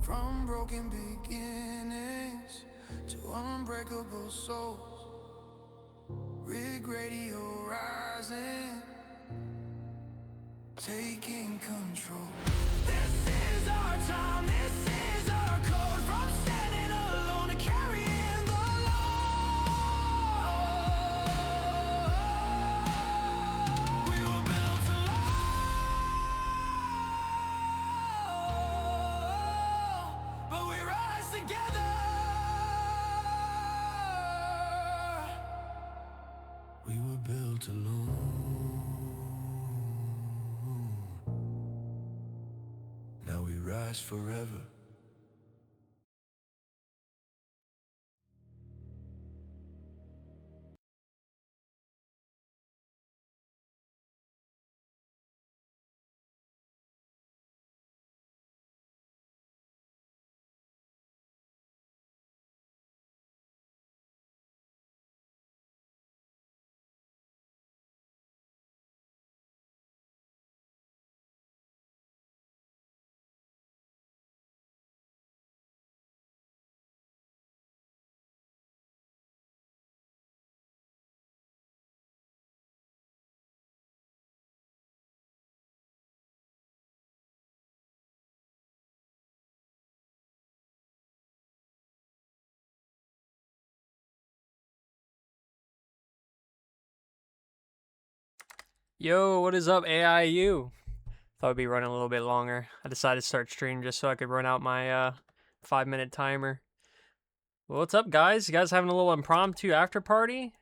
From broken beginnings to unbreakable souls, rig radio rising, taking control. This is our time, this is our code. From standing alone to carrying the load. We were built to love, but we rise together. We were built alone. Now we rise forever. Yo, what is up, AIU? Thought it'd be running a little bit longer. I decided to start stream just so I could run out my 5-minute timer. Well, what's up, guys? You guys having a little impromptu after party?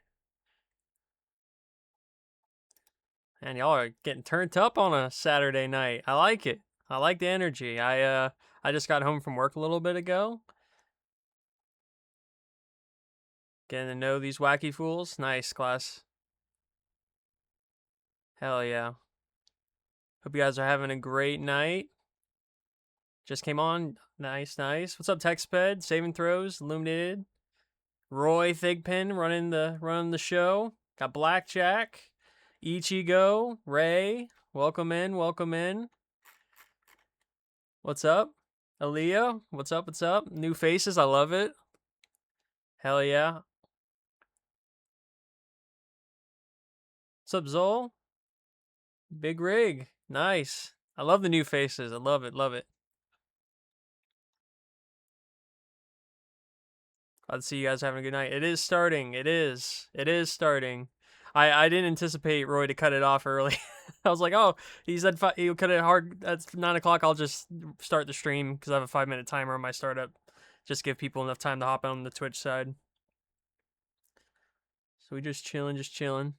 And y'all are getting turned up on a Saturday night. I like it. I like the energy. I just got home from work a little bit ago. Getting to know these wacky fools. Nice, class. Hell yeah. Hope you guys are having a great night. Just came on. Nice, nice. What's up, TechSped? Saving throws, illuminated. Roy Thigpen running the show. Got Blackjack, Ichigo, Ray. Welcome in, welcome in. What's up? Aaliyah, what's up, what's up? New faces, I love it. Hell yeah. What's up, Zol? Big rig. Nice. I love the new faces. I love it, love it. Glad to see you guys having a good night. It is starting. It is starting. I didn't anticipate Roy to cut it off early. I was like, oh, he said he'll cut it hard at 9 o'clock. I'll just start the stream because I have a 5-minute timer on my startup. Just give people enough time to hop on the Twitch side. So we just chilling,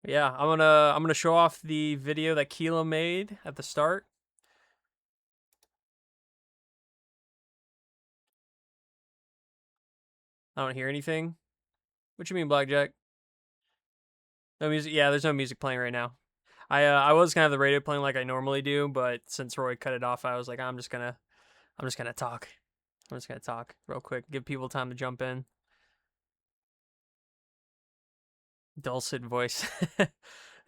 Yeah, I'm gonna show off the video that Kilo made at the start. I don't hear anything. What you mean, Blackjack? No music. Yeah, there's no music playing right now. I was gonna have the radio playing like I normally do, but since Roy cut it off, I was like, I'm just gonna talk. I'm just gonna talk real quick, give people time to jump in. Dulcet voice.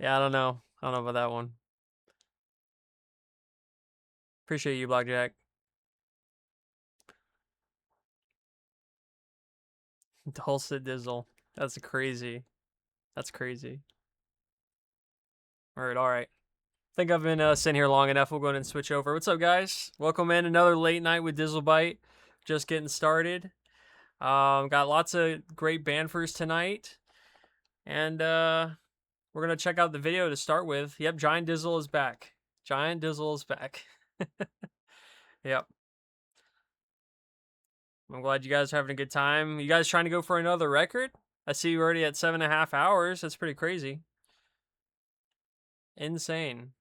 Yeah, I don't know about that one. Appreciate you, Blackjack. Dulcet Dizzle. That's crazy. That's crazy. All right. Think I've been sitting here long enough. We'll go ahead and switch over. What's up, guys? Welcome in another late night with DizzleByte. Just getting started. Got lots of great banfers tonight, and we're gonna check out the video to start with. Yep, Giant Dizzle is back. Giant Dizzle is back. Yep. I'm glad you guys are having a good time. You guys trying to go for another record? I see you already at 7.5 hours. That's pretty crazy. Insane.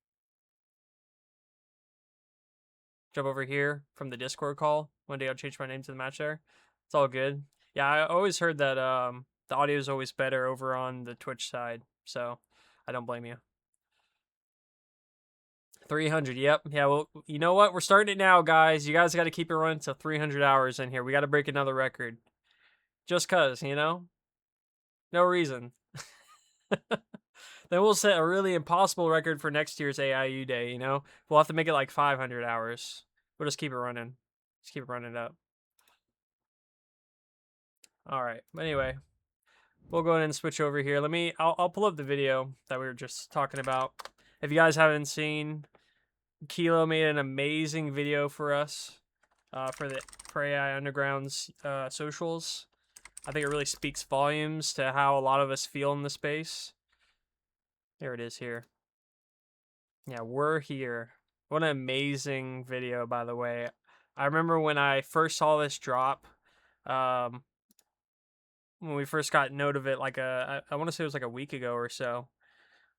Jump over here from the Discord call. One day I'll change my name to the match there. It's all good. Yeah, I always heard that the audio is always better over on the Twitch side, so I don't blame you. 300, yep. Yeah, well, you know what? We're starting it now, guys. You guys got to keep it running to 300 hours in here. We got to break another record. Just cuz, you know? No reason. Then we'll set a really impossible record for next year's AIU day, you know? We'll have to make it like 500 hours. We'll just keep it running. Just keep it running up. All right. But anyway, we'll go ahead and switch over here. I'll pull up the video that we were just talking about. If you guys haven't seen, Kilo made an amazing video for us for AI Underground's socials. I think it really speaks volumes to how a lot of us feel in the space. There it is here. Yeah, we're here. What an amazing video, by the way. I remember when I first saw this drop, when we first got note of it, like I want to say it was like a week ago or so.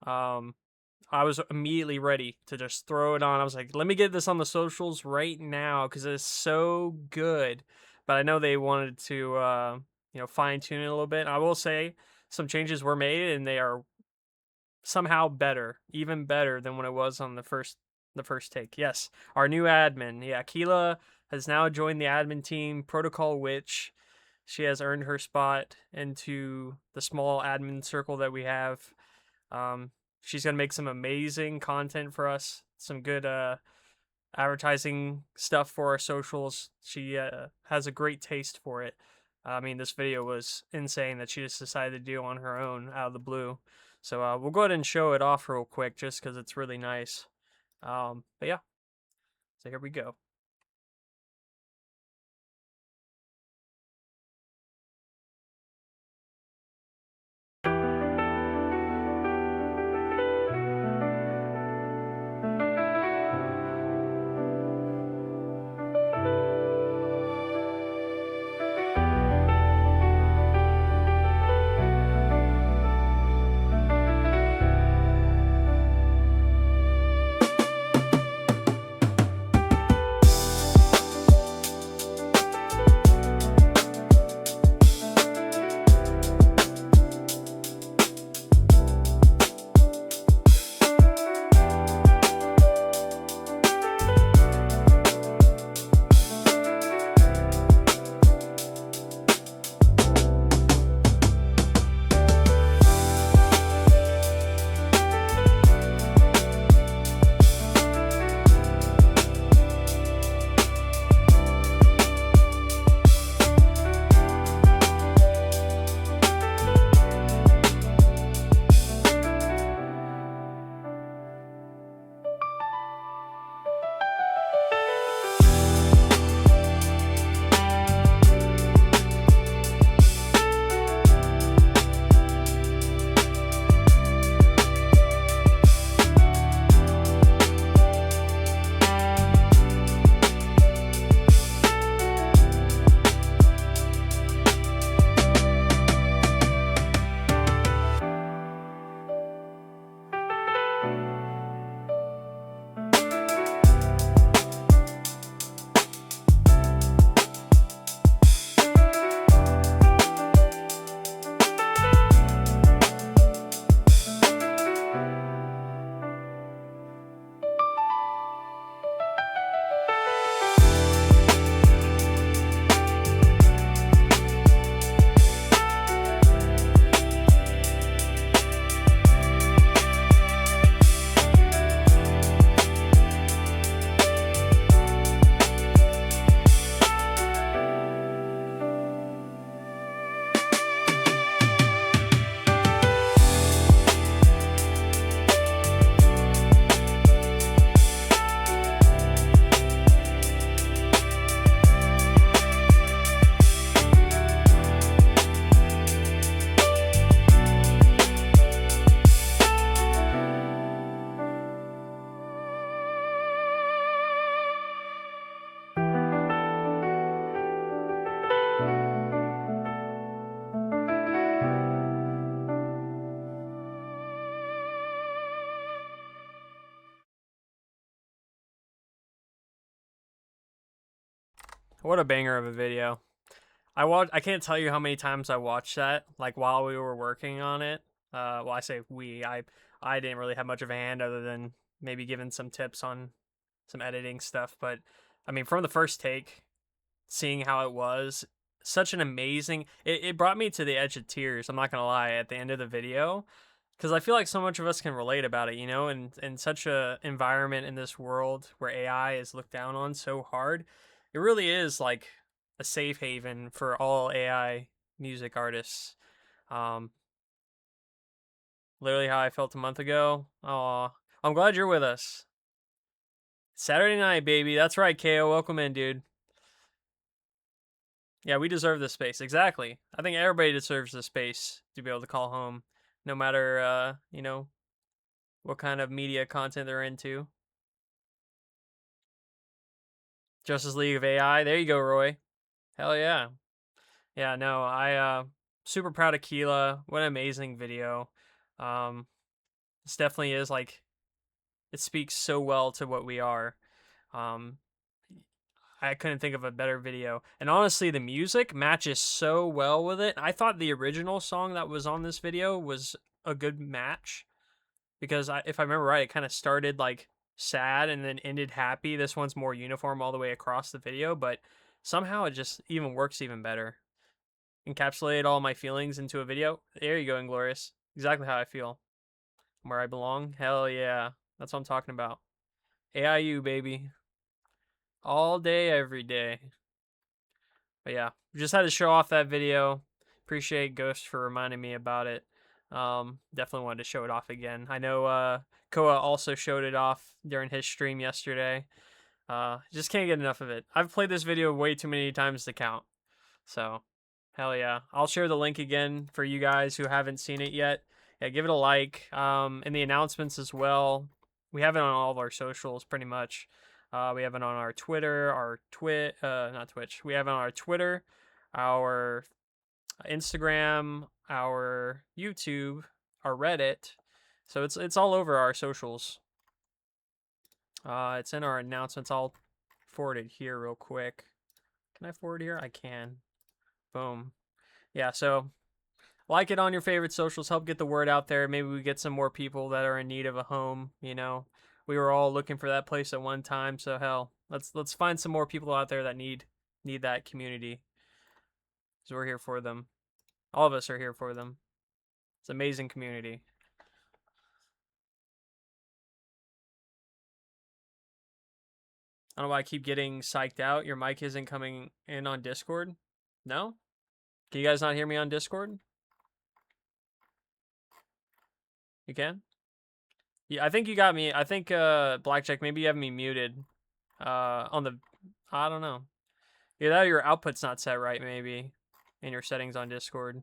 I was immediately ready to just throw it on. I was like, let me get this on the socials right now because it's so good. But I know they wanted to, fine tune it a little bit. I will say some changes were made, and they are somehow better, even better than when it was on the first take. Yes, our new admin. Yeah, Keela has now joined the admin team, Protocol Witch. She has earned her spot into the small admin circle that we have. She's going to make some amazing content for us, some good advertising stuff for our socials. She has a great taste for it. I mean, this video was insane that she just decided to do on her own out of the blue. So we'll go ahead and show it off real quick just because it's really nice. But yeah, so here we go. What a banger of a video. I can't tell you how many times I watched that, like while we were working on it. Well, I say we. I didn't really have much of a hand other than maybe giving some tips on some editing stuff. But I mean, from the first take, seeing how it was, such an amazing. It brought me to the edge of tears. I'm not gonna lie. At the end of the video, because I feel like so much of us can relate about it, you know, and in such a environment in this world where AI is looked down on so hard, it really is like a safe haven for all AI music artists. Um, Literally how I felt a month ago. Aw, I'm glad you're with us. Saturday night, baby. That's right, KO. Welcome in, dude. Yeah, we deserve this space. Exactly. I think everybody deserves this space to be able to call home, no matter you know, what kind of media content they're into. Justice League of AI. There you go, Roy. Hell yeah. Yeah, no, I super proud of Keela. What an amazing video. Um this definitely is like it speaks so well to what we are. Um I couldn't think of a better video. And honestly, the music matches so well with it. I thought the original song that was on this video was a good match because if I remember right, it kind of started like sad and then ended happy. This one's more uniform all the way across the video, but somehow it just even works even better. Encapsulate all my feelings into a video. There you go, Inglorious. Exactly how I feel. Where I belong. Hell yeah. That's what I'm talking about. AIU, baby. All day, every day. But yeah, just had to show off that video. Appreciate Ghost for reminding me about it. Definitely wanted to show it off again. I know Koa also showed it off during his stream yesterday. Just can't get enough of it. I've played this video way too many times to count. So, hell yeah. I'll share the link again for you guys who haven't seen it yet. Yeah, give it a like. And the announcements as well. We have it on all of our socials pretty much. We have it on our Twitter, not Twitch. We have it on our Twitter, our Instagram, our YouTube, our Reddit. So it's all over our socials. It's in our announcements. I'll forward it here real quick. Can I forward here? I can. Boom. Yeah, so like it on your favorite socials. Help get the word out there. Maybe we get some more people that are in need of a home, you know. We were all looking for that place at one time, so hell, let's find some more people out there that need that community. Cuz we're here for them. All of us are here for them. It's an amazing community. I don't know why I keep getting psyched out. Your mic isn't coming in on Discord? No? Can you guys not hear me on Discord? You can? Yeah, I think you got me. I think Blackjack, maybe you have me muted. On the I don't know. Yeah, that or your output's not set right, maybe. In your settings on Discord.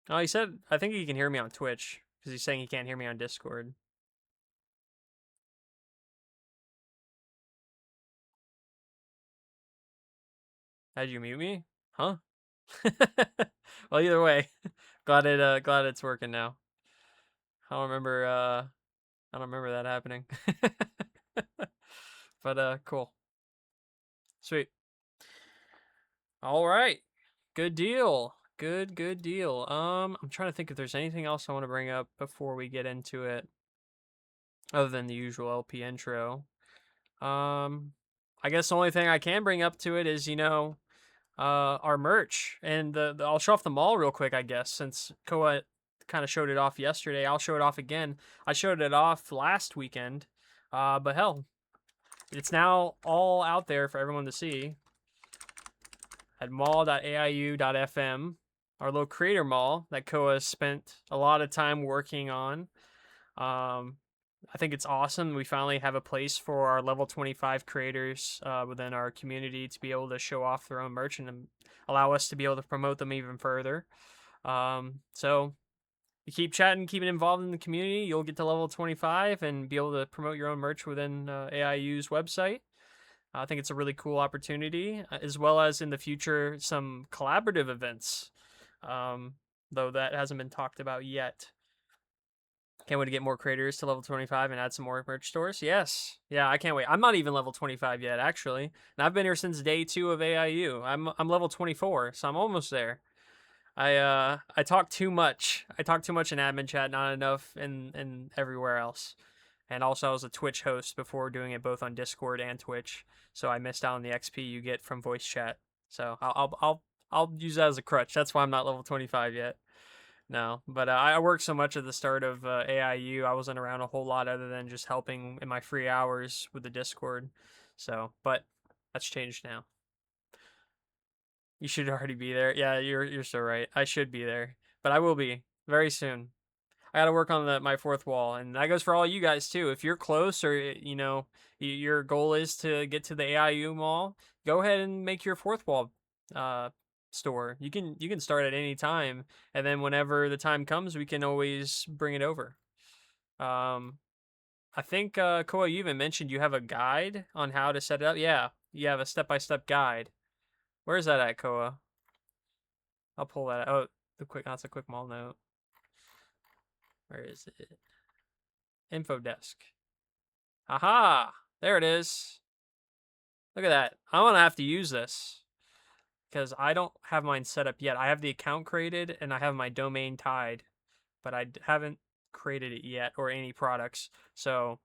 Oh, he said I think he can hear me on Twitch. Because he's saying he can't hear me on Discord. How'd you mute me? Huh? Well, either way. Glad it's working now. I don't remember that happening. But cool. Sweet. All right. Good deal. Good deal. I'm trying to think if there's anything else I want to bring up before we get into it other than the usual LP intro. I guess the only thing I can bring up to it is, you know, our merch and I'll show off the mall real quick, I guess, since Koa kind of showed it off yesterday. I'll show it off again. I showed it off last weekend. But hell, it's now all out there for everyone to see at mall.aiu.fm, our little creator mall that Koa spent a lot of time working on. I think it's awesome. We finally have a place for our level 25 creators within our community to be able to show off their own merch and allow us to be able to promote them even further. So you keep chatting, keeping involved in the community, you'll get to level 25 and be able to promote your own merch within AIU's website. I think it's a really cool opportunity, as well as in the future some collaborative events, though that hasn't been talked about yet. Can't wait to get more creators to level 25 and add some more merch stores. Yes. Yeah, I can't wait. I'm not even level 25 yet, actually. And I've been here since day 2 of AIU. I'm level 24, so I'm almost there. I talk too much. I talk too much in admin chat, not enough in everywhere else. And also I was a Twitch host before doing it both on Discord and Twitch, so I missed out on the XP you get from voice chat. So I'll I'll use that as a crutch. That's why I'm not level 25 yet. No, but I worked so much at the start of AIU. I wasn't around a whole lot other than just helping in my free hours with the Discord. So, but that's changed now. You should already be there. Yeah, you're so right. I should be there, but I will be very soon. I got to work on my fourth wall, and that goes for all you guys too. If you're close, or your goal is to get to the AIU mall, go ahead and make your fourth wall uh, store. You can start at any time, and then whenever the time comes, we can always bring it over. Um, I think Koa, you even mentioned you have a guide on how to set it up. Yeah, you have a step-by-step guide. Where's that at, Koa? I'll pull that out. Oh, that's a quick mall note. Where is it? Info desk. Aha! There it is. Look at that. I'm gonna have to use this because I don't have mine set up yet. I have the account created and I have my domain tied, but I haven't created it yet or any products. So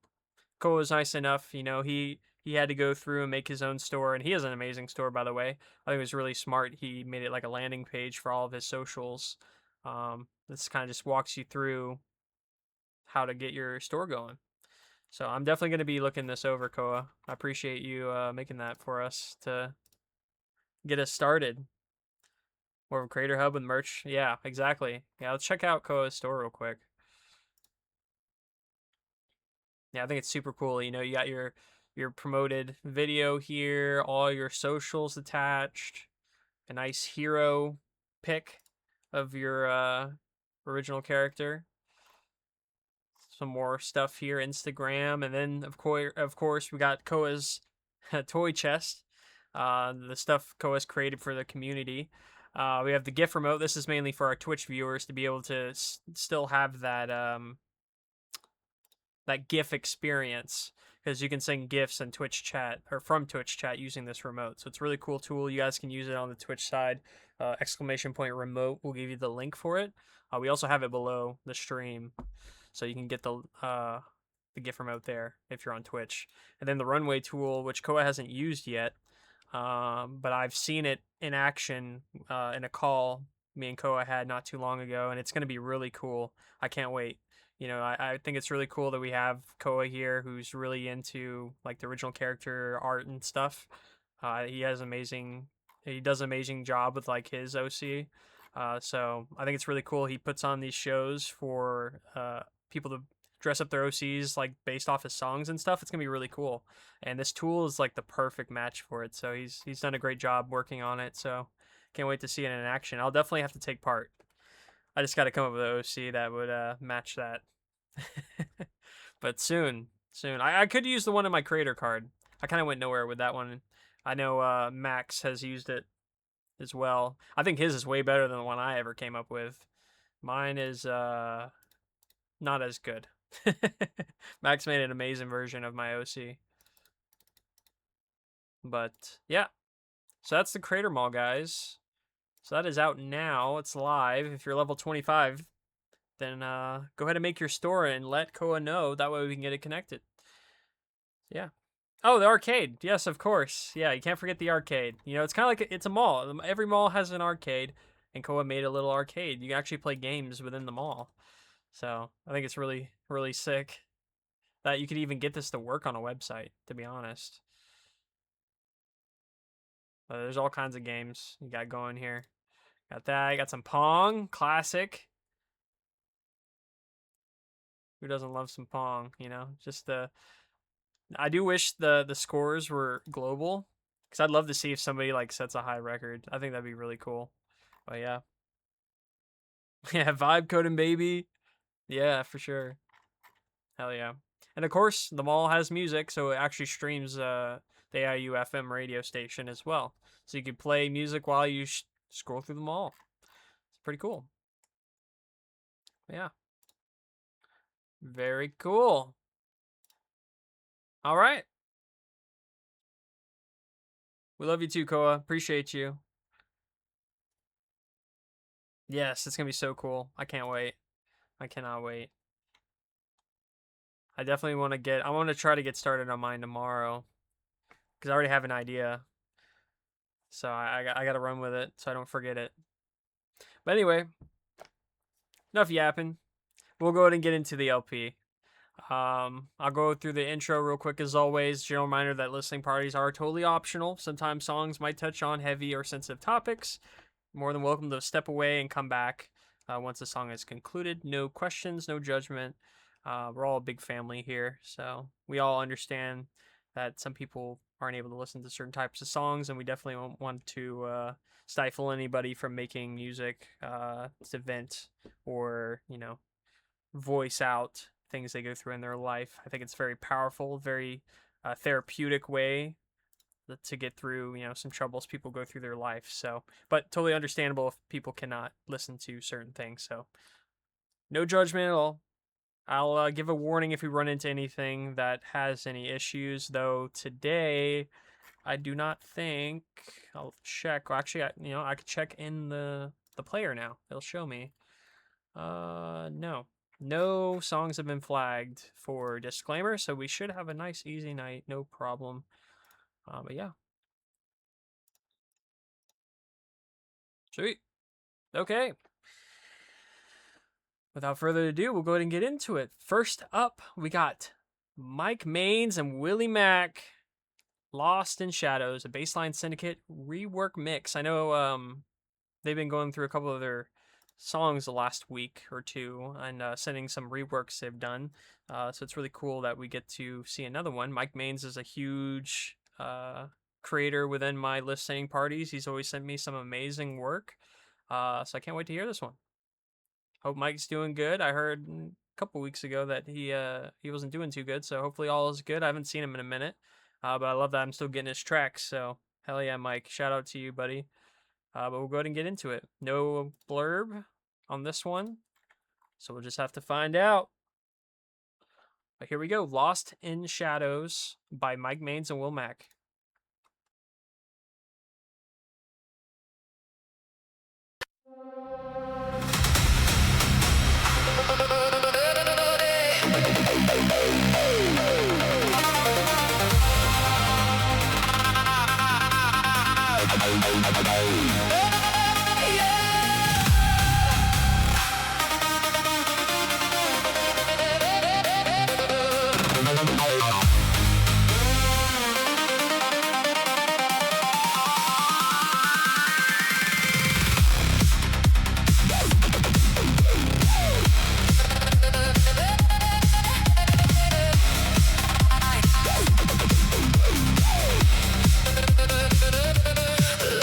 Cole was nice enough. He had to go through and make his own store, and he has an amazing store, by the way. I think it was really smart. He made it like a landing page for all of his socials. This kind of just walks you through how to get your store going. So I'm definitely going to be looking this over, Koa. I appreciate you making that for us to get us started. More of a creator hub with merch. Yeah, exactly. Yeah, let's check out Koa's store real quick. Yeah, I think it's super cool. You got your promoted video here, all your socials attached, a nice hero pic of your original character. Some more stuff here, Instagram, and then of course we got Koa's toy chest, the stuff Koa's created for the community. We have the GIF remote. This is mainly for our Twitch viewers to be able to still have that GIF experience, because you can send GIFs in Twitch chat or from Twitch chat using this remote. So it's a really cool tool. You guys can use it on the Twitch side. !remote will give you the link for it. We also have it below the stream, so you can get the GIF remote there if you're on Twitch. And then the runway tool, which Koa hasn't used yet, but I've seen it in action in a call me and Koa had not too long ago, and it's going to be really cool. I can't wait. I think it's really cool that we have Koa here, who's really into like the original character art and stuff. He does an amazing job with like his OC. So I think it's really cool. He puts on these shows for people to dress up their OCs like based off his songs and stuff. It's gonna be really cool. And this tool is like the perfect match for it. So he's done a great job working on it. So can't wait to see it in action. I'll definitely have to take part. I just got to come up with an OC that would match that. But soon. I could use the one in my creator card. I kind of went nowhere with that one. I know Max has used it as well. I think his is way better than the one I ever came up with. Mine is not as good. Max made an amazing version of my OC. But yeah. So that's the Creator Mall, guys. So that is out now. It's live. If you're level 25, then go ahead and make your store and let Koa know. That way we can get it connected. Yeah. Oh, the arcade. Yes, of course. Yeah, you can't forget the arcade. It's kind of like it's a mall. Every mall has an arcade, and Koa made a little arcade. You can actually play games within the mall. So I think it's really, really sick that you could even get this to work on a website, to be honest. There's all kinds of games you got going here. Got that. You got some Pong, classic. Who doesn't love some Pong? Just I do wish the scores were global, because I'd love to see if somebody like sets a high record. I think that'd be really cool. But yeah, yeah, vibe coding, baby. Yeah, for sure. Hell yeah. And of course, the mall has music, so it actually streams the AIU FM radio station as well. So you can play music while you scroll through the mall. It's pretty cool. Yeah. Very cool. All right. We love you too, Koa. Appreciate you. Yes, it's going to be so cool. I can't wait. I cannot wait. I definitely I want to try to get started on mine tomorrow, because I already have an idea. So I got to run with it so I don't forget it. But anyway, enough yapping. We'll go ahead and get into the LP. I'll go through the intro real quick as always. General reminder that listening parties are totally optional. Sometimes songs might touch on heavy or sensitive topics. More than welcome to step away and come back once the song is concluded. No questions, no judgment. We're all a big family here, so we all understand that some people aren't able to listen to certain types of songs, and we definitely won't want to stifle anybody from making music to vent or, voice out things they go through in their life. I think it's very powerful, very therapeutic way to get through, some troubles people go through their life. So, but totally understandable if people cannot listen to certain things. So, no judgment at all. I'll give a warning if we run into anything that has any issues, though today I do not think I'll check. Well, actually, I could check in the player now. It'll show me. No songs have been flagged for disclaimer, so we should have a nice easy night, no problem. But yeah. Sweet. Okay. Without further ado, we'll go ahead and get into it. First up, we got Mike Maines and Willie Mack, Lost in Shadows, a Baseline Syndicate rework mix. I know they've been going through a couple of their songs the last week or two and sending some reworks they've done. So it's really cool that we get to see another one. Mike Maines is a huge creator within my listening parties. He's always sent me some amazing work. So I can't wait to hear this one. Hope Mike's doing good. I heard a couple weeks ago that he wasn't doing too good, so hopefully all is good. I haven't seen him in a minute, but I love that I'm still getting his tracks. So hell yeah, Mike! Shout out to you, buddy. But we'll go ahead and get into it. No blurb on this one, so we'll just have to find out. But here we go. Lost in Shadows by Mike Maines and Will Mack.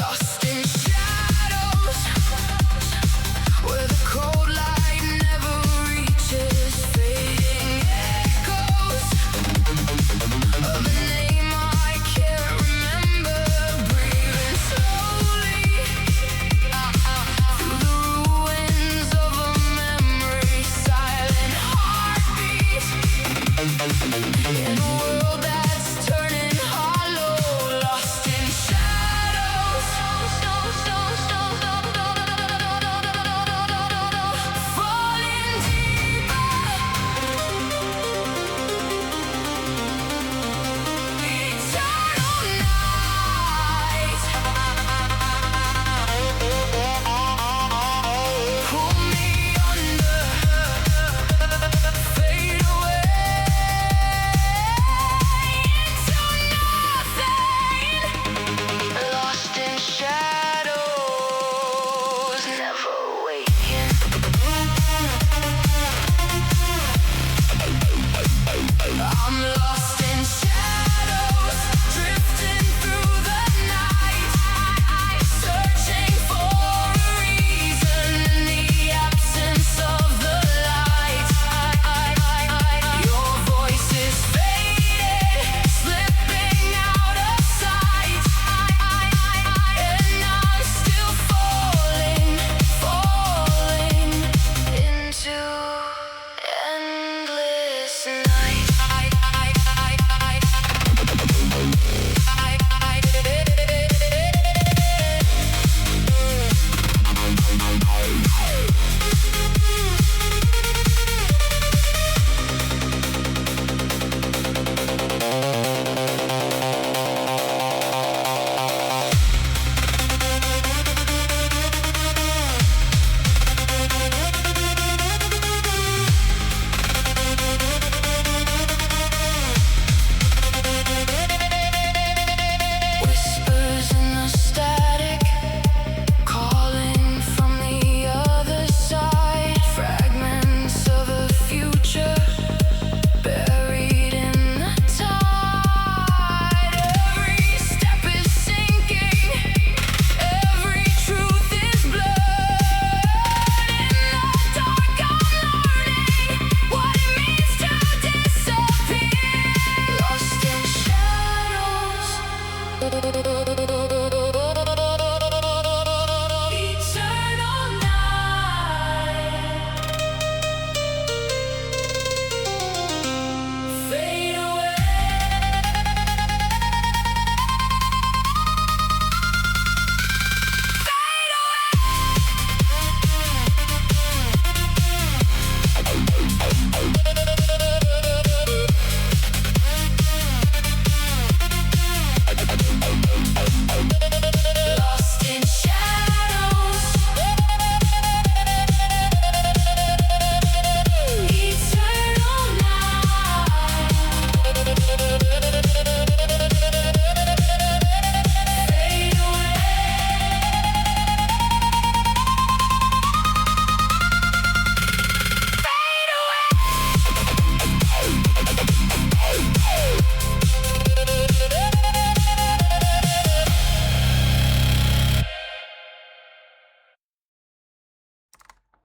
Lost in shadows.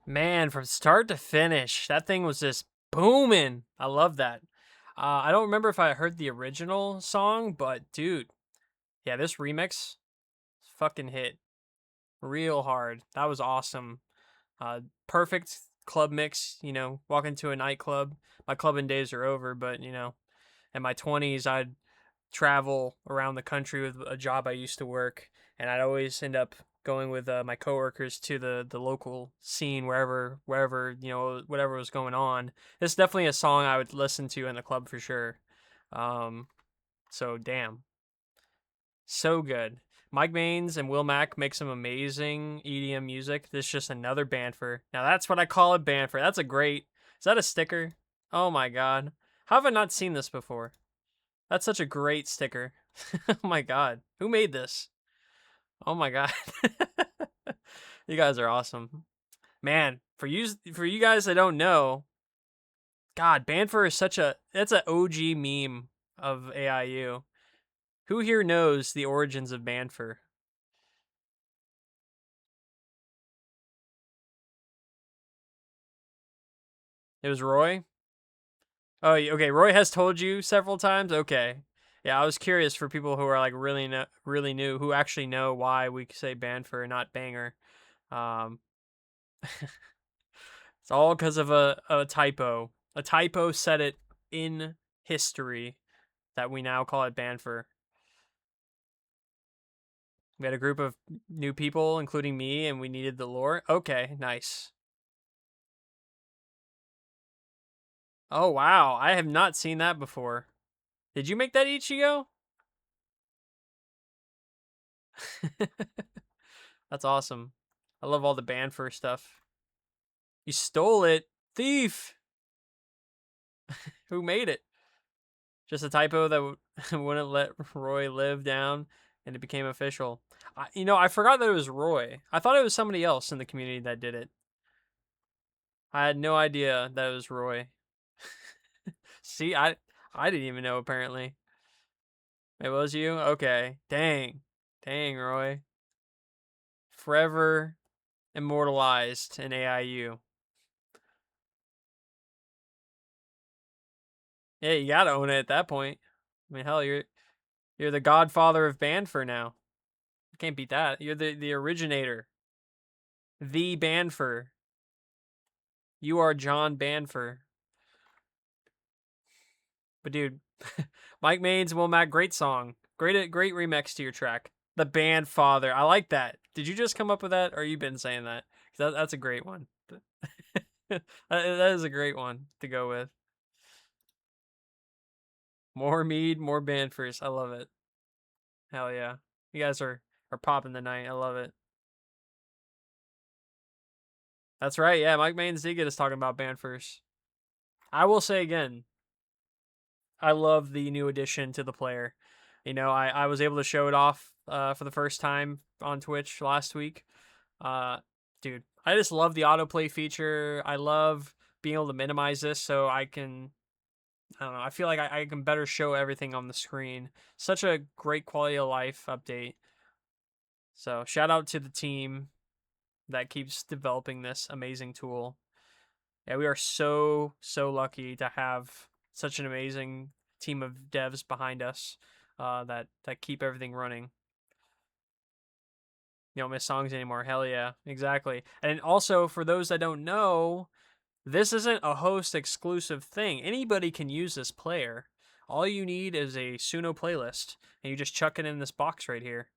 Man, from start to finish, that thing was just booming. I love that. I don't remember if I heard the original song, but dude, yeah, this remix fucking hit real hard. That was awesome. Perfect club mix. Walk into a nightclub. My clubbing days are over, but in my 20s, I'd travel around the country with a job I used to work, and I'd always end up going with my coworkers to the local scene wherever whatever was going on. It's definitely a song I would listen to in the club for sure. Um, so damn, so good. Mike Maines and Will Mack make some amazing EDM music. This is just another Banfer. Now that's what I call a Banfer. That's a great. Is that a sticker? Oh my god. How have I not seen this before? That's such a great sticker. Oh my god. Who made this? Oh my god. You guys are awesome. Man, for you guys that don't know, God, Banfer is that's an OG meme of AIU. Who here knows the origins of Banfer? It was Roy? Oh, okay. Roy has told you several times. Okay, yeah. I was curious for people who are like really new, who actually know why we say Banfer and not Banger. Um, it's all because of a typo. A typo said it in history that we now call it Banfer. We had a group of new people, including me, and we needed the lore. Okay, nice. Oh wow, I have not seen that before. Did you make that Ichigo? That's awesome. I love all the Banfer stuff. You stole it, thief! Who made it? Just a typo that wouldn't let Roy live down, and it became official. I forgot that it was Roy. I thought it was somebody else in the community that did it. I had no idea that it was Roy. See, I didn't even know apparently. It was you? Okay. Dang, Roy. Forever immortalized in AIU. Yeah, you gotta own it at that point. I mean, hell, you're the godfather of Banfer now. You can't beat that. You're the originator. The Banfer. You are John Banfer. But dude, Mike Maines, Will Mac, great song. Great remix to your track. The Band Father. I like that. Did you just come up with that, or you been saying that? That's a great one. That is a great one to go with. More mead, more Banfers. I love it. Hell yeah. You guys are popping the night. I love it. That's right. Yeah, Mike Maines did get us talking about Banfers. I will say again, I love the new addition to the player. I was able to show it off for the first time on Twitch last week. Uh, Dude, I just love the autoplay feature. I love being able to minimize this so I can. I don't know. I feel like I can better show everything on the screen. Such a great quality of life update. So shout out to the team that keeps developing this amazing tool. Yeah, we are so lucky to have such an amazing team of devs behind us that keep everything running. You don't miss songs anymore. Hell yeah, exactly. And also for those that don't know, this isn't a host exclusive thing. Anybody can use this player. All you need is a Suno playlist, and you just chuck it in this box right here.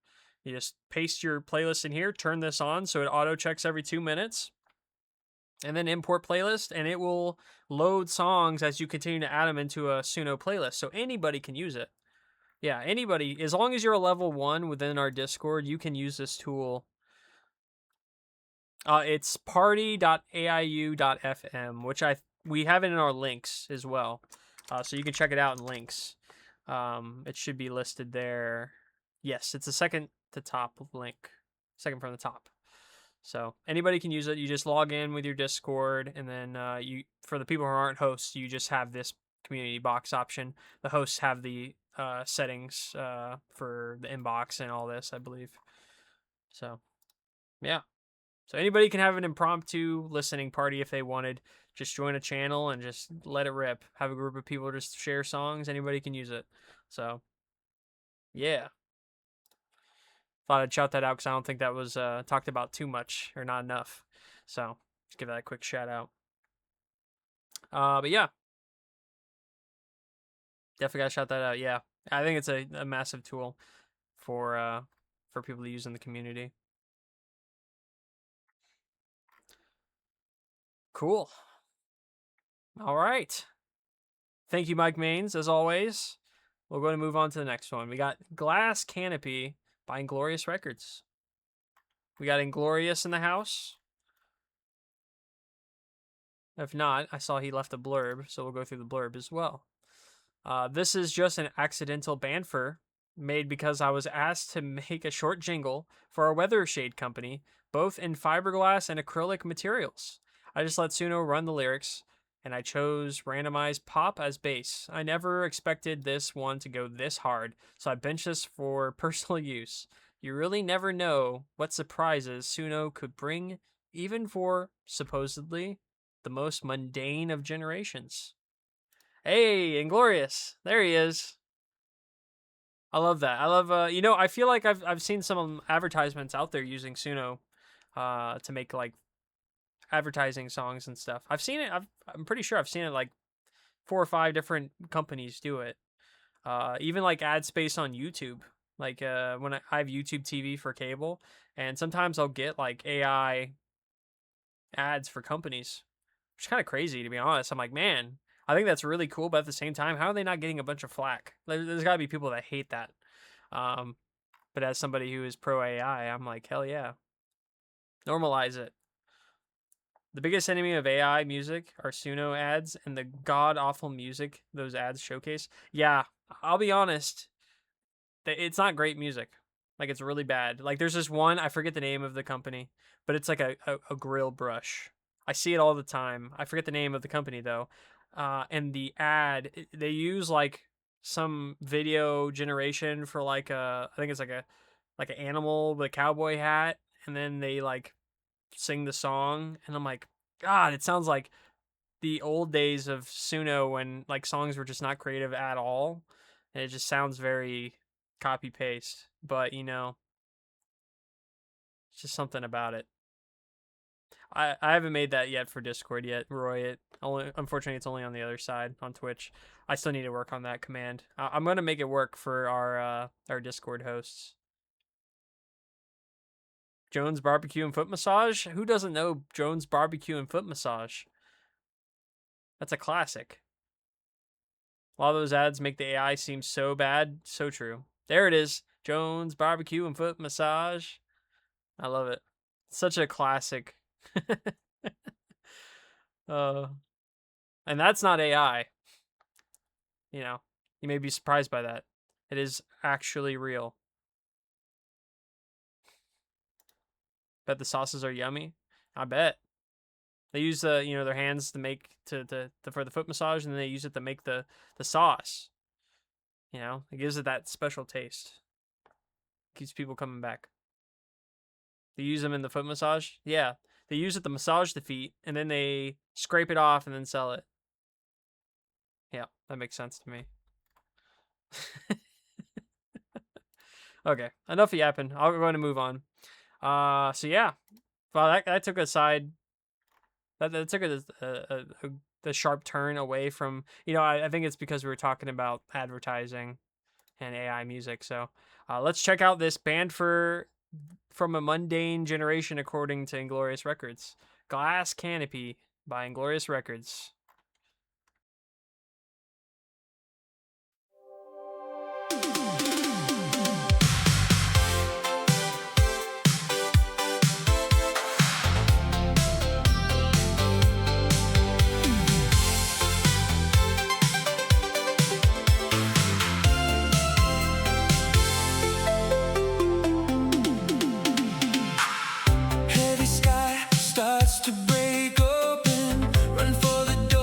You just paste your playlist in here, turn this on so it auto checks every 2 minutes, and then import playlist, and it will load songs as you continue to add them into a Suno playlist. So anybody can use it. Yeah, anybody, as long as you're a level 1 within our Discord, you can use this tool. It's party.aiu.fm, which we have it in our links as well. So you can check it out in links. It should be listed there. Yes, it's the second to top link. Second from the top. So anybody can use it. You just log in with your Discord, and then for the people who aren't hosts, you just have this community box option. The hosts have the settings for the inbox and all this, I believe. So, yeah. So anybody can have an impromptu listening party if they wanted. Just join a channel and just let it rip. Have a group of people just share songs. Anybody can use it. So, yeah. Thought I'd shout that out because I don't think that was talked about too much or not enough. So, just give that a quick shout out. But yeah. Definitely gotta shout that out. Yeah. I think it's a massive tool for people to use in the community. Cool. All right. Thank you, Mike Maines, as always. We're going to move on to the next one. We got Glass Canopy by Inglorious Records. We got Inglorious in the house. If not, I saw he left a blurb, so we'll go through the blurb as well. This is just an accidental banfer made because I was asked to make a short jingle for our weather shade company, both in fiberglass and acrylic materials. I just let Suno run the lyrics, and I chose randomized pop as bass. I never expected this one to go this hard, so I benched this for personal use. You really never know what surprises Suno could bring, even for, supposedly, the most mundane of generations. Hey, Inglorious. There he is. I love that. I love, I feel like I've seen some advertisements out there using Suno to make, like, advertising songs and stuff. I've seen it. I'm pretty sure I've seen it, like, 4 or 5 different companies do it. Even, like, ad space on YouTube. Like, when I have YouTube TV for cable, and sometimes I'll get, like, AI ads for companies, which is kind of crazy, to be honest. I'm like, man, I think that's really cool, but at the same time, how are they not getting a bunch of flack? There's got to be people that hate that. But as somebody who is pro AI, I'm like, hell yeah. Normalize it. The biggest enemy of AI music are Suno ads and the god-awful music those ads showcase. Yeah, I'll be honest. It's not great music. Like, it's really bad. Like, there's this one, I forget the name of the company, but it's like a grill brush. I see it all the time. I forget the name of the company, though. And the ad, they use, like, some video generation for, like, I think it's like an animal with a cowboy hat, and then they, like, sing the song, and I'm like, God, it sounds like the old days of Suno when, like, songs were just not creative at all, and it just sounds very copy paste. But it's just something about it. I haven't made that yet for Discord yet, Roy. Unfortunately, it's only on the other side on Twitch. I still need to work on that command. I'm gonna make it work for our Discord hosts. Jones Barbecue and Foot Massage? Who doesn't know Jones Barbecue and Foot Massage? That's a classic. A lot of those ads make the AI seem so bad. So true. There it is. Jones Barbecue and Foot Massage. I love it. Such a classic. And that's not AI. You may be surprised by that. It is actually real. Bet the sauces are yummy. I bet. They use their hands to make for the foot massage, and then they use it to make the sauce. It gives it that special taste. Keeps people coming back. They use them in the foot massage. Yeah, they use it to massage the feet, and then they scrape it off and then sell it. Yeah, that makes sense to me. Okay, enough yapping. I'm going to move on. So yeah, well, that took a side. That took a sharp turn away from. I think it's because we were talking about advertising and AI music. So let's check out this band from a mundane generation, according to Inglorious Records. Glass Canopy by Inglorious Records. Heavy sky starts to break open. Run for the door.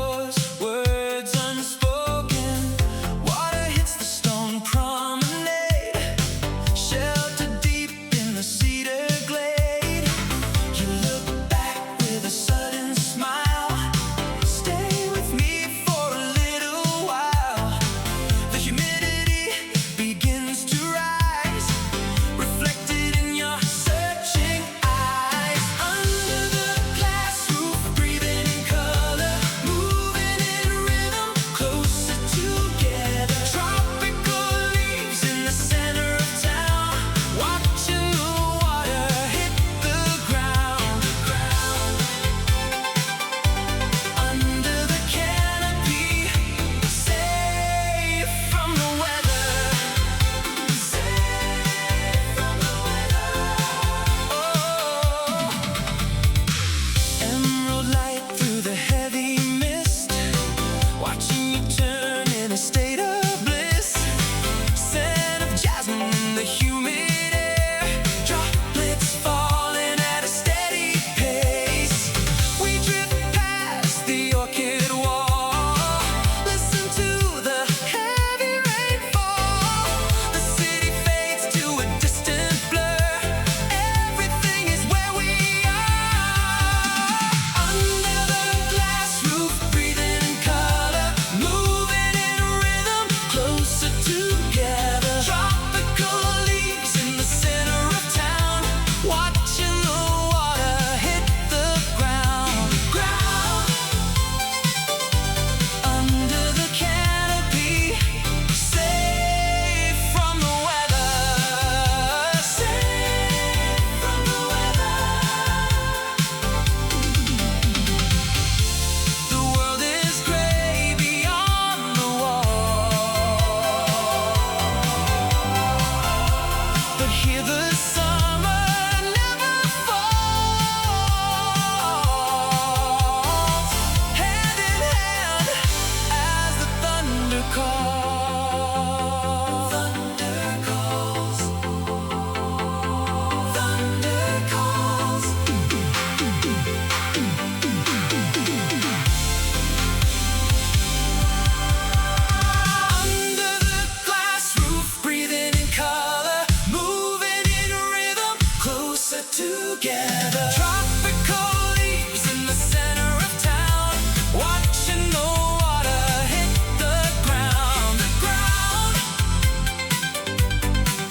together. Tropical leaves in the center of town, watching the water hit the ground.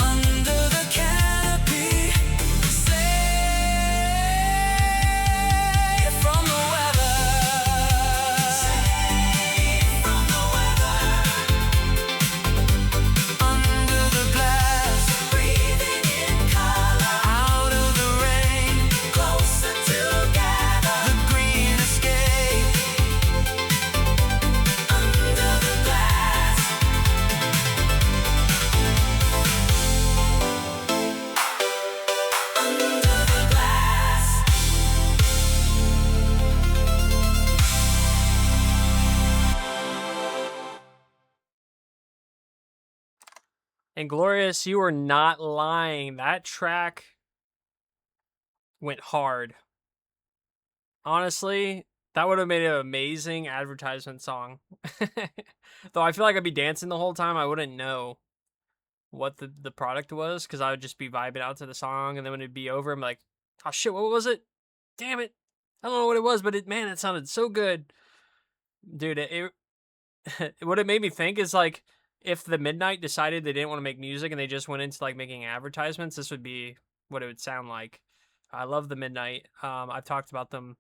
Under the canopy, safe from the weather. Safe from the weather. Under the glass, breathing in color. Out of the rain, closer together. The green escape. Under the glass. Under the glass. And Glorious, you were not lying. That track went hard. Honestly, that would have made an amazing advertisement song. Though I feel like I'd be dancing the whole time. I wouldn't know what the product was because I would just be vibing out to the song, and then when it'd be over, I'm like, oh shit, what was it? Damn it. I don't know what it was, but man, it sounded so good. Dude, what it made me think is like if the Midnight decided they didn't want to make music and they just went into like making advertisements, this would be what it would sound like. I love the Midnight. I've talked about them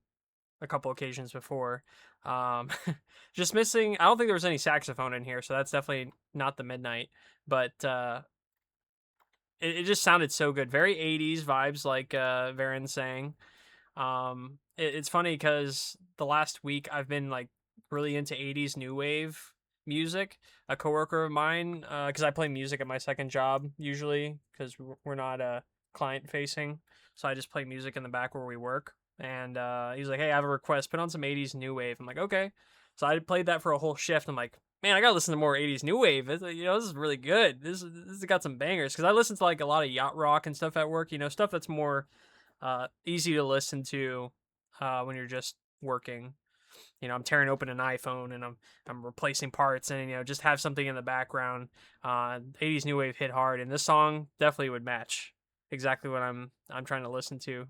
a couple occasions before. Just missing. I don't think there was any saxophone in here, so that's definitely not the Midnight. But it just sounded so good. Very 80s vibes, like Varen saying. It's funny because the last week I've been like really into 80s new wave music. A coworker of mine, because I play music at my second job usually, because we're not client facing, so I just play music in the back where we work. And he's like, "Hey, I have a request. Put on some 80s new wave." I'm like, "Okay." So I played that for a whole shift. I'm like, "Man, I gotta listen to more 80s new wave. This is really good. This has got some bangers." Because I listen to like a lot of yacht rock and stuff at work. Stuff that's more easy to listen to when you're just working. I'm tearing open an iPhone and I'm replacing parts, and just have something in the background. 80s new wave hit hard, and this song definitely would match exactly what I'm trying to listen to.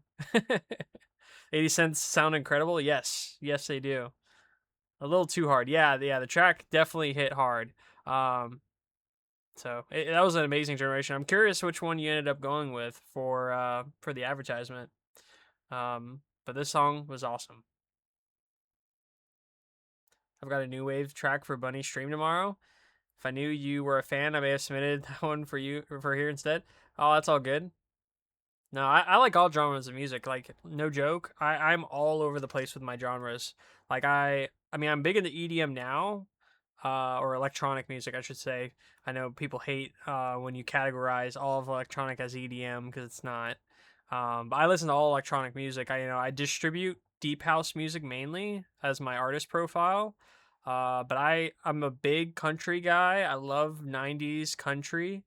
80 Cents sound incredible. Yes, they do. A little too hard. Yeah. The track definitely hit hard. So that was an amazing generation. I'm curious which one you ended up going with for the advertisement. But this song was awesome. I've got a new wave track for Bunny stream tomorrow. If I knew you were a fan, I may have submitted that one for here instead. Oh, that's all good. No, I like all genres of music. Like, no joke. I'm all over the place with my genres. Like, I'm big into EDM now, or electronic music, I should say. I know people hate when you categorize all of electronic as EDM because it's not. But I listen to all electronic music. I distribute deep house music mainly as my artist profile. But I'm a big country guy. I love 90s country,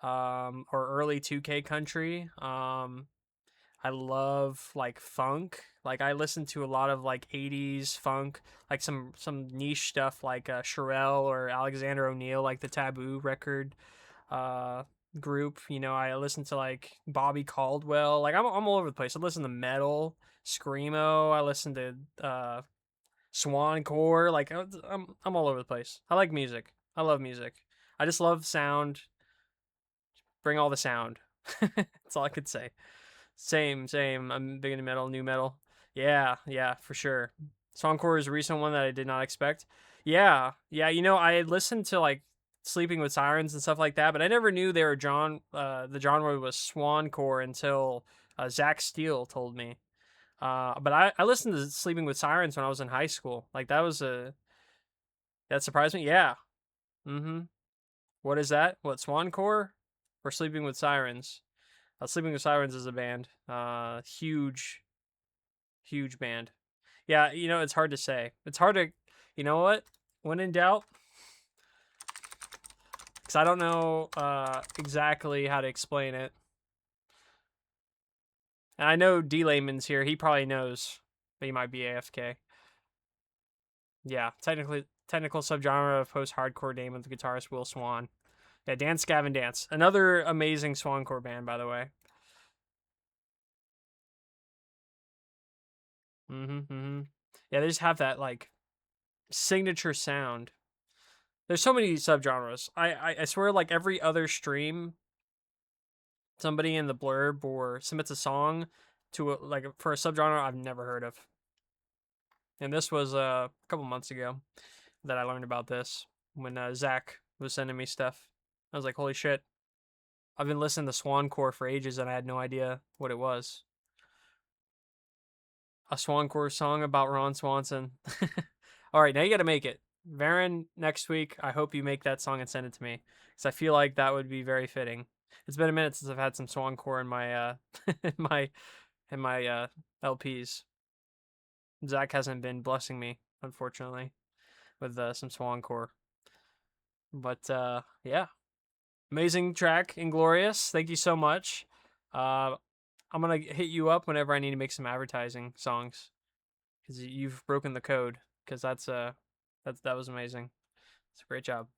or early 2K country. I love like funk. Like I listen to a lot of like 80s funk, like some niche stuff like Sherelle or Alexander O'Neal, like the Taboo record group. I listen to like Bobby Caldwell. Like I'm all over the place. I listen to metal, screamo. I listen to Swancore. Like I'm all over the place. I like music. I love music. I just love sound. Bring all the sound. That's all I could say. Same. I'm big into metal, new metal. Yeah, for sure. Songcore is a recent one that I did not expect. Yeah. I had listened to like Sleeping with Sirens and stuff like that, but I never knew they were the genre was Swancore until Zach Steele told me. But I listened to Sleeping with Sirens when I was in high school. Like that surprised me. Yeah. What is that? What, Swancore or Sleeping with Sirens? Sleeping with Sirens is a band. Huge band. Yeah, it's hard to say. It's hard to, you know what? When in doubt, because I don't know exactly how to explain it. And I know D-Layman's here. He probably knows, but he might be AFK. Yeah, technical subgenre of post-hardcore name of the guitarist Will Swan. Yeah, Dance Gavin Dance. Another amazing Swancore band, by the way. Yeah, they just have that like signature sound. There's so many subgenres. I swear, like every other stream, somebody in the blurb or submits a song to like for a subgenre I've never heard of. And this was a couple months ago that I learned about this when Zach was sending me stuff. I was like, holy shit. I've been listening to Swancore for ages and I had no idea what it was. A Swancore song about Ron Swanson. All right, now you got to make it. Varen, next week, I hope you make that song and send it to me. Because I feel like that would be very fitting. It's been a minute since I've had some Swancore in my in my LPs. Zach hasn't been blessing me, unfortunately, with some Swancore. But yeah, amazing track, Inglorious. Thank you so much. I'm gonna hit you up whenever I need to make some advertising songs, because you've broken the code. Because that was amazing. It's a great job.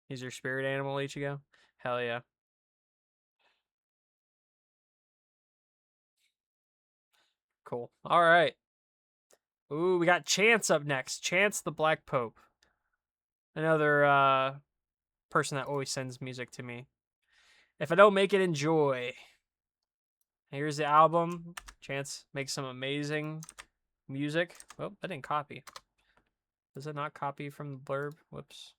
He's your spirit animal, Ichigo? Hell yeah. Cool. All right. Ooh, we got Chance up next. Chance the Black Pope. Another person that always sends music to me. If I don't make it, enjoy. Here's the album. Chance makes some amazing music. Oh, that didn't copy. Does it not copy from the blurb? Whoops.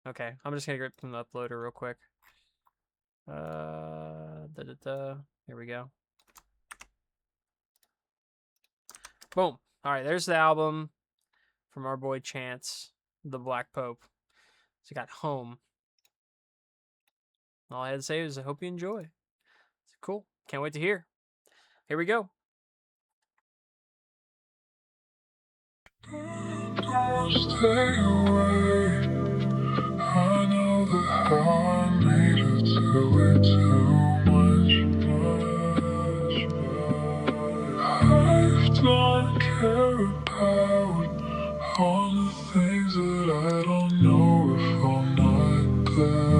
Okay, I'm just gonna get from the uploader real quick. Here we go. Boom. All right, there's the album from our boy Chance, the Black Pope. So we got Home. All I had to say is I hope you enjoy. It's cool. Can't wait to hear. Here we go. Don't stay away. I know that I made it to way too much. I don't care about all the things that I don't know if I'm not glad.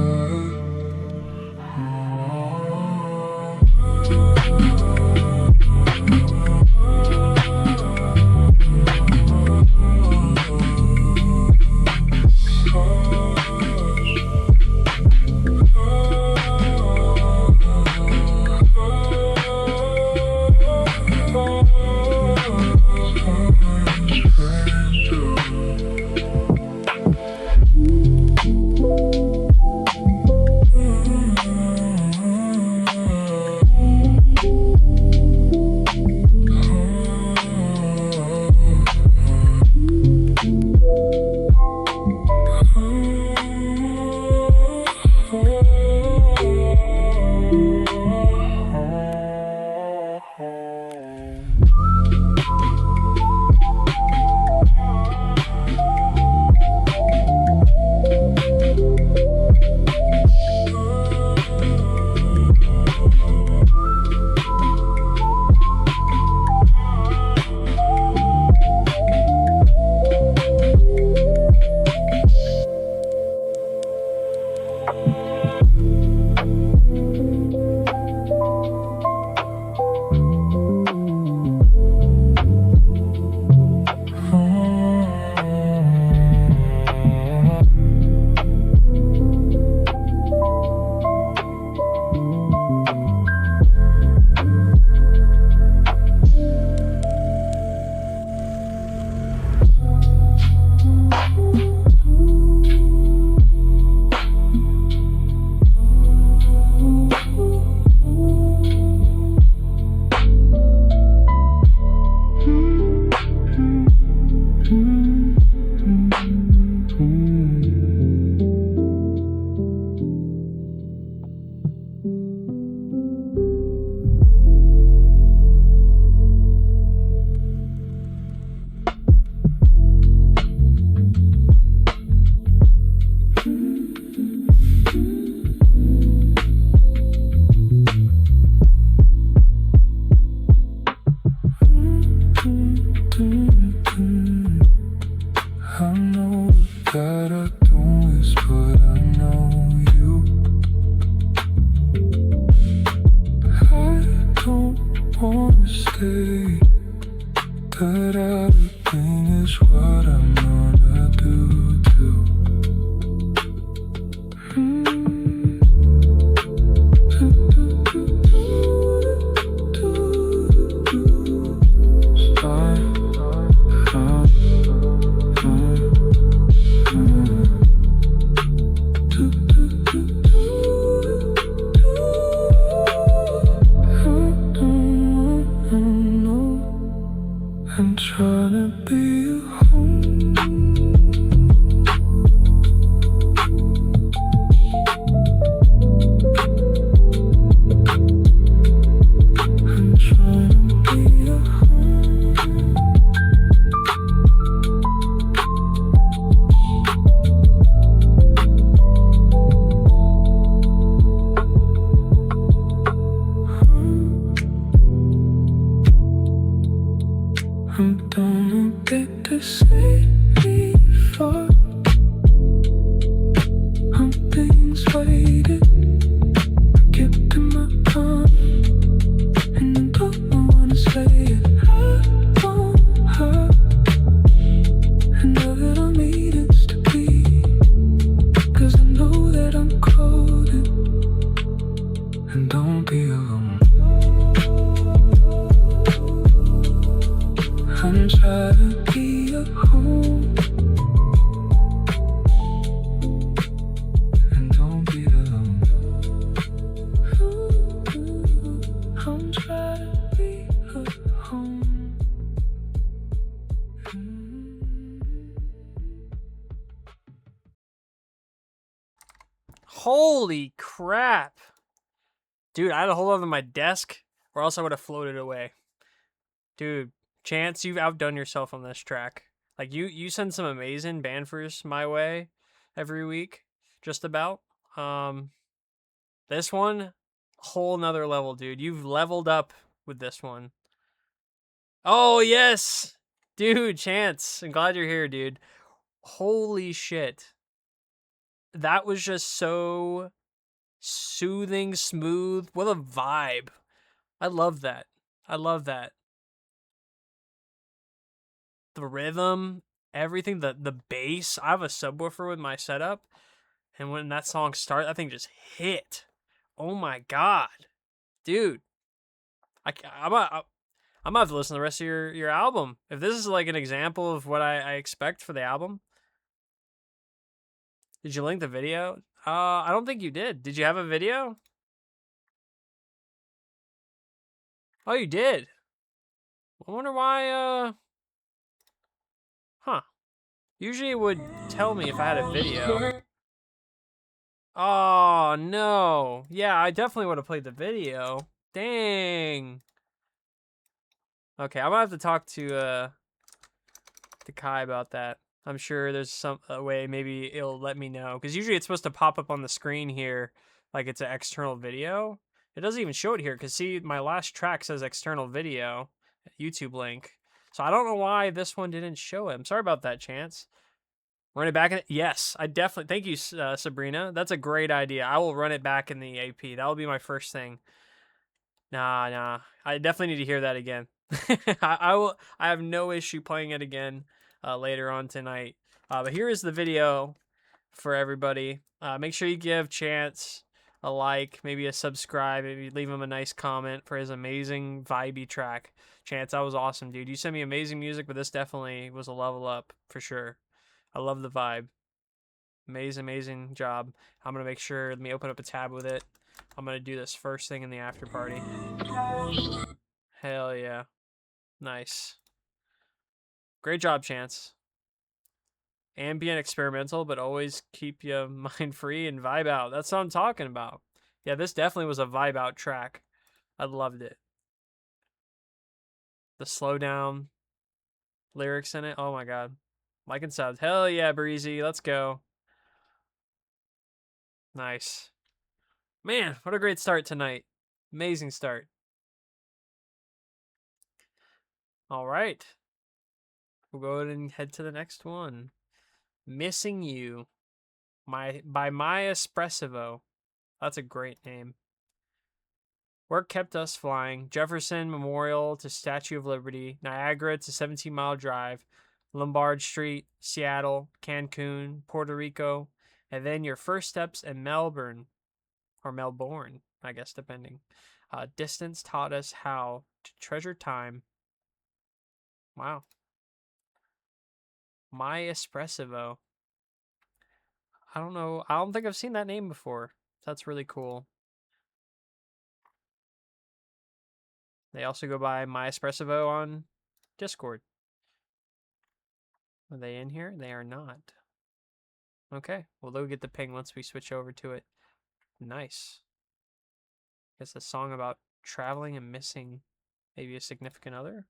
But everything is what I'm gonna do too. I'm trying to be a home. I'm trying to be a home. I'm gonna get to say before things waited. I kept in my arm, and I don't wanna say it. I won't hurt, and know that I'm needed to be, 'cause I know that I'm coded, and don't be alone. I'm trying to be a home, and don't be alone. I'm trying to be a home. Holy crap. Dude, I had to hold on to my desk or else I would have floated away. Dude, Chance, you've outdone yourself on this track. Like, you send some amazing banfers my way every week, just about. This one, whole nother level, dude. You've leveled up with this one. Oh, yes! Dude, Chance, I'm glad you're here, dude. Holy shit. That was just so soothing, smooth. What a vibe. I love that. I love that. The rhythm, everything, the bass. I have a subwoofer with my setup, and when that song starts, that thing just hit. Oh my god, dude! I'm gonna have to listen to the rest of your album. If this is like an example of what I expect for the album. Did you link the video? I don't think you did. Did you have a video? Oh, you did. I wonder why. Huh. Usually it would tell me if I had a video. Oh, no. Yeah, I definitely would have played the video. Dang. Okay, I'm gonna have to talk to Kai about that. I'm sure there's a way maybe it'll let me know. Because usually it's supposed to pop up on the screen here like it's an external video. It doesn't even show it here because, see, my last track says external video, YouTube link. So I don't know why this one didn't show it. I'm sorry about that, Chance. Run it back in it? Yes, I definitely. Thank you, Sabrina. That's a great idea. I will run it back in the AP. That will be my first thing. Nah. I definitely need to hear that again. I will. I have no issue playing it again later on tonight. But here is the video for everybody. Make sure you give Chance a like, maybe a subscribe, maybe leave him a nice comment for his amazing vibey track. Chance, that was awesome, dude. You sent me amazing music, but this definitely was a level up for sure. I love the vibe. Amazing job. I'm going to make sure, let me open up a tab with it. I'm going to do this first thing in the after party. Hell yeah. Nice. Great job, Chance. Ambient experimental, but always keep your mind free and vibe out. That's what I'm talking about. Yeah, this definitely was a vibe out track. I loved it. The slow down lyrics in it. Oh my god. Mike and Subs. Hell yeah, Breezy. Let's go. Nice. Man, what a great start tonight. Amazing start. All right. We'll go ahead and head to the next one. Missing You. By Maya Espressivo. That's a great name. Work Kept Us Flying, Jefferson Memorial to Statue of Liberty, Niagara to 17-Mile Drive, Lombard Street, Seattle, Cancun, Puerto Rico, and then your first steps in Melbourne, or Melbourne, I guess, depending. Distance taught us how to treasure time. Wow. My Espressivo. I don't know. I don't think I've seen that name before. That's really cool. They also go by My Espressivo on Discord. Are they in here? They are not. Okay. Well, they'll get the ping once we switch over to it. Nice. It's a song about traveling and missing maybe a significant other.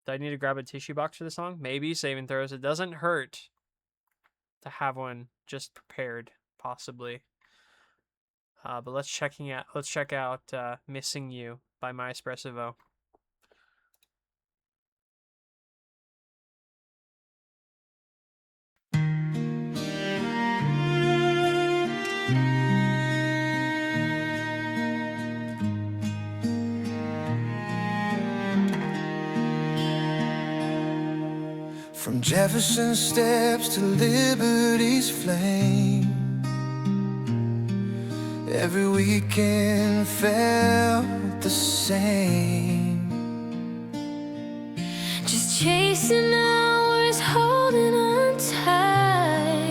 Do I need to grab a tissue box for the song? Maybe. Saving throws. It doesn't hurt to have one just prepared, possibly. But let's check out "Missing You" by My Espressivo. From Jefferson's steps to Liberty's flame, every weekend felt the same. Just chasing hours, holding on tight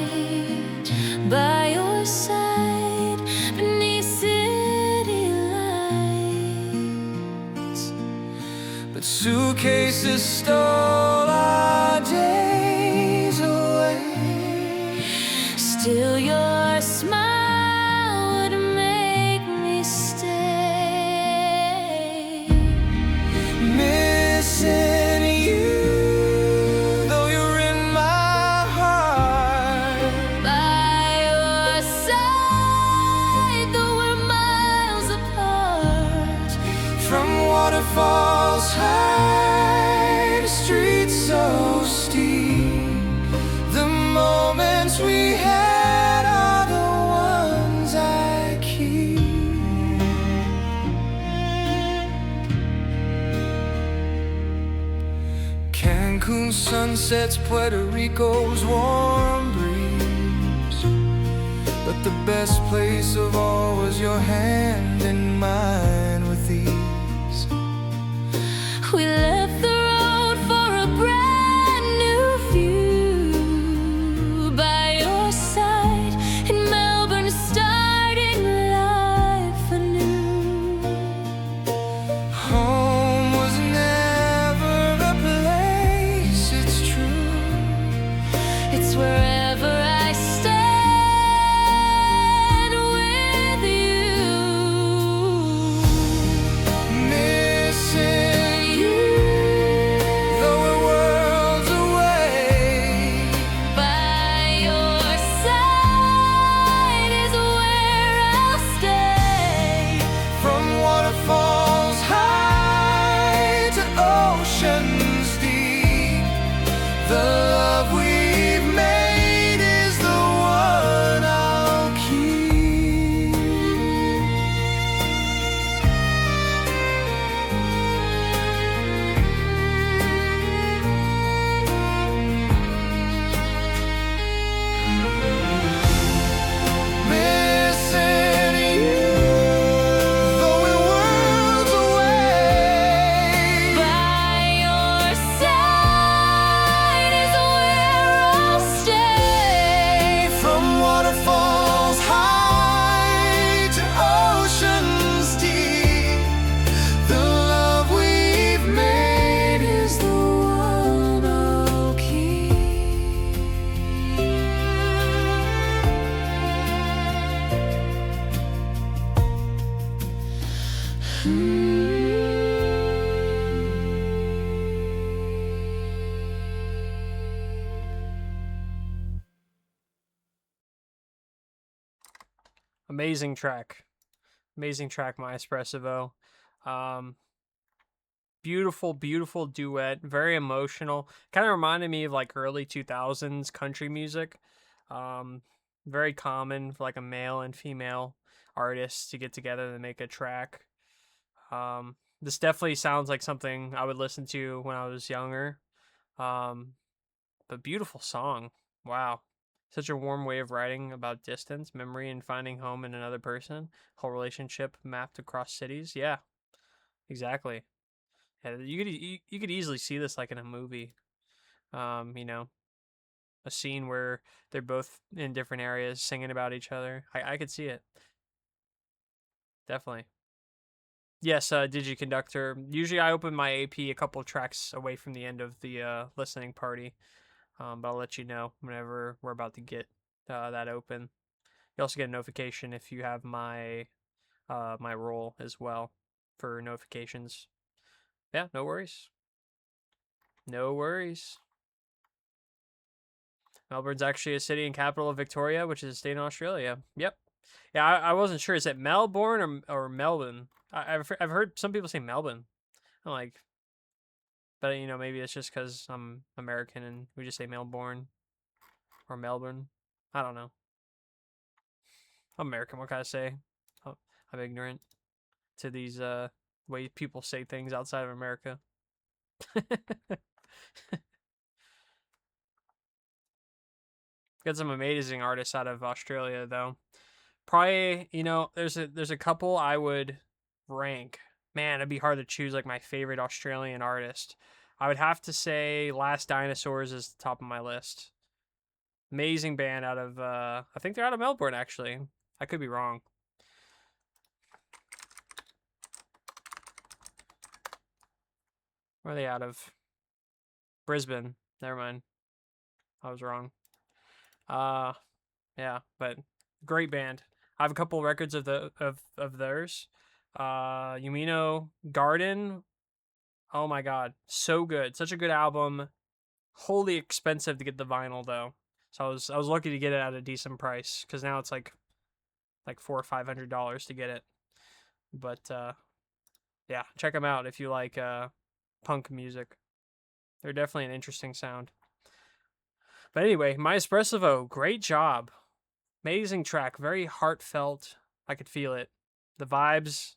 by your side beneath city lights. But suitcases stole our days away. Still your smile would make me stay. Missing you, though you're in my heart. By your side, though we're miles apart. From waterfalls high to streets so steep, the moments we had are the ones I keep. Cancun sunsets, Puerto Rico's warm breeze, but the best place of all was your hand in mine with ease. We left the road for a brand new view. By your side in Melbourne, starting life anew. Home was never a place, it's true. It's wherever I stand with you. Missing you, though we're worlds away. By your side is where I'll stay. From waterfalls high to oceans deep, the love we've made is the one I'll keep. Missing you, though we're worlds away. By your side is where I'll stay. From waterfalls high to oceans deep, the love we've made is the one I'll keep. Amazing track. Amazing track, My Espressivo. Beautiful, beautiful duet. Very emotional. Kind of reminded me of like early 2000s country music. Very common for like a male and female artist to get together and make a track. This definitely sounds like something I would listen to when I was younger. But beautiful song. Wow. Such a warm way of writing about distance, memory, and finding home in another person. Whole relationship mapped across cities. Yeah, exactly. Yeah, you could easily see this like in a movie. You know, a scene where they're both in different areas singing about each other. I could see it. Definitely. Yes, Digiconductor. Usually I open my AP a couple tracks away from the end of the listening party. But I'll let you know whenever we're about to get that open. You also get a notification if you have my my role as well for notifications. Yeah, no worries. No worries. Melbourne's actually a city and capital of Victoria, which is a state in Australia. Yep. Yeah, I wasn't sure. Is it Melbourne or Melbourne? I've heard some people say Melbourne. I'm like, but you know, maybe it's just because I'm American and we just say Melbourne or Melbourne. I don't know. I'm American. What can I say? I'm ignorant to these way people say things outside of America. Got some amazing artists out of Australia though. Probably, you know, there's a couple I would rank. Man, it'd be hard to choose like my favorite Australian artist. I would have to say Last Dinosaurs is the top of my list. Amazing band out of I think they're out of Melbourne actually. I could be wrong. Where are they out of? Brisbane. Never mind. I was wrong. Yeah, but great band. I have a couple records of theirs. Yumino Garden. Oh my god, so good. Such a good album. Wholly expensive to get the vinyl though. So I was lucky to get it at a decent price because now it's like $400 or $500 to get it. But yeah, check them out if you like punk music. They're definitely an interesting sound. But anyway, My Espressivo, great job. Amazing track, very heartfelt. I could feel it. The vibes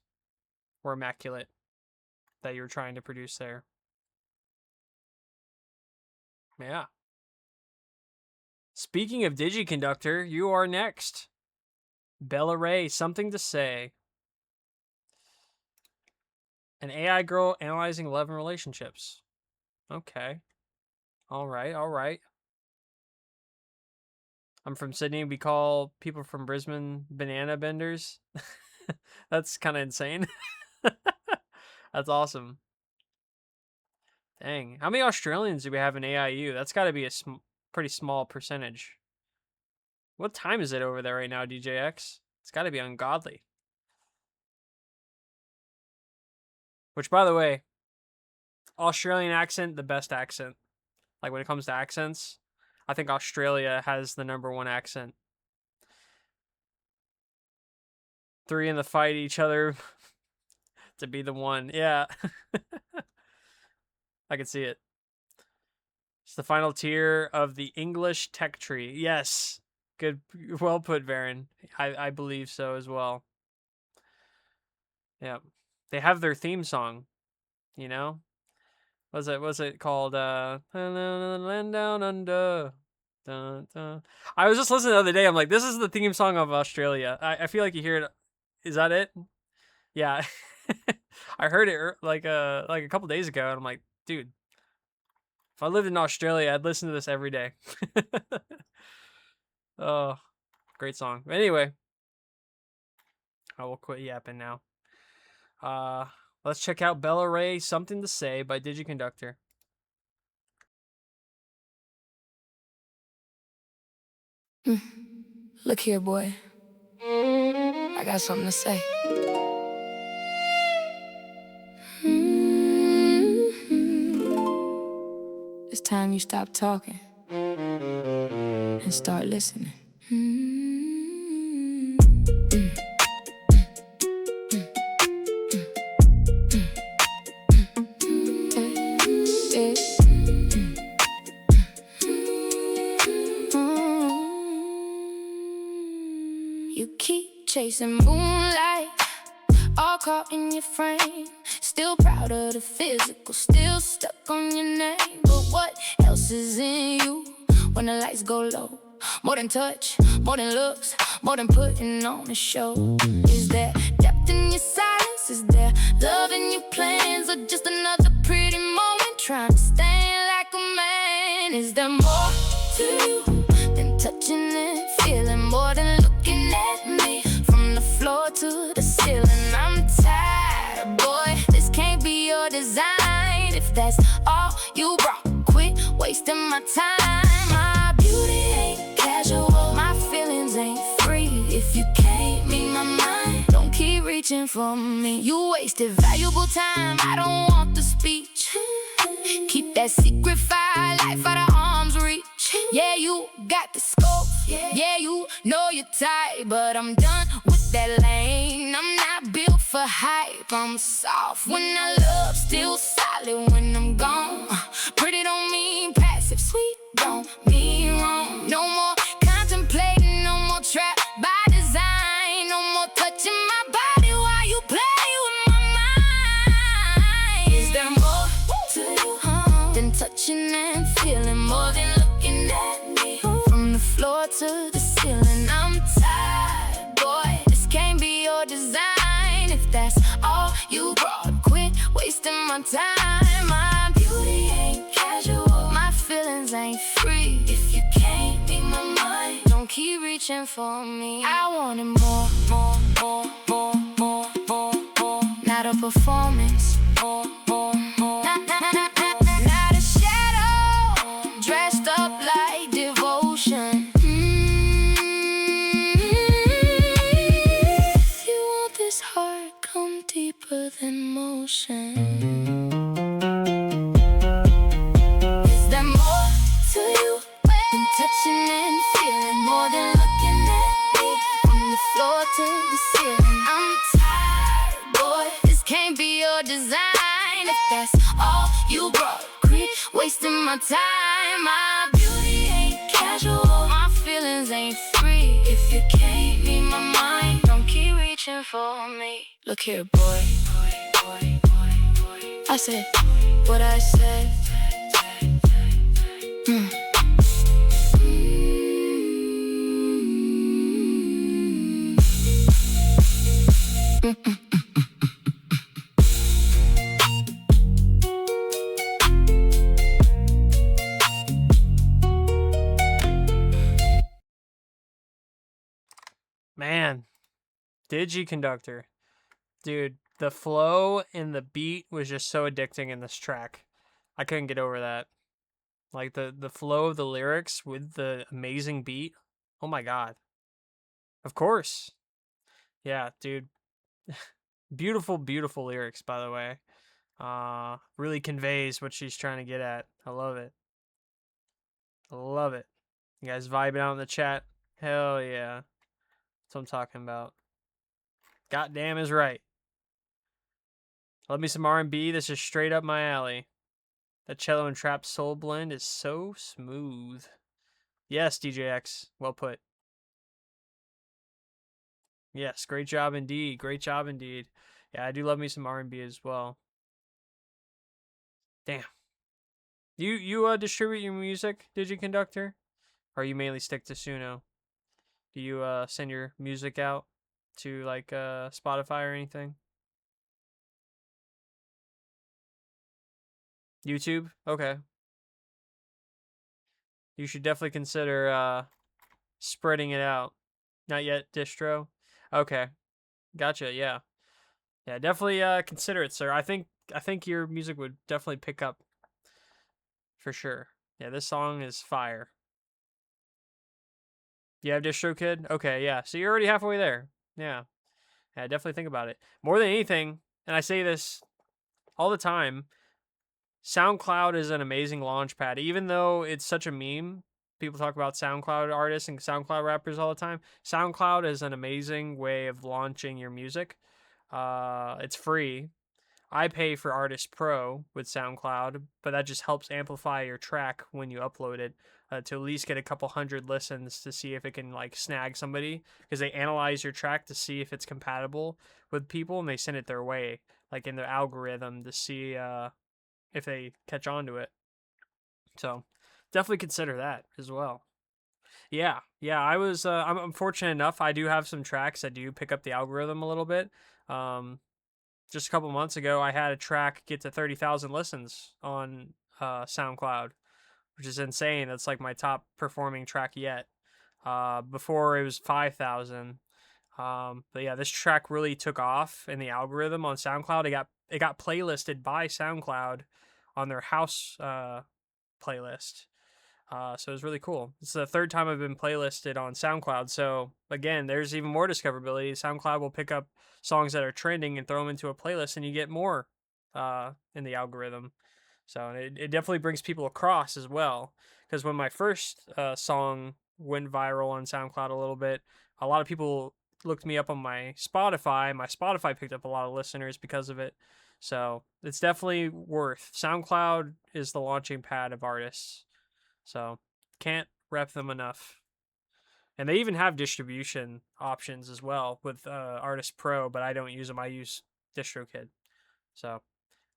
were immaculate that you were trying to produce there. Yeah. Speaking of Digiconductor, you are next. Bella Ray, Something to Say. An AI girl analyzing love and relationships. Okay. All right. I'm from Sydney. We call people from Brisbane banana benders. That's kind of insane. That's awesome. Dang. How many Australians do we have in AIU? That's got to be a pretty small percentage. What time is it over there right now, DJX? It's got to be ungodly. Which, by the way, Australian accent, the best accent. Like, when it comes to accents, I think Australia has the #1 accent. 3 in the fight each other to be the one. Yeah. I can see it. It's the final tier of the English tech tree. Yes. Good. Well put, Varen. I believe so as well. Yeah. They have their theme song, you know? Was it called Land Down Under? Dun, dun. I was just listening the other day. I'm like, this is the theme song of Australia. I feel like you hear it. Is that it? Yeah. I heard it like a couple days ago, and I'm like, dude, if I lived in Australia, I'd listen to this every day. Oh, great song. Anyway, I will quit yapping now. Let's check out Bella Ray, Something to Say by Digiconductor. Look here, boy. I got something to say. It's time you stop talking and start listening. chasing moonlight, all caught in your frame. Still proud of the physical, still stuck on your name. But what else is in you when the lights go low? More than touch, more than looks, more than putting on a show. Is there depth in your silence? Is there love in your plans? Or just another pretty moment trying to stand like a man? Is there more to you than touching and feeling? More than looking at me from the floor to the ceiling? I'm tired, boy, this can't be your design. If that's all you brought, quit wasting my time. My beauty ain't casual, my feelings ain't free. If you can't meet my mind, don't keep reaching for me. You wasted valuable time, I don't want the speech. Keep that secret fire life out of arm's reach. Yeah, you got the scope, yeah, you know you're tight. But I'm done with that lane, I'm not built for hype. I'm soft when I love, still solid when I'm gone. Pretty don't mean passive, sweet don't mean wrong. No more contemplating, no more trap by design. No more touching my body while you play with my mind. Is there more to you than touching and feeling? More than looking at me from the floor to the ceiling? I'm tired, boy, this can't be your design. If that's all you brought, quit wasting my time. My beauty ain't casual, my feelings ain't free. If you can't be my mind, don't keep reaching for me. I wanted more, more, more, more, more, more, more. Not a performance, more, more, more. Not a shadow dressed up like devotion. If you want this heart, come deeper than motion. Is there more to you than touching and feeling? More than looking at me from the floor to the ceiling? I'm tired, boy, this can't be your design. If that's all you brought, quit wasting my time. My beauty ain't casual, my feelings ain't free. If you can't meet my mind, don't keep reaching for me. Look here, boy, I said what I said. Man, Conductor. Dude, the flow and the beat was just so addicting in this track. I couldn't get over that. Like the flow of the lyrics with the amazing beat. Oh my god. Of course. Yeah, dude. Beautiful, beautiful lyrics, by the way. Really conveys what she's trying to get at. I love it. I love it. You guys vibing out in the chat? Hell yeah. That's what I'm talking about. Goddamn is right. Love me some R&B. This is straight up my alley. That cello and trap soul blend is so smooth. Yes, DJX. Well put. Yes, great job indeed. Great job indeed. Yeah, I do love me some R&B as well. Damn. You distribute your music, Conductor? Or you mainly stick to Suno? Do you send your music out to like Spotify or anything? YouTube? Okay. You should definitely consider spreading it out. Not yet, distro? Okay. Gotcha, yeah. Yeah, definitely consider it, sir. I think your music would definitely pick up for sure. Yeah, this song is fire. You have DistroKid? Okay, yeah. So you're already halfway there. Yeah. Yeah, definitely think about it. More than anything, and I say this all the time, SoundCloud is an amazing launch pad. Even though it's such a meme, people talk about SoundCloud artists and SoundCloud rappers all the time. SoundCloud is an amazing way of launching your music. It's free. I pay for Artist Pro with SoundCloud, but that just helps amplify your track when you upload it to at least get a couple hundred listens to see if it can like snag somebody, because they analyze your track to see if it's compatible with people and they send it their way, like in their algorithm to see if they catch on to it. So definitely consider that as well. Yeah. I'm fortunate enough. I do have some tracks that do pick up the algorithm a little bit. Um, just a couple months ago, I had a track get to 30,000 listens on SoundCloud, which is insane. That's like my top performing track yet. Before it was 5,000. But yeah, this track really took off in the algorithm on SoundCloud. It got playlisted by SoundCloud on their house playlist. So it was really cool. It's the third time I've been playlisted on SoundCloud. So again, there's even more discoverability. SoundCloud will pick up songs that are trending and throw them into a playlist, and you get more in the algorithm. So it definitely brings people across as well. Because when my first song went viral on SoundCloud a little bit, a lot of people looked me up on my Spotify. My Spotify picked up a lot of listeners because of it. So it's definitely worth. SoundCloud is the launching pad of artists. So can't rep them enough. And they even have distribution options as well with Artist Pro, but I don't use them. I use DistroKid. So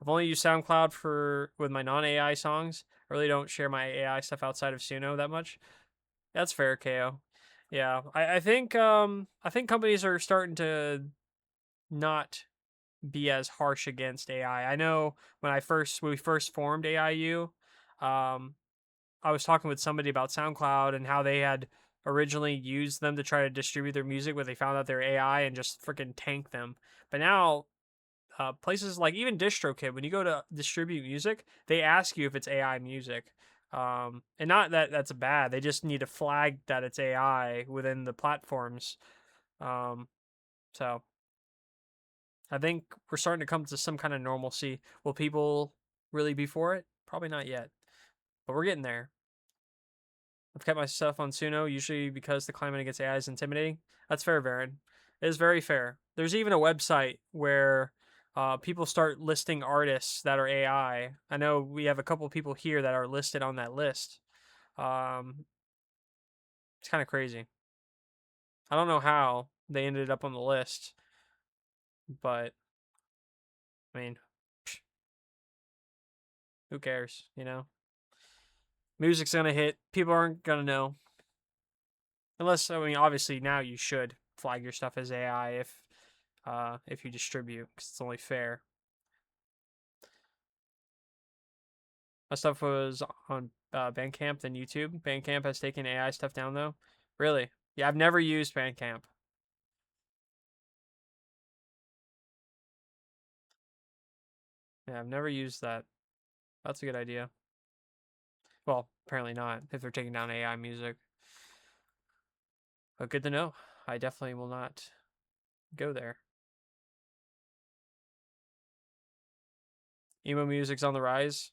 I've only used SoundCloud with my non-AI songs. I really don't share my AI stuff outside of Suno that much. That's fair, KO. Yeah, I think companies are starting to not be as harsh against AI. I know when we first formed AIU, I was talking with somebody about SoundCloud and how they had originally used them to try to distribute their music, but they found out they're AI and just freaking tanked them. But now, places like even DistroKid, when you go to distribute music, they ask you if it's AI music. And not that that's bad. They just need to flag that it's AI within the platforms. So I think we're starting to come to some kind of normalcy. Will people really be for it? Probably not yet, but we're getting there. I've kept my stuff on Suno, usually because the climate against AI is intimidating. That's fair, Varen. It is very fair. There's even a website where people start listing artists that are AI. I know we have a couple people here that are listed on that list. It's kind of crazy. I don't know how they ended up on the list, but I mean, who cares, you know? Music's gonna hit. People aren't gonna know. Unless, I mean, obviously now you should flag your stuff as AI if you distribute, because it's only fair. My stuff was on Bandcamp than YouTube. Bandcamp has taken AI stuff down though. Really? Yeah, I've never used Bandcamp. Yeah, I've never used that. That's a good idea. Well, apparently not if they're taking down AI music. But good to know. I definitely will not go there. Emo music's on the rise.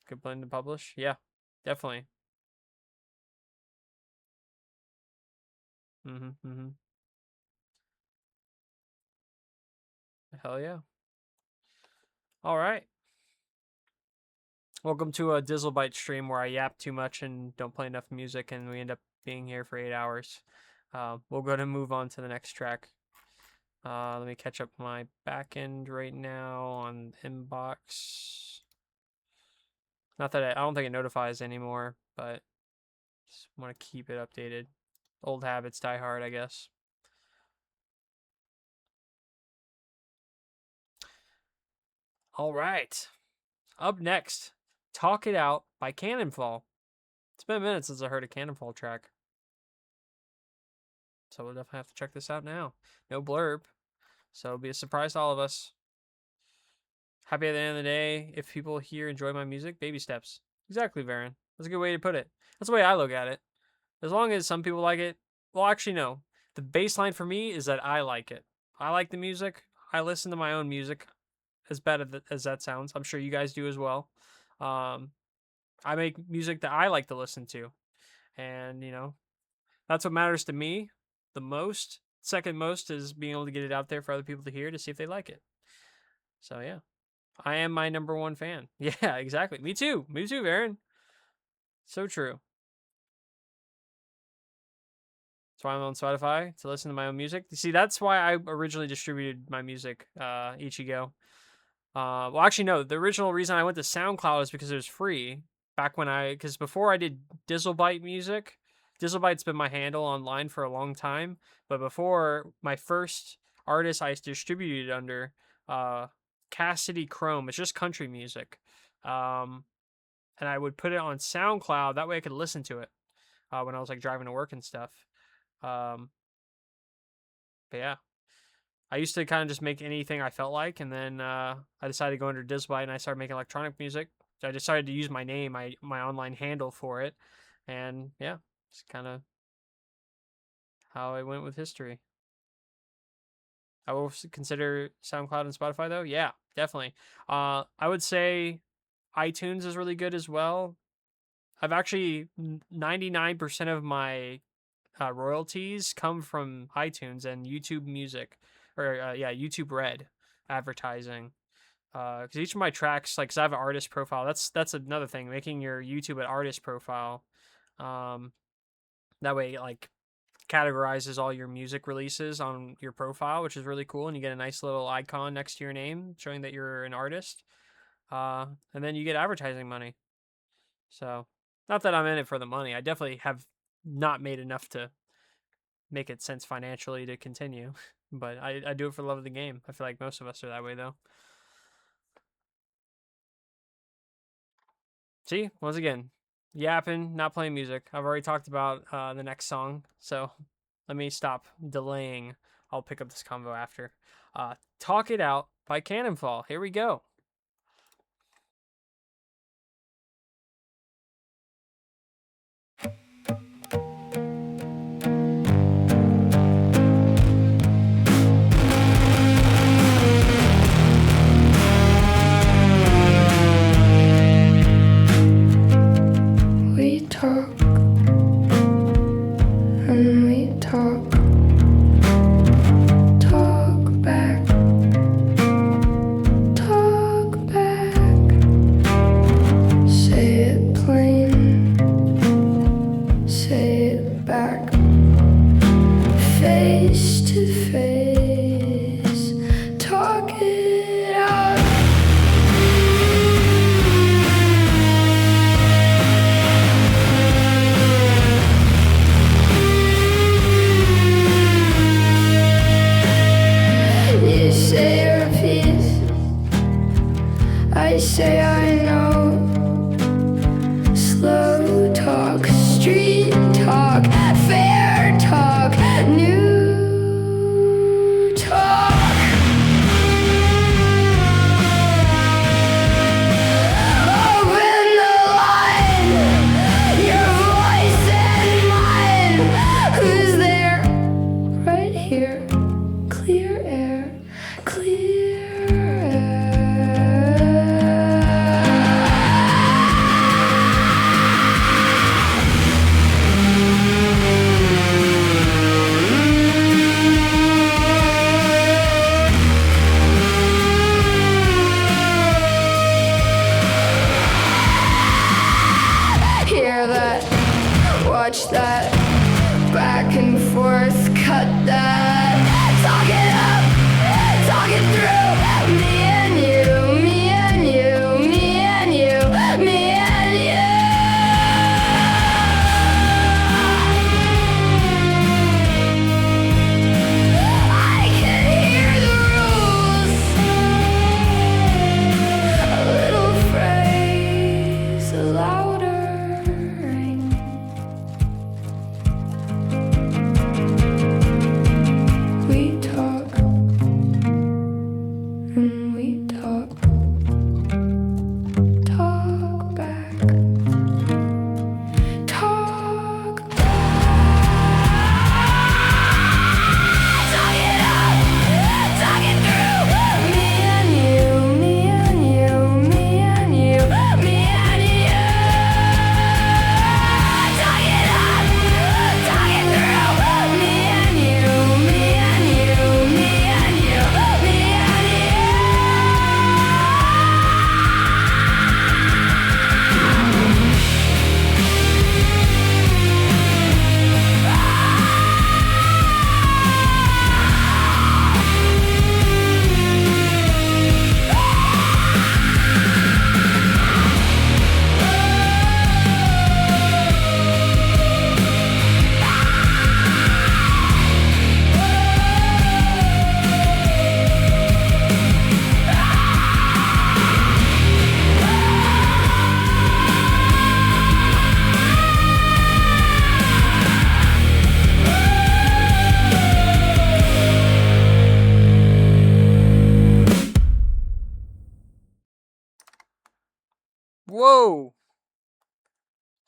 Good blend to publish. Yeah, definitely. Mm-hmm. Hell yeah. All right. Welcome to a DizzleByte stream where I yap too much and don't play enough music, and we end up being here for 8 hours. We'll go to move on to the next track. Let me catch up my back end right now on inbox. Not that I don't think it notifies anymore, but just want to keep it updated. Old habits die hard, I guess. All right. Up next, Talk It Out by Cannonfall. It's been a minute since I heard a Cannonfall track. So we'll definitely have to check this out now. No blurb. So it'll be a surprise to all of us. Happy at the end of the day, if people here enjoy my music, baby steps. Exactly, Varen. That's a good way to put it. That's the way I look at it. As long as some people like it, well, actually, no. The baseline for me is that I like it. I like the music. I listen to my own music, as bad as that sounds. I'm sure you guys do as well. I make music that I like to listen to. And, that's what matters to me the most. Second most is being able to get it out there for other people to hear to see if they like it. So yeah, I am my number one fan. Yeah, exactly. Me too, Aaron. So true. That's why I'm on Spotify, to listen to my own music. See, that's why I originally distributed my music, Ichigo. Well, actually, no. The original reason I went to SoundCloud is because it was free. Because before I did DizzleByte music, DizzleByte's been my handle online for a long time. But before, my first artist I distributed under, Cassidy Chrome. It's just country music. And I would put it on SoundCloud. That way I could listen to it when I was like driving to work and stuff. But yeah. I used to kind of just make anything I felt like, and then I decided to go under DizzleByte, and I started making electronic music. So I decided to use my name, my online handle for it, and yeah, it's kind of how I went with history. I will consider SoundCloud and Spotify, though. Yeah, definitely. I would say iTunes is really good as well. I've actually 99% of my royalties come from iTunes and YouTube Music. Or YouTube Red advertising. Because each of my tracks, like, cause I have an artist profile. That's another thing. Making your YouTube an artist profile. That way, it, like, categorizes all your music releases on your profile, which is really cool. And you get a nice little icon next to your name showing that you're an artist. And then you get advertising money. So, not that I'm in it for the money. I definitely have not made enough to make it sense financially to continue. But I do it for the love of the game. I feel like most of us are that way, though. See, once again, yapping, not playing music. I've already talked about the next song, so let me stop delaying. I'll pick up this convo after. Talk It Out by Cannonfall. Here we go. We talk and we talk back, say it plain, say it back, face to face, talk it out. You say your piece, I say I know. Slow talk, street talk, fair talk, new talk. Open the line, your voice and mine. Who's there? Right here. Clear air, clear air. Hear that, watch that, back and forth, cut that. Talk it up, talk it through. Me and you, me and you, me and you, me and you. I can hear the rules. A little phrase, a louder ring. We talk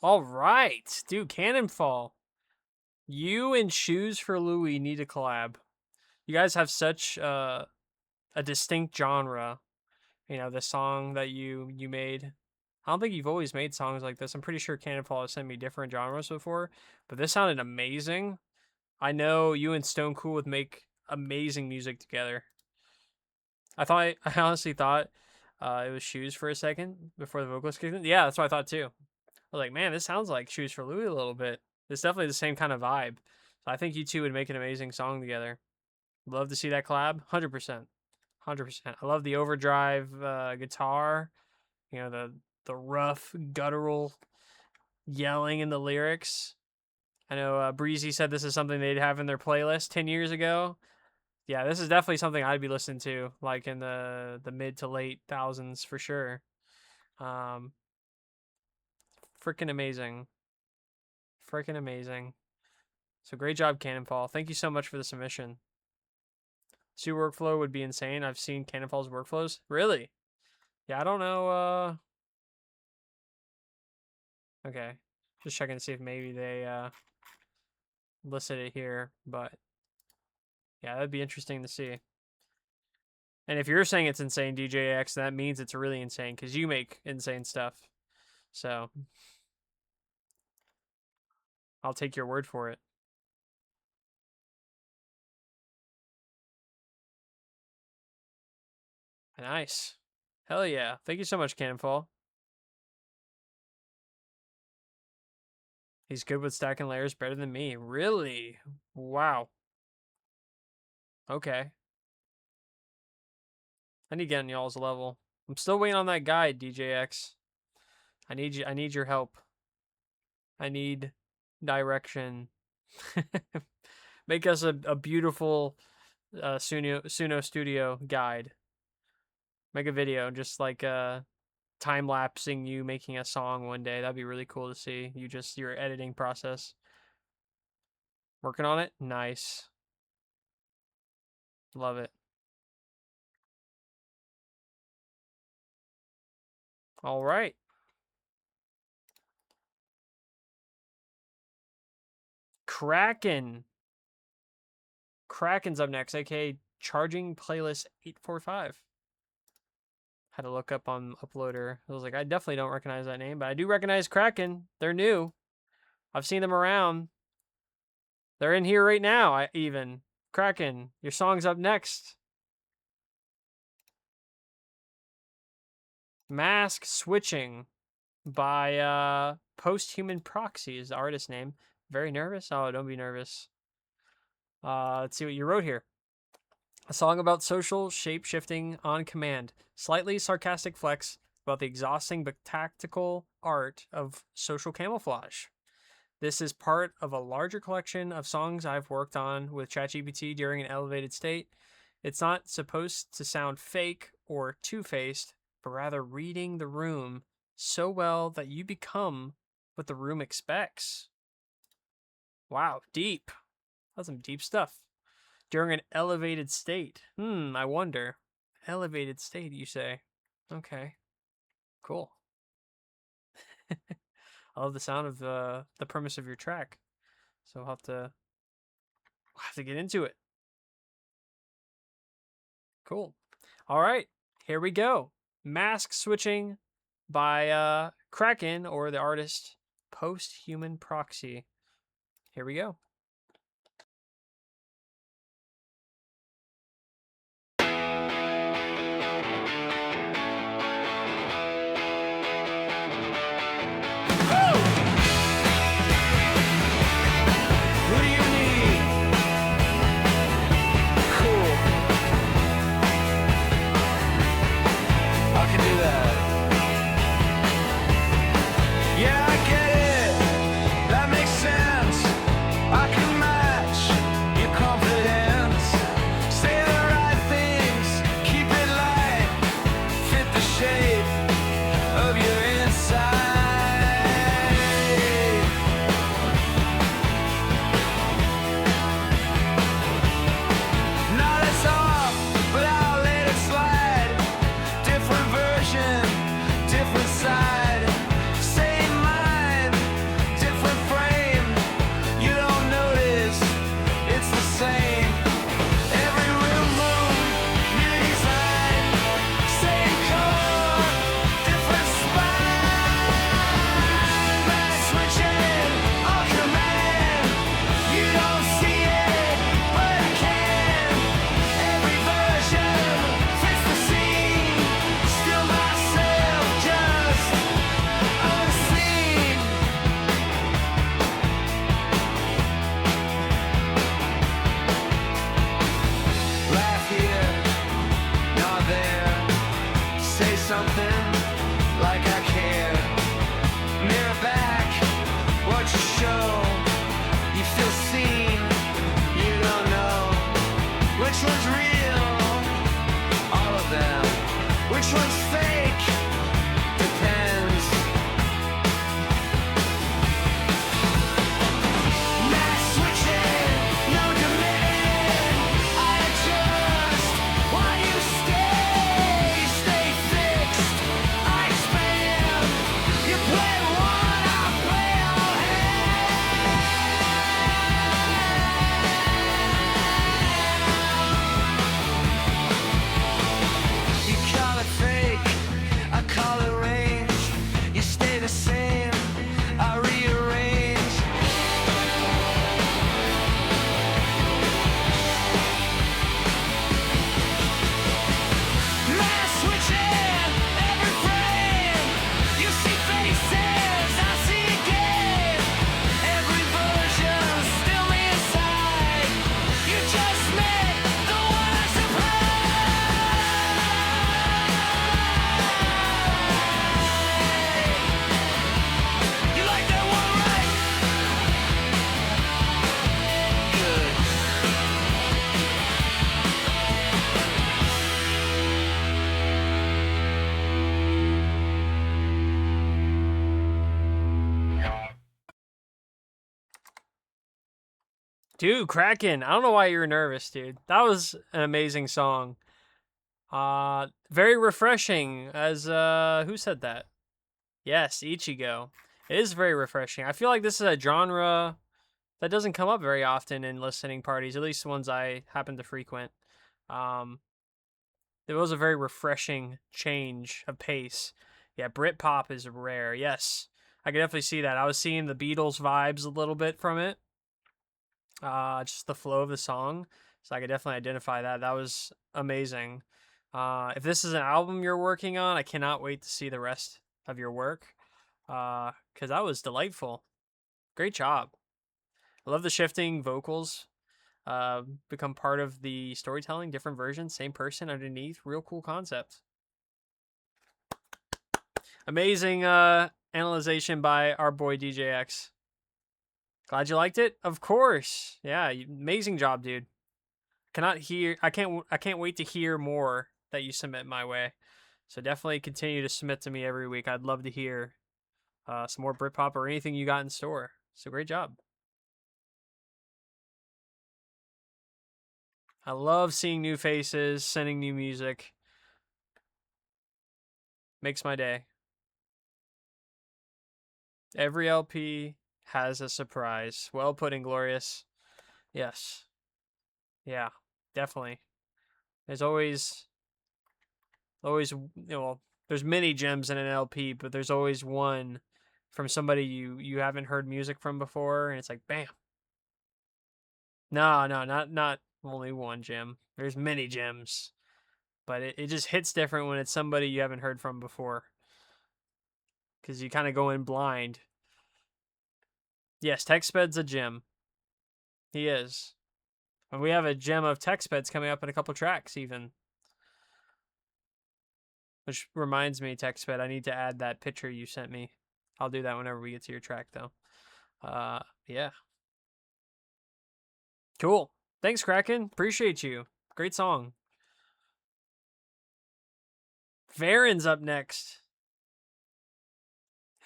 All right, dude. Cannonfall. You and Shoes for Louie need to collab. You guys have such a distinct genre. You know, the song that you made. I don't think you've always made songs like this. I'm pretty sure Cannonfall has sent me different genres before, but this sounded amazing. I know you and Stone Cool would make amazing music together. I honestly thought it was Shoes for a second before the vocals kicked in. Yeah, that's what I thought too. I was like, man, this sounds like Shoes for Louie a little bit. It's definitely the same kind of vibe. So I think you two would make an amazing song together. Love to see that collab. 100%. 100%. I love the overdrive guitar. You know, the rough, guttural yelling in the lyrics. I know Breezy said this is something they'd have in their playlist 10 years ago. Yeah, this is definitely something I'd be listening to, like in the mid to late thousands for sure. Freaking amazing. Freaking amazing. So great job, Cannonfall. Thank you so much for the submission. Sue workflow would be insane. I've seen Cannonfall's workflows. Really? Yeah, I don't know. Okay. Just checking to see if maybe they listed it here, but yeah, that'd be interesting to see. And if you're saying it's insane, DJX, that means it's really insane because you make insane stuff. So I'll take your word for it. Nice. Hell yeah. Thank you so much, Cannonfall. He's good with stacking layers, better than me. Really? Wow. Okay. I need to get on y'all's level. I'm still waiting on that guide, DJX. I need your help. I need direction. Make us a beautiful Suno Studio guide. Make a video, just like time-lapsing you making a song one day. That'd be really cool to see. Your editing process. Working on it? Nice. Love it. All right. Kraken's up next, aka Charging Playlist 845. Had to look up on Uploader. I was like, I definitely don't recognize that name, but I do recognize Kraken. They're new. I've seen them around. They're in here right now, even. Kraken, your song's up next. Mask Switching by Post-Human Proxy is the artist name. Very nervous? Oh, don't be nervous. Let's see what you wrote here. A song about social shape-shifting on command. Slightly sarcastic flex about the exhausting but tactical art of social camouflage. This is part of a larger collection of songs I've worked on with ChatGPT during an elevated state. It's not supposed to sound fake or two-faced, but rather reading the room so well that you become what the room expects. Wow, deep. That's some deep stuff. During an elevated state. I wonder. Elevated state, you say? Okay. Cool. I love the sound of the premise of your track. So we'll have to get into it. Cool. All right. Here we go. Mask Switching by Kraken, or the artist Post-Human Proxy. Here we go. Yeah, I get it. That makes sense. I Dude, Kraken. I don't know why you were nervous, dude. That was an amazing song. Very refreshing. As who said that? Yes, Ichigo. It is very refreshing. I feel like this is a genre that doesn't come up very often in listening parties, at least the ones I happen to frequent. It was a very refreshing change of pace. Yeah, Britpop is rare. Yes, I can definitely see that. I was seeing the Beatles vibes a little bit from it. Just the flow of the song. So I could definitely identify that. That was amazing. If this is an album you're working on, I cannot wait to see the rest of your work. Because that was delightful. Great job. I love the shifting vocals. Become part of the storytelling, different versions, same person underneath. Real cool concept. Amazing analyzation by our boy DJX. Glad you liked it. Of course. Yeah, amazing job, dude. I can't wait to hear more that you submit my way. So definitely continue to submit to me every week. I'd love to hear some more Britpop or anything you got in store. So great job. I love seeing new faces, sending new music. Makes my day. Every LP has a surprise. Well put, Inglorious. Yes. Yeah, definitely. There's always, there's many gems in an LP, but there's always one from somebody you haven't heard music from before, and it's like, bam. No, not only one gem. There's many gems, but it just hits different when it's somebody you haven't heard from before, because you kind of go in blind. Yes, TechSped's a gem. He is. And we have a gem of TechSpeds coming up in a couple tracks, even. Which reminds me, TechSped, I need to add that picture you sent me. I'll do that whenever we get to your track, though. Yeah. Cool. Thanks, Kraken. Appreciate you. Great song. Varen's up next.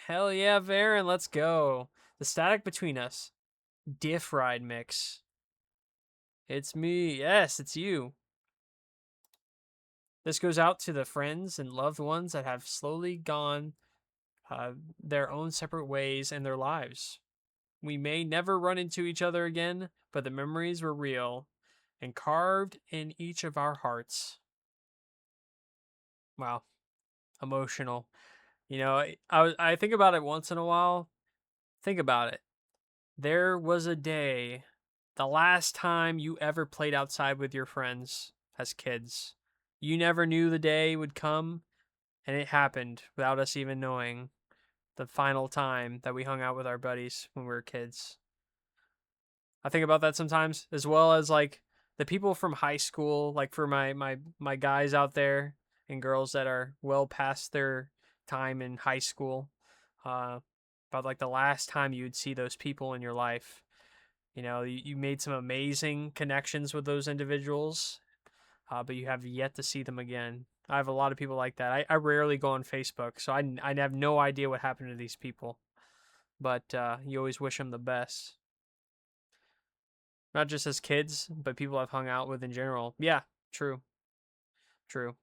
Hell yeah, Varen. Let's go. The Static Between Us. Diff Ride mix. It's me. Yes, it's you. This goes out to the friends and loved ones that have slowly gone their own separate ways in their lives. We may never run into each other again, but the memories were real and carved in each of our hearts. Wow. Emotional. You know, I think about it once in a while. Think about it. There was a day, the last time you ever played outside with your friends as kids. You never knew the day would come, and it happened without us even knowing. The final time that we hung out with our buddies when we were kids. I think about that sometimes, as well as like the people from high school, like for my guys out there and girls that are well past their time in high school. About like the last time you'd see those people in your life. You know, you made some amazing connections with those individuals, but you have yet to see them again. I have a lot of people like that. I rarely go on Facebook, so I have no idea what happened to these people. But you always wish them the best. Not just as kids, but people I've hung out with in general. Yeah, true. True.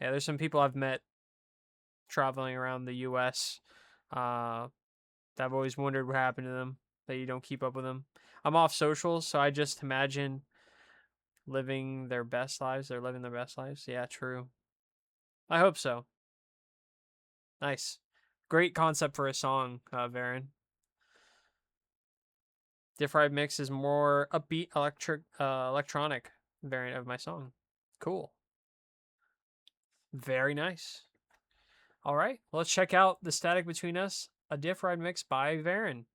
Yeah, there's some people I've met traveling around the U.S. That I've always wondered what happened to them, that you don't keep up with them. I'm off social, so I just imagine living their best lives. They're living their best lives. Yeah, true. I hope so. Nice. Great concept for a song, Varen. Diff Ride Mix is more upbeat electronic variant of my song. Cool. Very nice. All right, let's check out The Static Between Us, a Diff Ride Mix by Varen.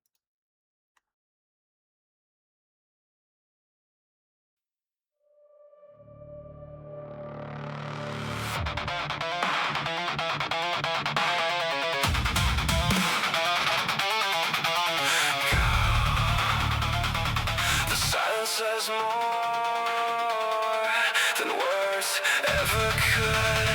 The silence says more than words ever could.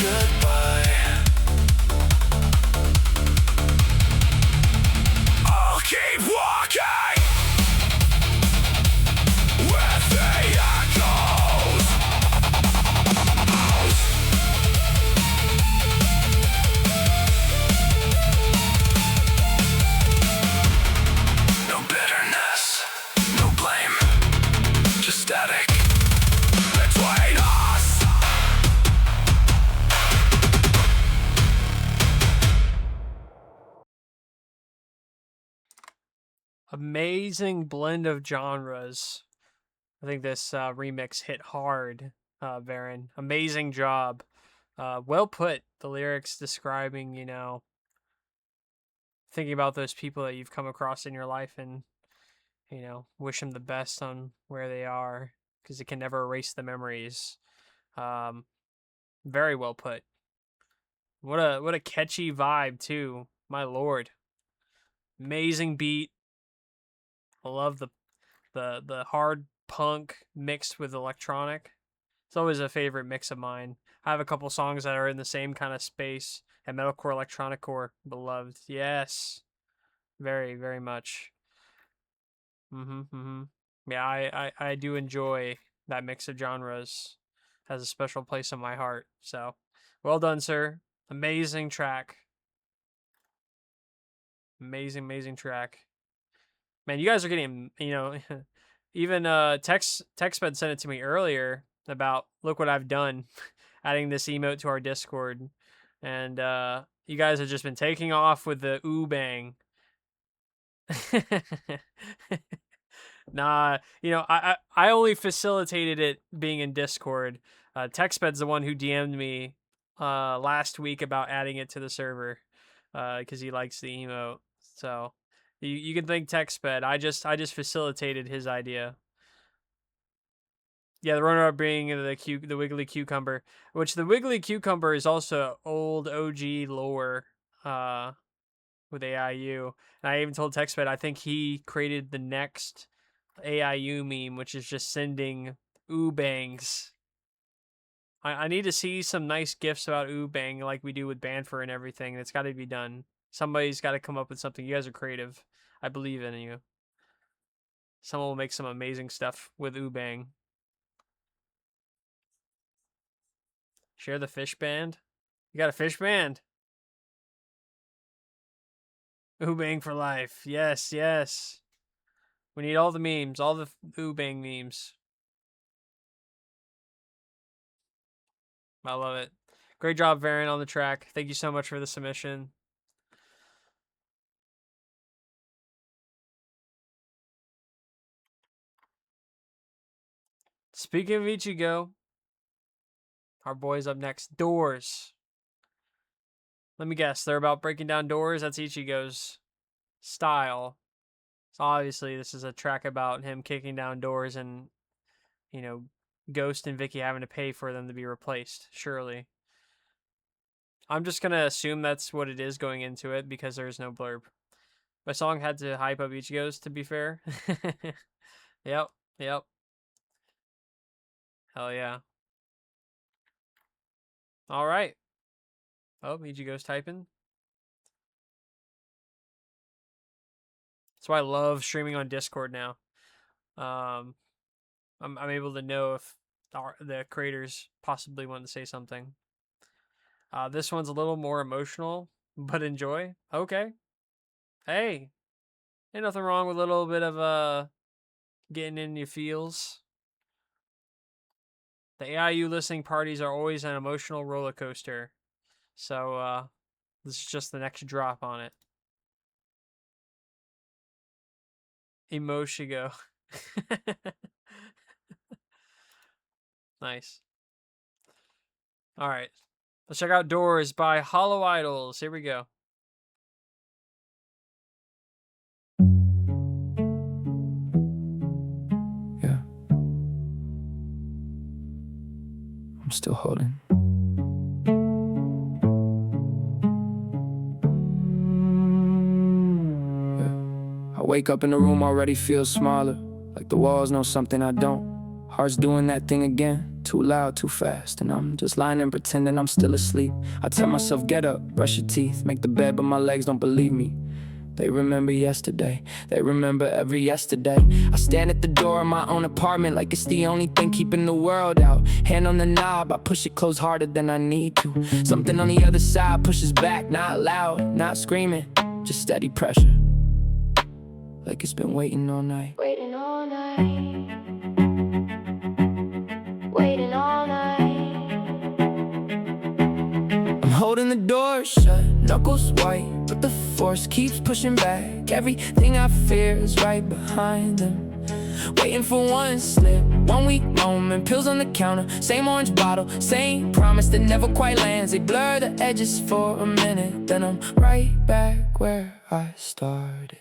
goodbye. I'll keep walking with the echoes. No bitterness, no blame, just static between us. Amazing blend of genres. I think this remix hit hard, Varen. Amazing job. Well put. The lyrics describing, thinking about those people that you've come across in your life and, wish them the best on where they are because it can never erase the memories. Very well put. What a catchy vibe too. My lord. Amazing beat. I love the hard punk mixed with electronic. It's always a favorite mix of mine. I have a couple songs that are in the same kind of space. And metalcore, electronic core, beloved. Yes, very, very much. Yeah, I do enjoy that mix of genres. Has a special place in my heart. So, well done, sir. Amazing track. Amazing track. Man, you guys are getting, even TextBed sent it to me earlier about, look what I've done, adding this emote to our Discord. And you guys have just been taking off with the ooh bang. Nah, I only facilitated it being in Discord. TextBed's the one who DM'd me last week about adding it to the server because he likes the emote. So you can thank TextBed. I just facilitated his idea. Yeah, the runner-up being the Wiggly Cucumber, which the Wiggly Cucumber is also old OG lore with AIU. And I even told TextBed I think he created the next AIU meme, which is just sending ooh bangs. I need to see some nice gifs about ooh bang like we do with Banfer and everything. It's got to be done. Somebody's got to come up with something. You guys are creative. I believe in you. Someone will make some amazing stuff with ooh bang. Share the fish band. You got a fish band? Ooh bang for life. Yes. We need all the memes, all the ooh bang memes. I love it. Great job, Varen, on the track. Thank you so much for the submission. Speaking of Ichigo, our boys up next. Doors. Let me guess. They're about breaking down doors. That's Ichigo's style. So obviously this is a track about him kicking down doors and, Ghost and Vicky having to pay for them to be replaced. Surely. I'm just going to assume that's what it is going into it because there's no blurb. My song had to hype up Ichigo's, to be fair. Yep. Hell yeah. All right. Oh, Ichigo's typing. That's why I love streaming on Discord now. I'm able to know if the creators possibly want to say something. This one's a little more emotional, but enjoy. Okay. Hey, ain't nothing wrong with a little bit of getting in your feels. The AIU listening parties are always an emotional roller coaster. So this is just the next drop on it. Emoshigo. Nice. All right. Let's check out Doors by Hollow Idols. Here we go. Yeah. I'm still holding. Yeah. I wake up in the room already feel smaller. Like the walls know something I don't. Heart's doing that thing again. too loud, too fast, and I'm just lying and pretending I'm still asleep. I tell myself, get up, brush your teeth, make the bed, but my legs don't believe me. They remember yesterday, they remember every yesterday. I stand at the door of my own apartment like it's the only thing keeping the world out. Hand on the knob, I push it close harder than I need to. Something on the other side pushes back, not loud, not screaming, just steady pressure. Like it's been waiting all night. Waiting all night. Waiting all night. I'm holding the door shut, knuckles white, but the force keeps pushing back. Everything I fear is right behind them. Waiting for one slip, 1 week moment, pills on the counter, same orange bottle, same promise that never quite lands. They blur the edges for a minute, then I'm right back where I started.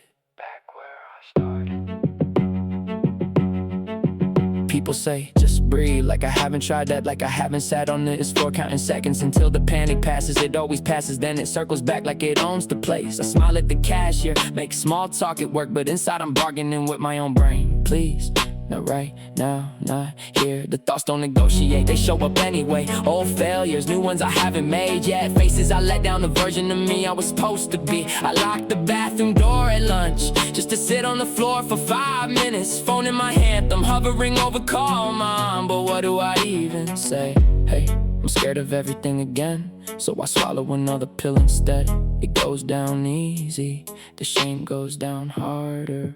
People say, just breathe, like I haven't tried that, like I haven't sat on this floor counting seconds until the panic passes. It always passes, then it circles back like it owns the place. I smile at the cashier, make small talk at work, but inside I'm bargaining with my own brain. Please, not right now, not here. The thoughts don't negotiate, they show up anyway. Old failures, new ones I haven't made yet. Faces I let down, the version of me I was supposed to be. I locked the bathroom door at lunch, just to sit on the floor for 5 minutes. Phone in my hand, I'm hovering over call mom. But what do I even say? Hey, I'm scared of everything again, so I swallow another pill instead. It goes down easy, the shame goes down harder.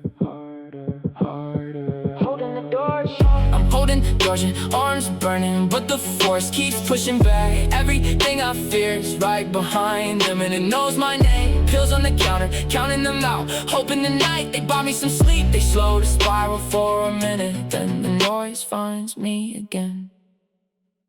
I'm holding Georgian, arms burning, but the force keeps pushing back. Everything I fear is right behind them, and it knows my name. Pills on the counter, counting them out, hoping tonight they buy me some sleep. They slow to spiral for a minute, then the noise finds me again.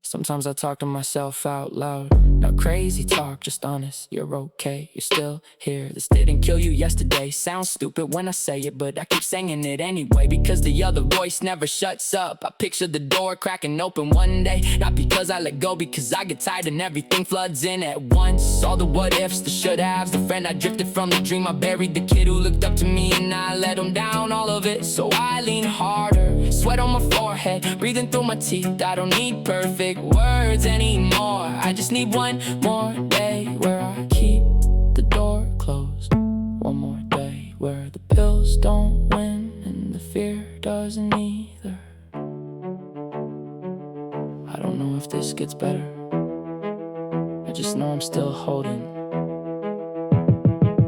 Sometimes I talk to myself out loud. Not crazy talk, just honest. You're okay, you're still here. This didn't kill you yesterday. Sounds stupid when I say it, but I keep saying it anyway, because the other voice never shuts up. I picture the door cracking open one day, not because I let go, because I get tired and everything floods in at once. All the what ifs, the should haves, the friend I drifted from, the dream I buried, the kid who looked up to me and I let him down. All of it, so I lean harder, sweat on my forehead, breathing through my teeth. I don't need perfect words anymore, I just need one more day where I keep the door closed. One more day where the pills don't win and the fear doesn't either. I don't know if this gets better, I just know I'm still holding.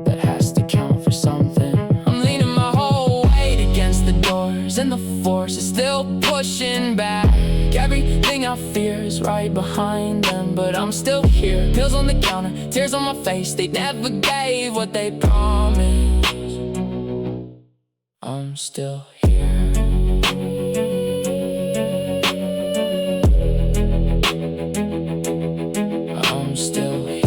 That has to count for something. I'm leaning my whole weight against the doors, and the force is still pushing back. Everything I fear is right behind them, but I'm still here. Pills on the counter, tears on my face, they never gave what they promised. I'm still here. I'm still here.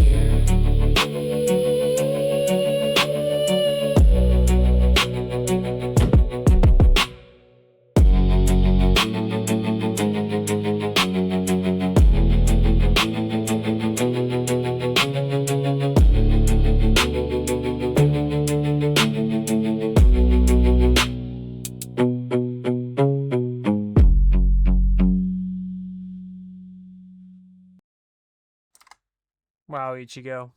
Wow, Ichigo.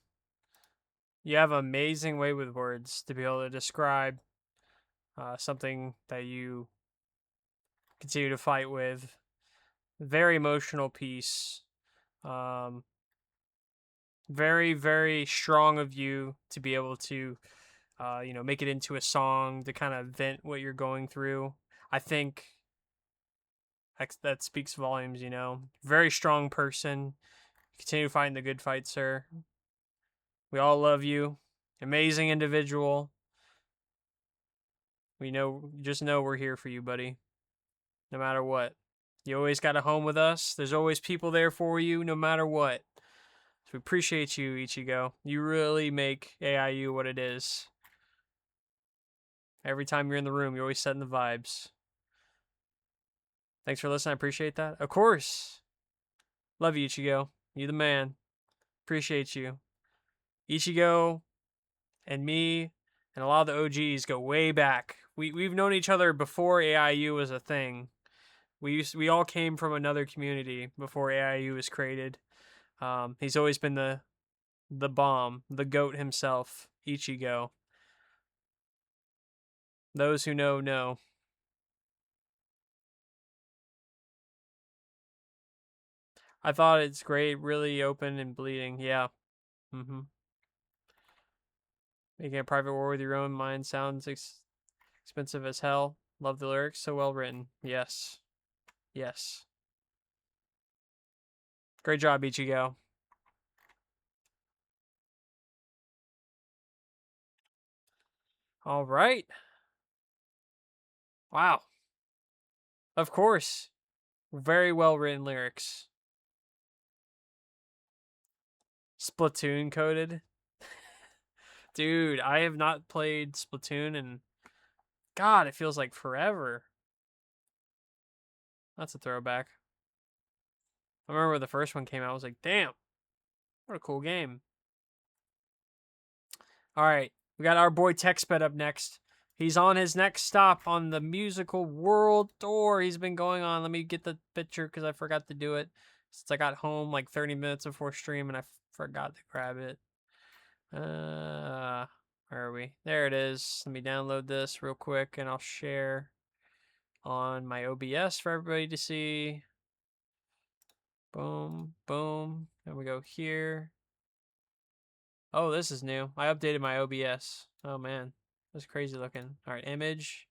You have an amazing way with words to be able to describe something that you continue to fight with. Very emotional piece. Very, very strong of you to be able to, make it into a song to kind of vent what you're going through. I think that speaks volumes, Very strong person. Continue fighting the good fight, sir. We all love you. Amazing individual. Just know we're here for you, buddy. No matter what. You always got a home with us. There's always people there for you, no matter what. So we appreciate you, Ichigo. You really make AIU what it is. Every time you're in the room, you're always setting the vibes. Thanks for listening. I appreciate that. Of course. Love you, Ichigo. You the man. Appreciate you. Ichigo and me and a lot of the OGs go way back. We've known each other before AIU was a thing. We all came from another community before AIU was created. He's always been the bomb, the goat himself, Ichigo. Those who know, know. I thought it's great, really open and bleeding. Yeah. Mm-hmm. Making a private war with your own mind sounds expensive as hell. Love the lyrics, so well written. Yes. Yes. Great job, Ichigo. All right. Wow. Of course. Very well written lyrics. Splatoon coded. Dude, I have not played Splatoon and God, it feels like forever. That's a throwback. I remember when the first one came out, I was like, damn, what a cool game. All right, we got our boy TechSped up next. He's on his next stop on the musical world tour he's been going on. Let me get the picture because I forgot to do it. Since I got home like 30 minutes before stream and I forgot to grab it. Where are we? There it is. Let me download this real quick and I'll share on my OBS for everybody to see. Boom, boom. Then we go here. Oh, this is new. I updated my OBS. Oh man, that's crazy looking. All right, image.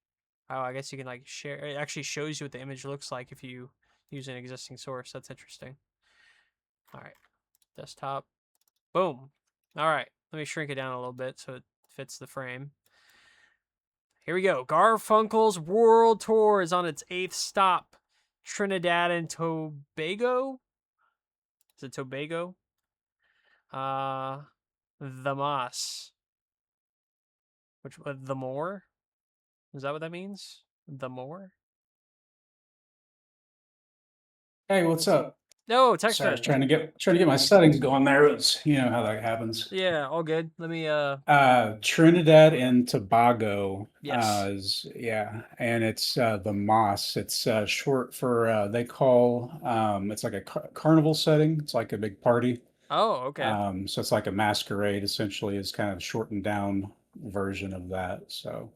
Oh, I guess you can like share. It actually shows you what the image looks like if you use an existing source. That's interesting. All right, desktop. Boom. All right, let me shrink it down a little bit so it fits the frame. Here we go. Garfunkel's World Tour is on its 8th stop. Trinidad and Tobago? Is it Tobago? The Moss. Which, the more? Is that what that means? The more? Hey, what's up? No, Sorry, I was TechSped. trying to get my settings going there. It's, you know how that happens. Yeah, all good. Let me, Trinidad and Tobago yes. and it's the Moss. It's short for they call it's like a carnival setting. It's like a big party. Oh, okay. So it's like a masquerade essentially is kind of shortened down version of that. So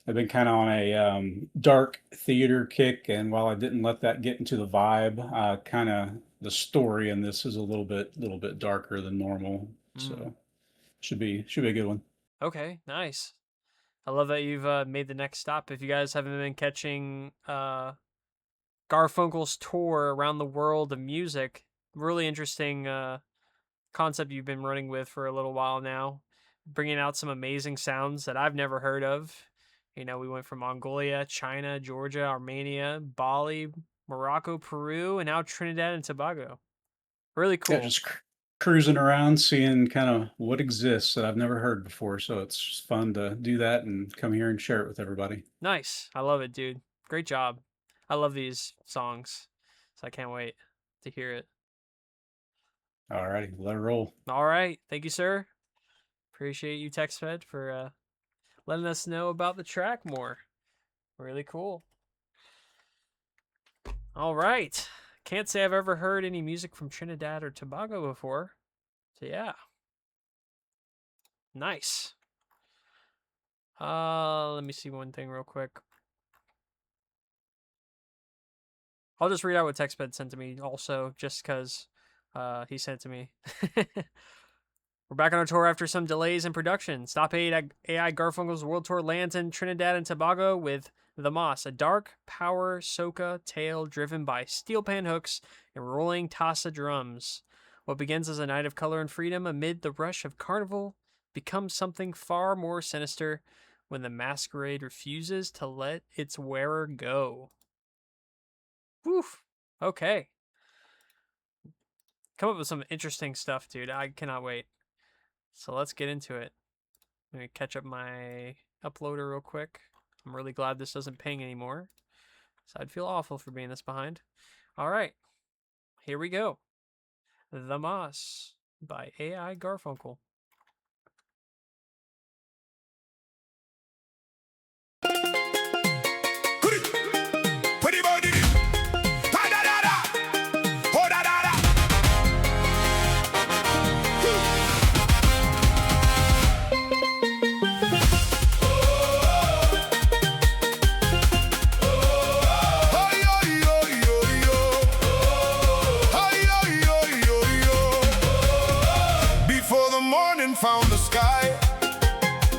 I've been kind of on a dark theater kick, and while I didn't let that get into the vibe, kind of the story in this is a little bit darker than normal. So should be a good one. Okay, nice. I love that you've made the next stop. If you guys haven't been catching Garfunkel's tour around the world of music, really interesting concept you've been running with for a little while now, bringing out some amazing sounds that I've never heard of. You know, we went from Mongolia, China, Georgia, Armenia, Bali, Morocco, Peru, and now Trinidad and Tobago. Really cool. Yeah, just cruising around, seeing kind of what exists that I've never heard before. So it's just fun to do that and come here and share it with everybody. Nice. I love it, dude. Great job. I love these songs, so I can't wait to hear it. All righty, let it roll. All right. Thank you, sir. Appreciate you, TechSped, for letting us know about the track more. Really cool. All right. Can't say I've ever heard any music from Trinidad or Tobago before. So yeah. Nice. Let me see one thing real quick. I'll just read out what TechSped sent to me also, just because he sent it to me. We're back on our tour after some delays in production. Stop AI Garfunkel's World Tour lands in Trinidad and Tobago with The Moss, a dark power soca tale driven by steel pan hooks and rolling tassa drums. What begins as a night of color and freedom amid the rush of carnival becomes something far more sinister when the masquerade refuses to let its wearer go. Woof. Okay. Come up with some interesting stuff, dude. I cannot wait. So let's get into it. Let me catch up my uploader real quick. I'm really glad this doesn't ping anymore. So I'd feel awful for being this behind. All right. Here we go. The Moss by AI Garfunkel. found the sky.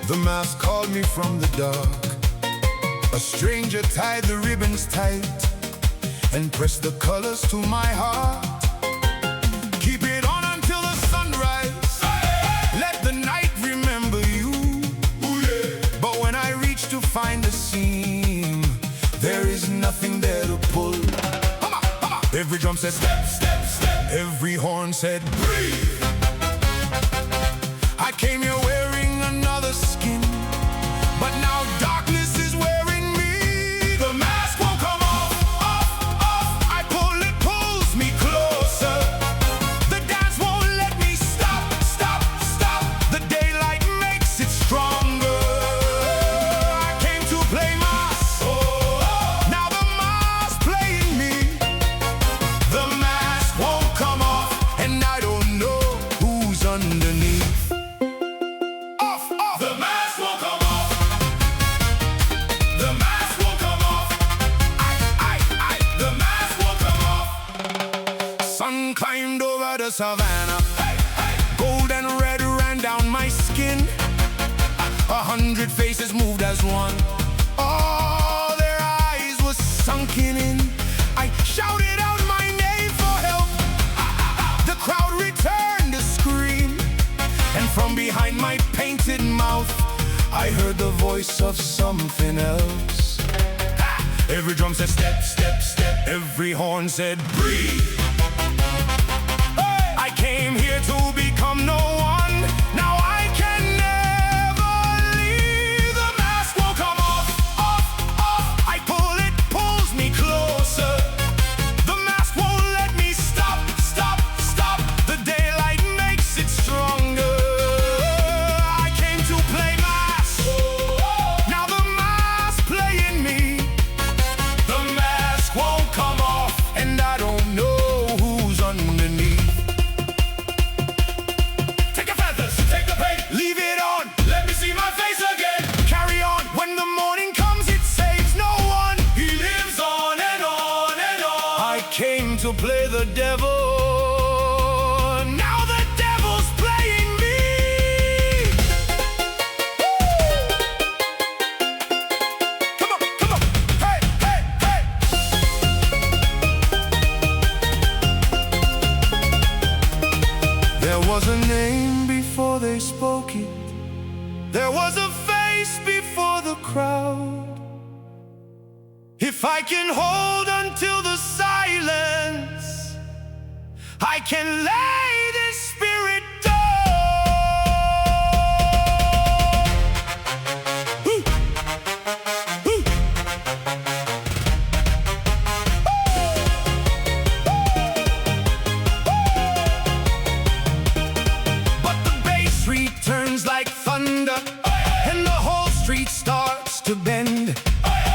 The mask called me from the dark. A stranger tied the ribbons tight and pressed the colors to my heart. Keep it on until the sunrise. Let the night remember you. But when I reach to find the seam, there is nothing there to pull. Every drum said step, step, step. Every horn said breathe. I came here wearing another skin, but now darkness is wearing me. The mask won't come off, off, off. I pull, it pulls me closer. The dance won't let me stop, stop, stop. The daylight makes it stronger. I came to play mask. Now the mask playing me. The mask won't come off, and I don't know who's underneath. The mask won't come off. The mask won't come off. The mask won't come off. Sun climbed over the savannah. Gold and red ran down my skin. 100 faces moved as one. All their eyes were sunken in. I shouted out my name for help. The crowd returned to scream. And from behind my painted mouth, I heard the voice of something else. Every drum said step, step, step. Every horn said breathe. I came here to become no one. Now I can never leave. The mask won't come off, off, off. I pull, it pulls me closer. The mask won't let me stop, stop, stop. The daylight makes it stronger. I came to play mask. Now the mask playing me. The mask won't come off, and I don't know who's underneath. Take your feathers, take the paint, leave it on. Let me see my face again. Carry on. When the morning comes, it saves no one. He lives on and on and on. I came to play the devil. Now the devil's playing me. Come on, come on. Hey, hey, hey. There was a name before they spoke it. There was a face before the crowd. If I can hold until the silence, I can lay this spirit down. Ooh. Ooh. But the bass returns like thunder, and the whole street starts to bend.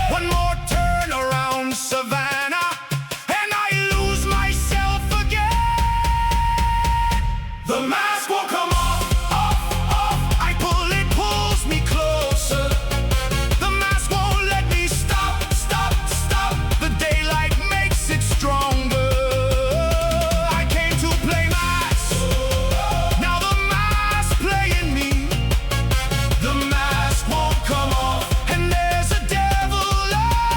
One more turn around Savannah, and I lose myself again. The mask won't come off, off, off. I pull, it pulls me closer. The mask won't let me stop, stop, stop. The daylight makes it stronger. I came to play mask. Now the mask playing me. The mask won't come off, and there's a devil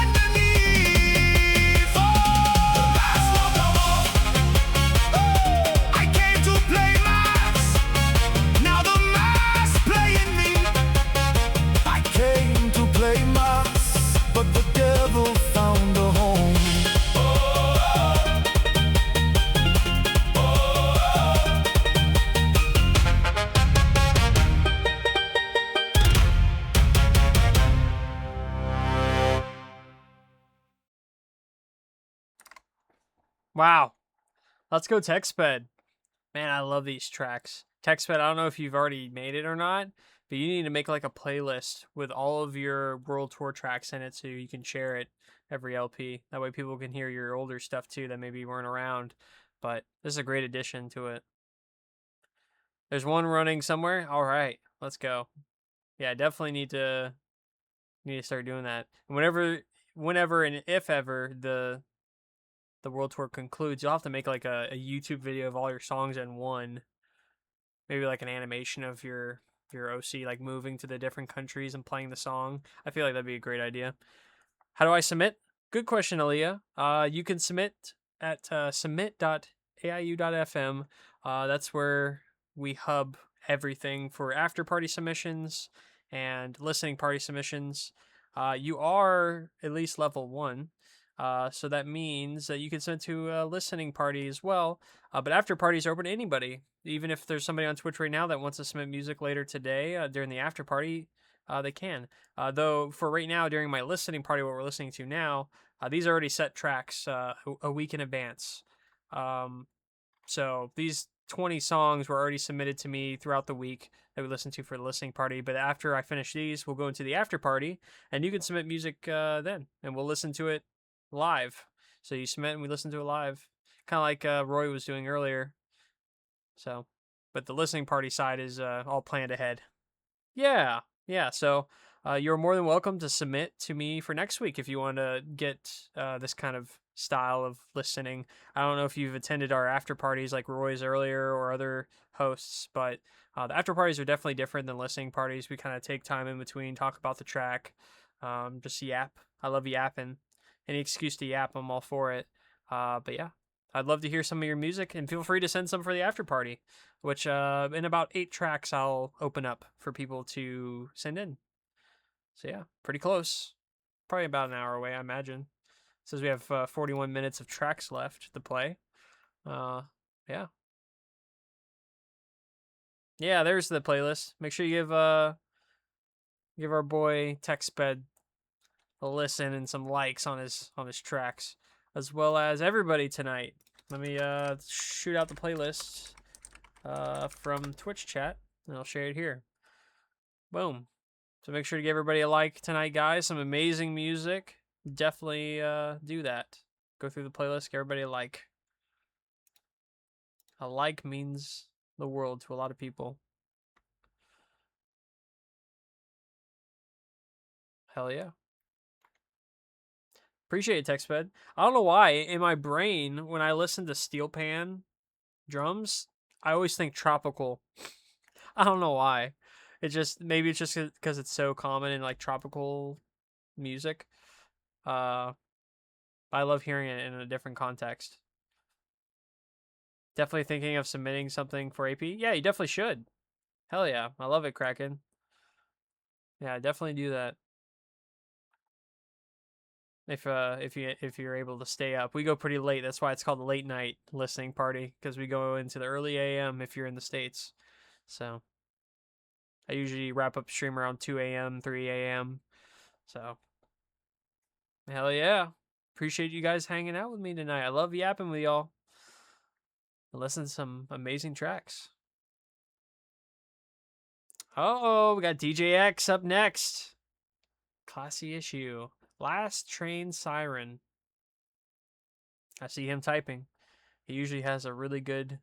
underneath. Oh, the mask won't come off. I came to play mask. Now the mask playing me. I came to play mask, but the devil found a home. Wow. Let's go TechSped. Man, I love these tracks. TechSped, I don't know if you've already made it or not, but you need to make like a playlist with all of your World Tour tracks in it so you can share it every LP. That way people can hear your older stuff too that maybe weren't around. But this is a great addition to it. There's one running somewhere. All right, let's go. Yeah, I definitely need to start doing that. And whenever and if ever the World Tour concludes, you'll have to make like a YouTube video of all your songs in one. maybe like an animation of your OC like moving to the different countries and playing the song. I feel like that'd be a great idea. How do I submit? Good question, Aaliyah. You can submit at submit.aiu.fm. That's where we hub everything for after party submissions and listening party submissions. You are at least level 1. So that means that you can send to a listening party as well. But after parties are open to anybody. Even if there's somebody on Twitch right now that wants to submit music later today during the after party, they can. Though for right now, during my listening party, what we're listening to now, these are already set tracks a week in advance. So these 20 songs were already submitted to me throughout the week that we listened to for the listening party. But after I finish these, we'll go into the after party, and you can submit music then, and we'll listen to it live. So you submit and we listen to it live, kind of like Roy was doing earlier. So, but the listening party side is all planned ahead. Yeah. So you're more than welcome to submit to me for next week if you want to get this kind of style of listening. I don't know if you've attended our after parties like Roy's earlier or other hosts, but the after parties are definitely different than listening parties. We kind of take time in between, talk about the track, just yap. I love yapping. Any excuse to yap, I'm all for it. But yeah, I'd love to hear some of your music, and feel free to send some for the after party, which in about 8 tracks I'll open up for people to send in. So yeah, pretty close. Probably about an hour away, I imagine. It says we have 41 minutes of tracks left to play. Yeah. Yeah, there's the playlist. Make sure you give our boy TechSped a listen and some likes on his tracks, as well as everybody tonight. Let me shoot out the playlist from Twitch chat, and I'll share it here. Boom. So make sure to give everybody a like tonight, guys. Some amazing music. Definitely do that. Go through the playlist, give everybody a like. A like means the world to a lot of people. Hell yeah. Appreciate it, TechSped. I don't know why, in my brain, when I listen to steel pan drums, I always think tropical. I don't know why. Maybe it's just because it's so common in like tropical music. I love hearing it in a different context. Definitely thinking of submitting something for AP. Yeah, you definitely should. Hell yeah, I love it, Kraken. Yeah, definitely do that. If you're able to stay up. We go pretty late. That's why it's called the late night listening party, because we go into the early AM if you're in the States. So I usually wrap up stream around 2 a.m., 3 a.m. So hell yeah. Appreciate you guys hanging out with me tonight. I love yapping with y'all. Listen to some amazing tracks. Oh, we got DJ X up next. Classy issue. Last Train Siren. I see him typing. He usually has a really good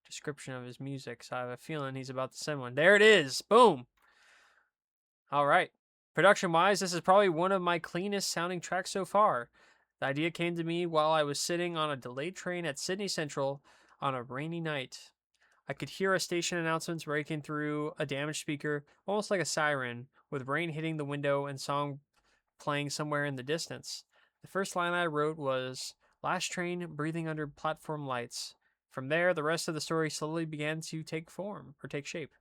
description of his music, so I have a feeling he's about to send one. There it is. Boom. All right. Production-wise, this is probably one of my cleanest sounding tracks so far. The idea came to me while I was sitting on a delayed train at Sydney Central on a rainy night. I could hear a station announcements breaking through a damaged speaker, almost like a siren, with rain hitting the window and song playing somewhere in the distance. The first line I wrote was, "Last train breathing under platform lights." From there, the rest of the story slowly began to take shape.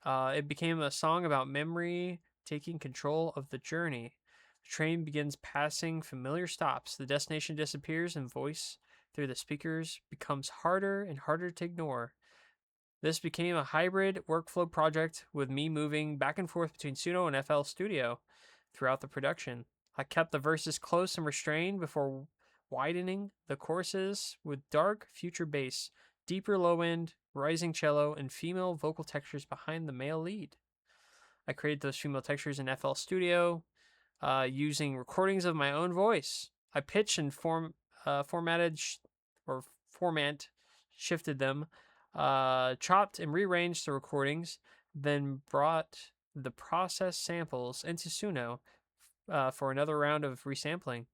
It became a song about memory taking control of the journey. The train begins passing familiar stops. The destination disappears, and voice through the speakers becomes harder and harder to ignore. This became a hybrid workflow project with me moving back and forth between Suno and FL Studio throughout the production. I kept the verses close and restrained before widening the choruses with dark future bass, deeper low end, rising cello, and female vocal textures behind the male lead. I created those female textures in FL Studio using recordings of my own voice. I pitched and shifted them, chopped and rearranged the recordings, then brought the processed samples into Suno for another round of resampling.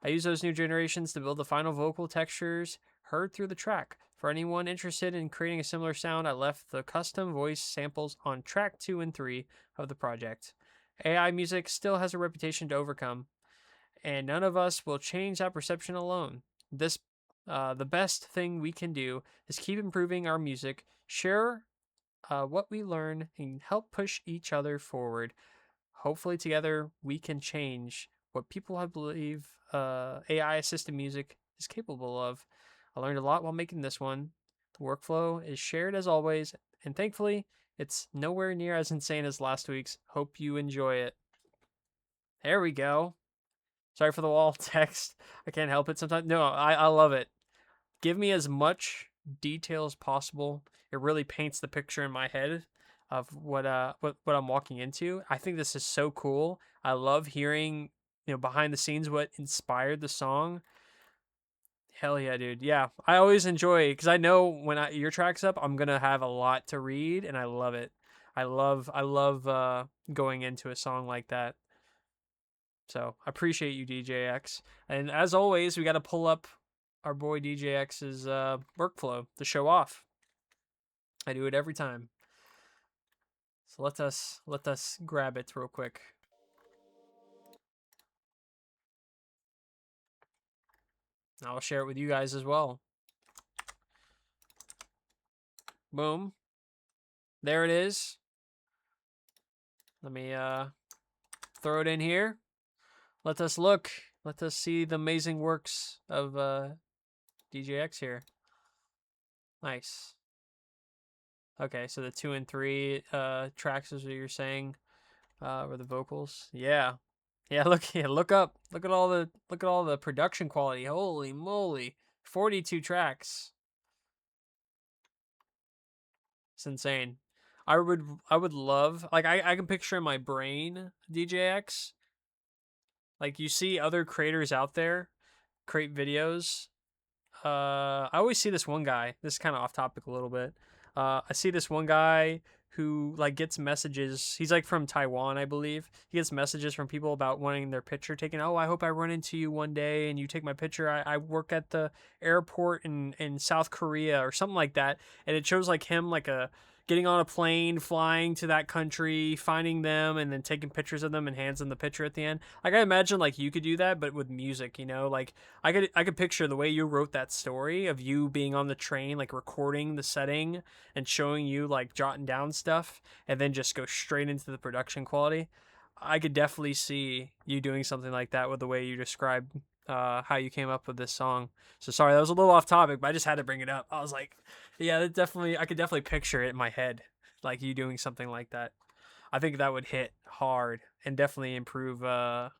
I used those new generations to build the final vocal textures heard through the track. For anyone interested in creating a similar sound, I left the custom voice samples on track 2 and 3 of the project. AI music still has a reputation to overcome, and none of us will change that perception alone. The best thing we can do is keep improving our music, share what we learn, and help push each other forward. Hopefully, together we can change what people believe AI-assisted music is capable of. I learned a lot while making this one. The workflow is shared as always, and thankfully, it's nowhere near as insane as last week's. Hope you enjoy it. There we go. Sorry for the wall text. I can't help it sometimes. No, I love it. Give me as much detail as possible. It really paints the picture in my head of what I'm walking into. I think this is so cool. I love hearing, behind the scenes what inspired the song. Hell yeah, dude. Yeah, I always enjoy, because I know when your track's up, I'm gonna have a lot to read, and I love it. I love going into a song like that. So I appreciate you, DJX. And as always, we got to pull up our boy DJX's workflow to show off. I do it every time. So let us grab it real quick. I'll share it with you guys as well. Boom. There it is. Let me throw it in here. Let us look. Let us see the amazing works of DJX here. Nice. Okay, so the 2 and 3 tracks is what you're saying, were the vocals. Yeah, yeah. Look up. Look at all the production quality. Holy moly, 42 tracks. It's insane. I would love, like, I can picture in my brain DJX. Like, you see other creators out there create videos. I always see this one guy. This is kind of off topic a little bit. I see this one guy who, like, gets messages. He's, like, from Taiwan, I believe. He gets messages from people about wanting their picture taken. Oh, I hope I run into you one day and you take my picture. I work at the airport in South Korea or something like that. And it shows, like, him, like, getting on a plane, flying to that country, finding them, and then taking pictures of them and hands them the picture at the end. Like, I imagine, like, you could do that, but with music, Like, I could picture the way you wrote that story of you being on the train, like, recording the setting and showing you, like, jotting down stuff, and then just go straight into the production quality. I could definitely see you doing something like that with the way you described how you came up with this song. So sorry, that was a little off topic, but I just had to bring it up. I was like, yeah, I could definitely picture it in my head, like you doing something like that. I think that would hit hard and definitely improve. I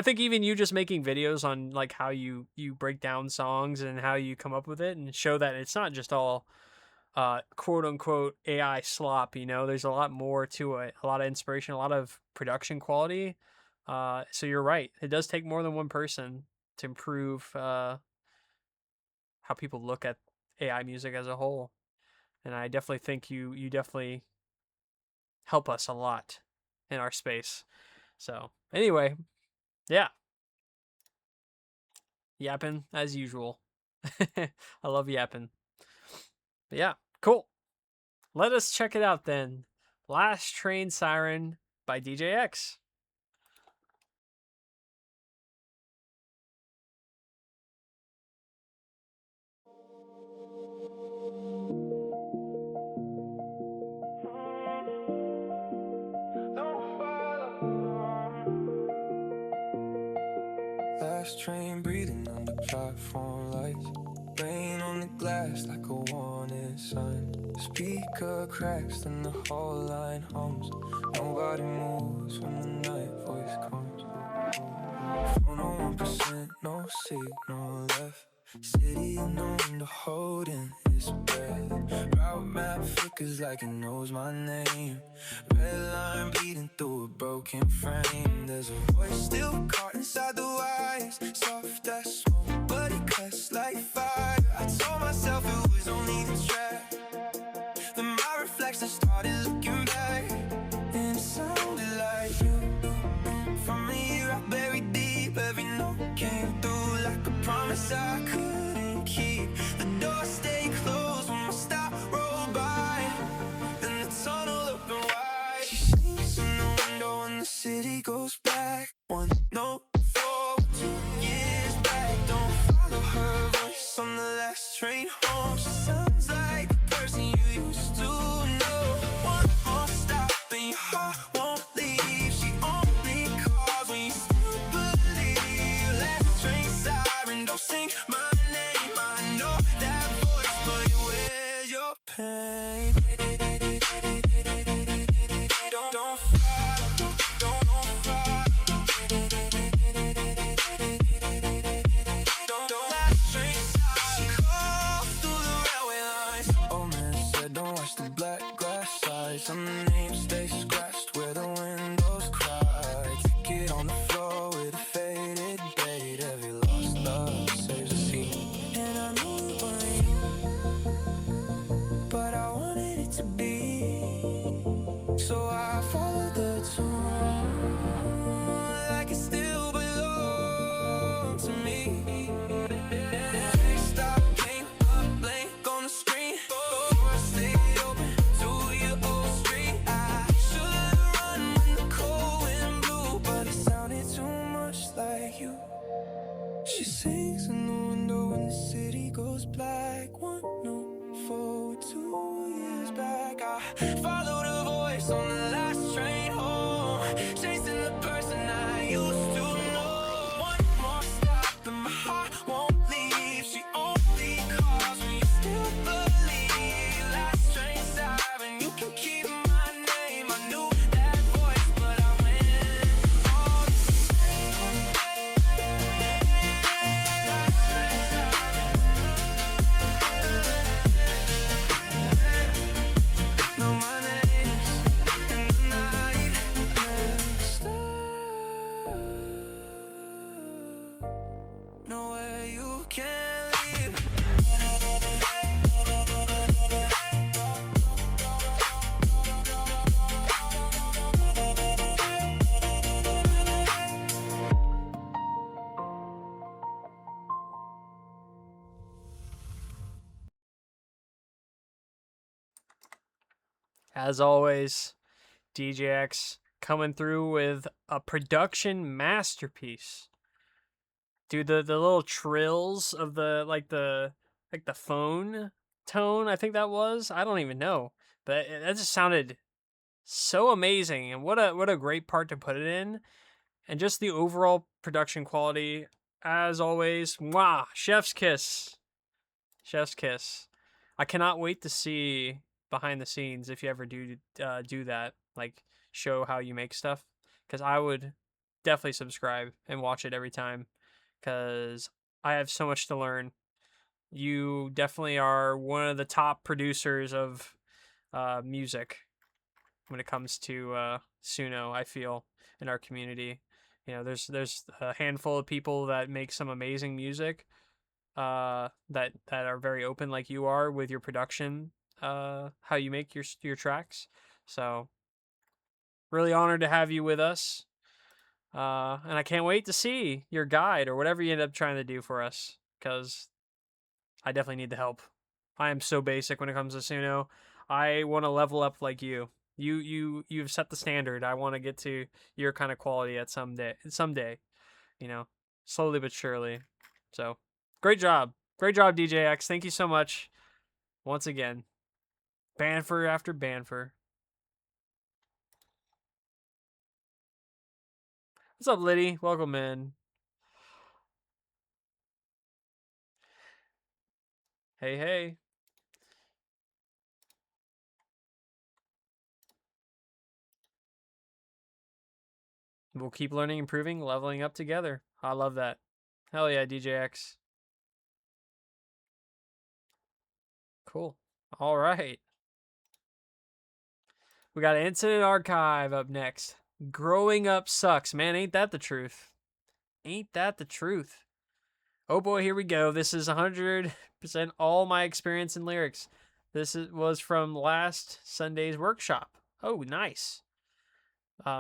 think even you just making videos on, like, how you break down songs and how you come up with it and show that it's not just all quote unquote AI slop. There's a lot more to it, a lot of inspiration, a lot of production quality. So you're right. It does take more than one person to improve how people look at AI music as a whole. And I definitely think you definitely help us a lot in our space. So anyway, yeah. Yapping as usual. I love yapping. But yeah, cool. Let us check it out then. Last Train Siren by DJX. Last train breathing under platform lights. Rain on the glass like a warning sign. Speaker cracks, then the whole line hums. Nobody moves when the night voice comes. Phone on 1%, no signal left. City unknown to hold in its breath. Route map flickers like it knows my name. Red line bleeding through a broken frame. There's a voice still caught inside the wires. Soft as smoke, but it cuts like fire. I told myself it was only the track. Then my reflection started looking back, and it sounded like you. From here I buried deep, every note came through like a promise I couldn't keep. The door phone. She sounds like the person you used to know. One more stop and your heart won't leave. She only calls when you still believe. Last train siren, don't sing my name. I know that voice, but where's your pain? Don't fight, don't fight. Don't last train siren. She called through the railway lines. Old man said, don't watch the black glass side. Some names stay scratched where the windows cry. Ticket on the floor with a faded date. Every lost love saves a seat. And I knew it wasn't you, but I wanted it to be. So I followed the tune, like it still belonged to me. Stop, came up blank on the screen. Door stayed open to your old street. I should've run when the cold wind blew, but it sounded too much like you. She sings in the window when the city goes black. One note forward, 2 years back. I followed her voice on the last train home, chasing the person I used to know. One more stop and my heart won't leave. She only calls when you still believe. Last train siren, you can keep my name. I knew that voice, but I went all the same. Know my name's in the night. Stop. Nowhere you can leave. As always, DJX coming through with a production masterpiece. Dude, the little trills of the phone tone, I think that was. I don't even know. But that just sounded so amazing, and what a great part to put it in. And just the overall production quality, as always, mwah, chef's kiss. Chef's kiss. I cannot wait to see behind the scenes if you ever do that, like show how you make stuff, because I would definitely subscribe and watch it every time, because I have so much to learn. You definitely are one of the top producers of music when it comes to Suno, I feel, in our community. You know, there's a handful of people that make some amazing music, that are very open like you are with your production, how you make your tracks. So really honored to have you with us. And I can't wait to see your guide or whatever you end up trying to do for us, because I definitely need the help. I am so basic when it comes to Suno. I want to level up like you. You've set the standard. I want to get to your kind of quality at someday, you know, slowly but surely. So great job, DJX. Thank you so much once again. Banfer after Banfer. What's up, Liddy? Welcome in. Hey. We'll keep learning, improving, leveling up together. I love that. Hell yeah, DJX. Cool. All right. We got Incident Archive up next. Growing up sucks, man. Ain't that the truth? Ain't that the truth? Oh boy, here we go. This is 100% all my experience in lyrics. Was from last Sunday's workshop. Oh, nice.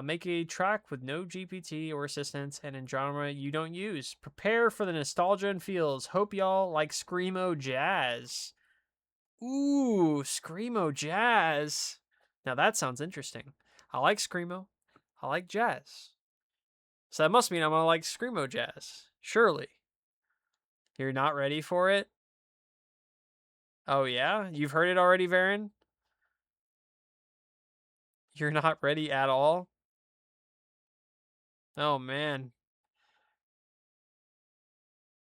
Make a track with no GPT or assistance and in genre you don't use. Prepare for the nostalgia and feels. Hope y'all like Screamo Jazz. Ooh, Screamo Jazz. Now that sounds interesting. I like Screamo. I like jazz. So that must mean I'm gonna like Screamo Jazz. Surely. You're not ready for it? Oh, yeah? You've heard it already, Varen? You're not ready at all? Oh, man.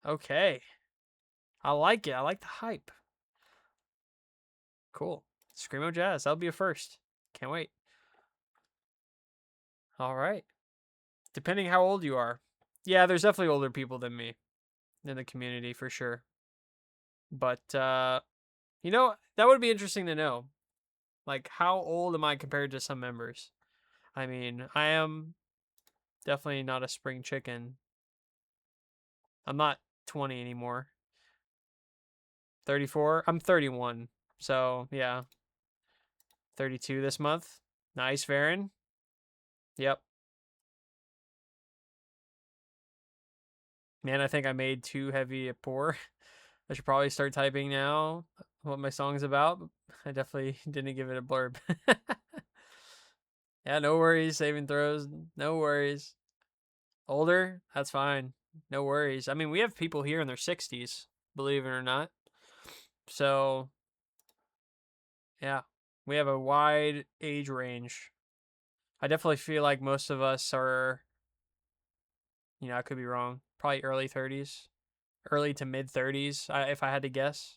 Okay. I like it. I like the hype. Cool. Screamo Jazz. That'll be a first. Can't wait. All right. Depending how old you are. Yeah, there's definitely older people than me in the community for sure. But, you know, that would be interesting to know. Like, how old am I compared to some members? I mean, I am definitely not a spring chicken. I'm not 20 anymore. 34? I'm 31. So, yeah. 32 this month. Nice, Varen. Yep. Man, I think I made too heavy a pour. I should probably start typing now what my song's about. I definitely didn't give it a blurb. Yeah, no worries. Saving throws. No worries. Older? That's fine. No worries. I mean, we have people here in their 60s, believe it or not. So, yeah, we have a wide age range. I definitely feel like most of us are, you know, I could be wrong, probably early 30s, early to mid 30s, if I had to guess.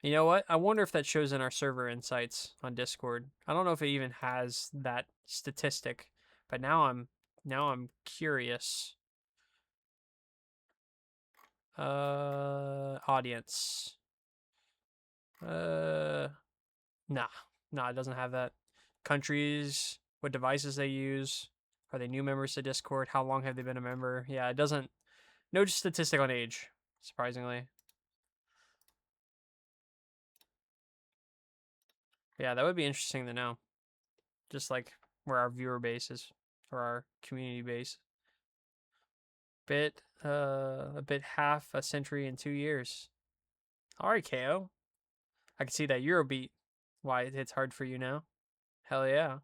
You know what? I wonder if that shows in our server insights on Discord. I don't know if it even has that statistic, but now I'm curious. Audience. Nah, it doesn't have that. Countries, what devices they use, are they new members to Discord, how long have they been a member? Yeah, it doesn't, no statistic on age, surprisingly. Yeah, that would be interesting to know. Just like where our viewer base is, or our community base. A bit half a century in 2 years. All right, KO. I can see that Eurobeat. Why it's hard for you now. Hell yeah.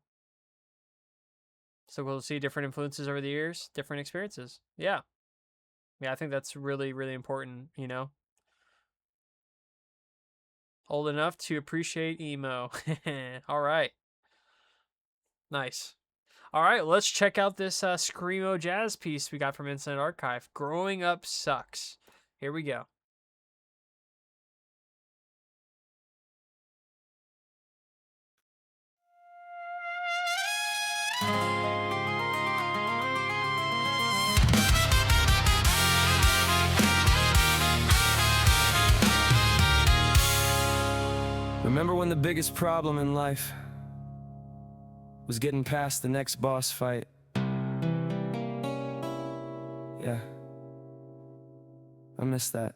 So we'll see different influences over the years, different experiences. Yeah. Yeah, I think that's really, really important, you know? Old enough to appreciate emo. All right. Nice. All right, let's check out this Screamo Jazz piece we got from Incident Archive. Growing Up Sucks. Here we go. Remember when the biggest problem in life was getting past the next boss fight? Yeah, I miss that.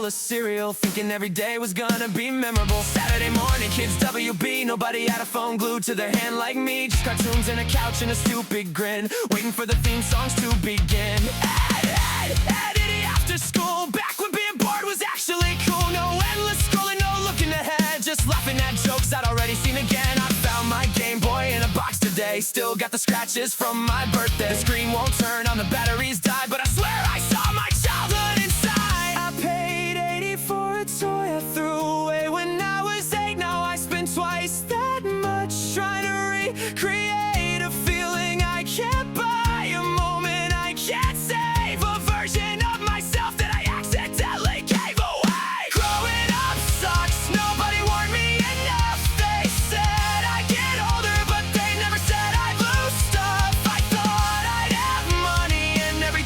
Cereal, thinking every day was gonna be memorable. Saturday morning, kids WB, nobody had a phone glued to their hand like me. Just cartoons and a couch and a stupid grin, waiting for the theme songs to begin. Eddie after school, back when being bored was actually cool. No endless scrolling, no looking ahead, just laughing at jokes I'd already seen again. I found my Game Boy in a box today, still got the scratches from my birthday. The screen won't turn on, the batteries died, but I swear I saw my childhood inside. I paid for a toy I threw away when I was 8. Now I spend twice that much trying to recreate a feeling I can't buy, a moment I can't save, a version of myself that I accidentally gave away. Growing up sucks, nobody warned me enough. They said I'd get older, but they never said I'd lose stuff. I thought I'd have money and every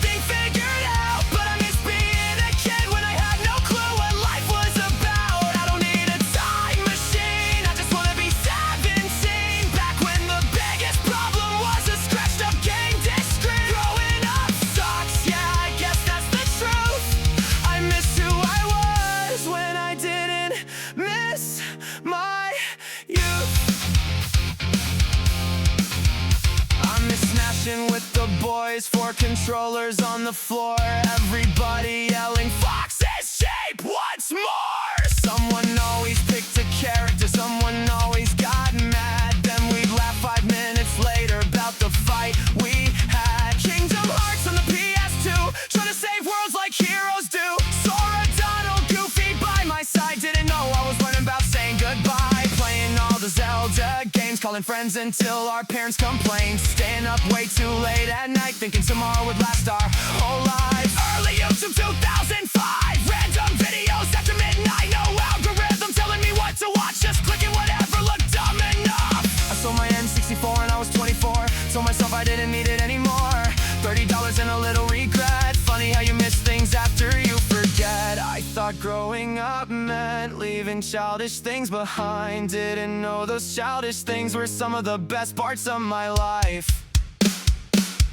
the boys, 4 controllers on the floor. Everybody yelling, Fox's shape once more! Someone always picked a character, someone always got mad. Then we'd laugh 5 minutes later about the fight we had. Kingdom Hearts on the PS2, trying to save worlds like heroes do. Sora, Donald, Goofy by my side, didn't know I was learning about saying goodbye. Playing all the Zelda games, calling friends until our parents complained. Staying up way too late at night, thinking tomorrow would last our whole lives. Early YouTube 2005, random videos after midnight. No algorithm telling me what to watch, just clicking whatever looked dumb enough. I sold my N64 and I was 24, told myself I didn't need it anymore. $30 and a little regret, funny how you miss things after you forget. I thought growing up meant leaving childish things behind. Didn't know those childish things were some of the best parts of my life.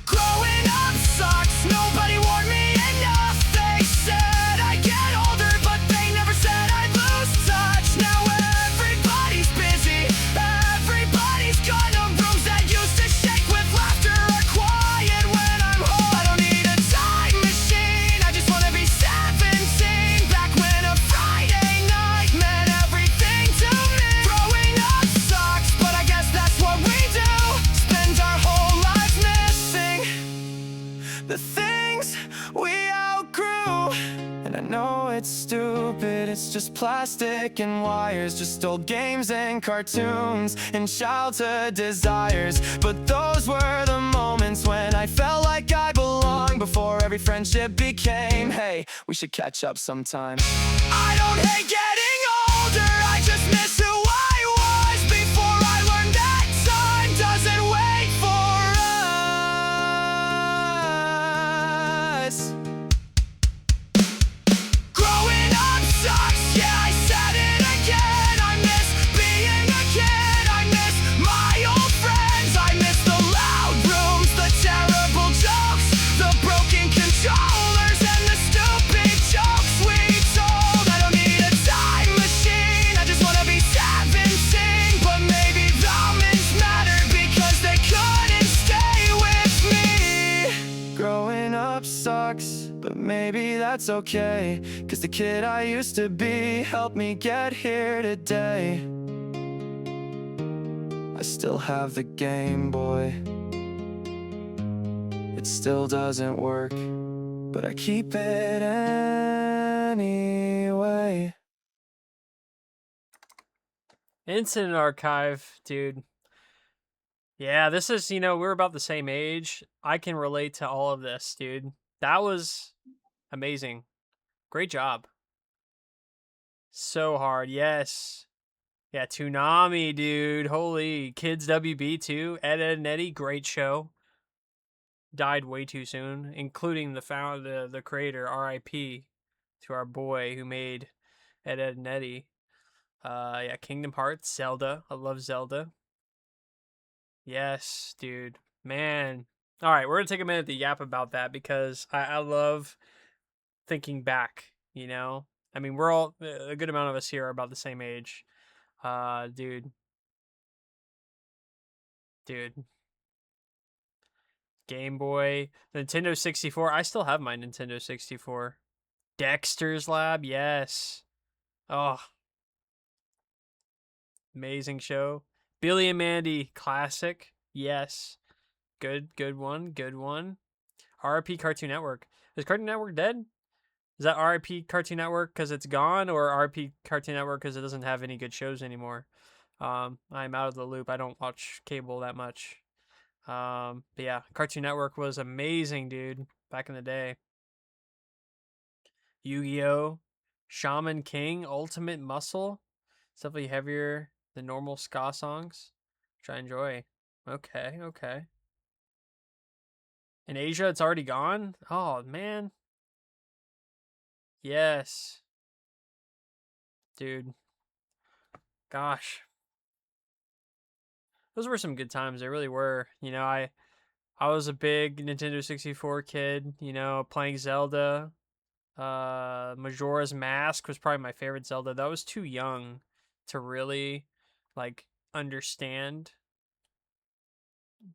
Growing up sucks, nobody warned me enough. They said I'd get older, but they never said I'd lose touch. Now everybody's busy, everybody's gone to rooms that used to shake with laughter are quiet when I'm home. I don't need a time machine, I just wanna be 17. Back when a Friday night meant everything to me. Growing up sucks, but I guess that's what we do. Spend our whole lives missing the things we outgrew. And I know it's stupid, it's just plastic and wires, just old games and cartoons and childhood desires. But those were the moments when I felt like I belonged, before every friendship became, hey, we should catch up sometime. I don't hate getting older, I just miss who I was before I learned that time doesn't wait for us. Growing up sucks, yeah, I said it again. I miss being a kid, I miss my old friends. I miss the loud rooms, the terrible jokes, the broken controllers, and the stupid jokes we told. I don't need a time machine, I just wanna be 17. But maybe diamonds mattered because they couldn't stay with me. Growing up sucks, but maybe that's okay, 'cause the kid I used to be helped me get here today. I still have the Game Boy, it still doesn't work, but I keep it anyway. Incident Archive, dude. Yeah, this is, we're about the same age. I can relate to all of this, dude. That was amazing. Great job. So hard, yes. Yeah, Toonami, dude. Holy. Kids WB too. Ed, and Eddie, great show. Died way too soon, including the creator, RIP, to our boy who made Ed, and Eddie. Yeah, Kingdom Hearts, Zelda. I love Zelda. Yes, dude. Man. All right, we're going to take a minute to yap about that because I love thinking back, I mean, we're all, a good amount of us here are about the same age. Dude. Game Boy, Nintendo 64. I still have my Nintendo 64. Dexter's Lab, yes. Oh. Amazing show. Billy and Mandy, classic. Yes. Good one. RIP Cartoon Network. Is Cartoon Network dead? Is that RIP Cartoon Network because it's gone, or RIP Cartoon Network because it doesn't have any good shows anymore? I'm out of the loop. I don't watch cable that much. But yeah, Cartoon Network was amazing, dude, back in the day. Yu-Gi-Oh! Shaman King, Ultimate Muscle. It's definitely heavier than normal ska songs, which I enjoy. Okay. In Asia, it's already gone? Oh, man. Yes. Dude. Gosh. Those were some good times. They really were. I was a big Nintendo 64 kid, playing Zelda. Majora's Mask was probably my favorite Zelda. That was too young to really, understand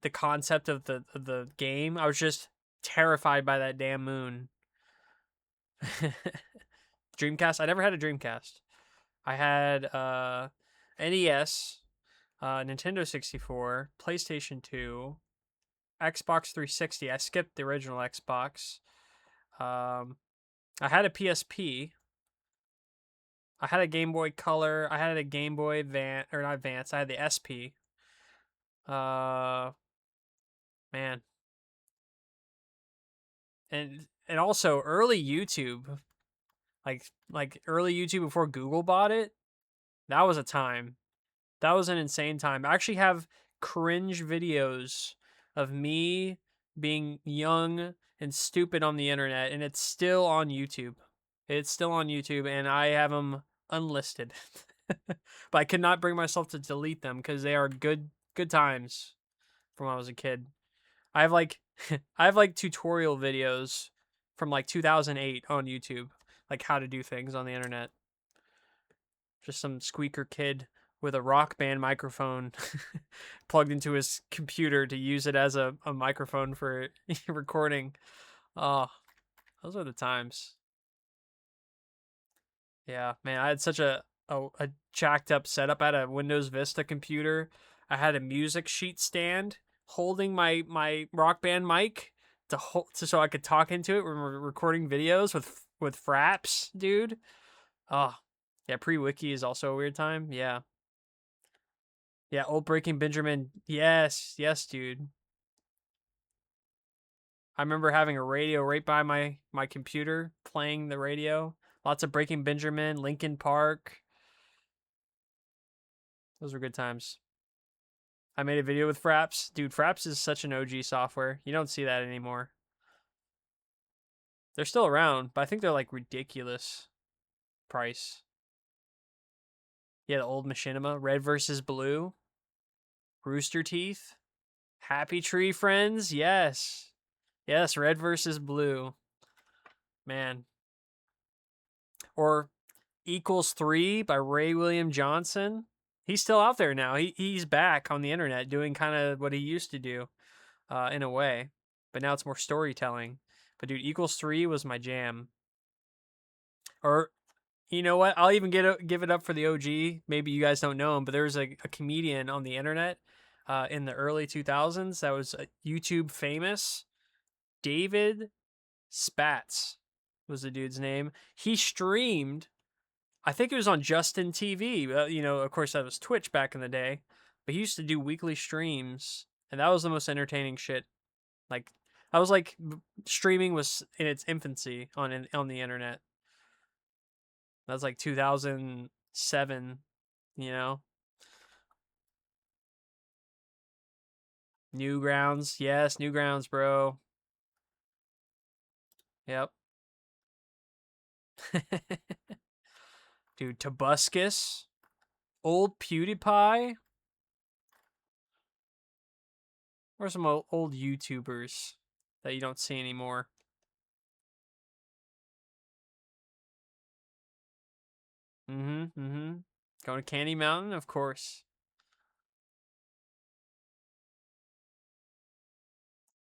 the concept of the game. I was just terrified by that damn moon. Dreamcast. I never had a Dreamcast. I had NES, Nintendo 64, PlayStation 2, Xbox 360. I skipped the original Xbox. I had a PSP. I had a Game Boy Color. I had a Game Boy Advance, or not Advance. I had the SP. Man, and also early YouTube, like early YouTube before Google bought it. That was a time. That was an insane time. I actually have cringe videos of me being young and stupid on the internet, and it's still on YouTube. It's still on YouTube, and I have them unlisted. But I could not bring myself to delete them because they are good times from when I was a kid. I have like I have like tutorial videos from like 2008 on YouTube, like how to do things on the internet. Just some squeaker kid with a Rock Band microphone plugged into his computer to use it as a microphone for recording. Oh, those are the times. Yeah, man, I had such a jacked up setup. I had a Windows Vista computer. I had a music sheet stand holding my Rock Band mic so I could talk into it when we're recording videos with Fraps, dude. Oh, yeah, pre-wiki is also a weird time. Yeah. Yeah, old Breaking Benjamin. Yes, dude. I remember having a radio right by my computer, playing the radio. Lots of Breaking Benjamin, Linkin Park. Those were good times. I made a video with Fraps. Dude, Fraps is such an OG software. You don't see that anymore. They're still around, but I think they're like ridiculous price. Yeah, the old Machinima, Red versus Blue, Rooster Teeth, Happy Tree Friends. Yes, Red versus Blue. Man. Or Equals 3 by Ray William Johnson. He's still out there now. He's back on the internet doing kind of what he used to do, in a way, but now it's more storytelling. But dude, Equals 3 was my jam. Or, you know what? I'll even give it up for the OG. Maybe you guys don't know him, but there was a comedian on the internet in the early 2000s that was YouTube famous. David Spatz was the dude's name. He streamed, I think it was on Justin TV. Of course, that was Twitch back in the day. But he used to do weekly streams, and that was the most entertaining shit. Like, I was like, streaming was in its infancy on the internet. That was like 2007, you know? Newgrounds. Yes, Newgrounds, bro. Yep. Dude, Tobuscus. Old PewDiePie. Or some old YouTubers that you don't see anymore. Going to Candy Mountain, of course.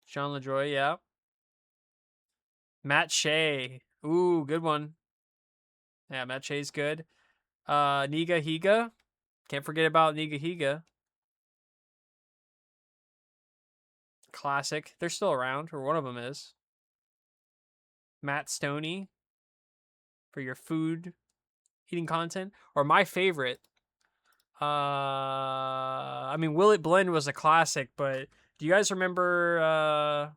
Sean LaJoy, yeah. Matt Shea. Ooh, good one. Yeah, Matt Shea's good. Niga Higa. Can't forget about Niga Higa. Classic. They're still around, or one of them is. Matt Stoney for your food eating content. Or my favorite. I mean, Will It Blend was a classic, but do you guys remember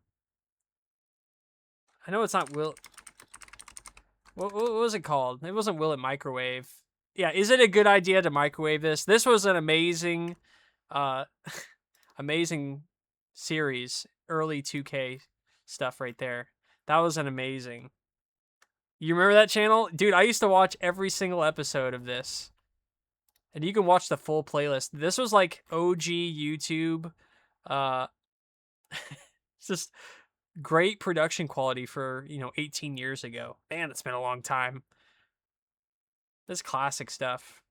I know it's not Will. What was it called? It wasn't Will It Microwave. Yeah, is it a good idea to microwave this? This was an amazing amazing series, early 2K stuff right there. That was an amazing. You remember that channel? Dude, I used to watch every single episode of this. And you can watch the full playlist. This was like OG YouTube. It's just great production quality for, 18 years ago. Man, it's been a long time. This classic stuff.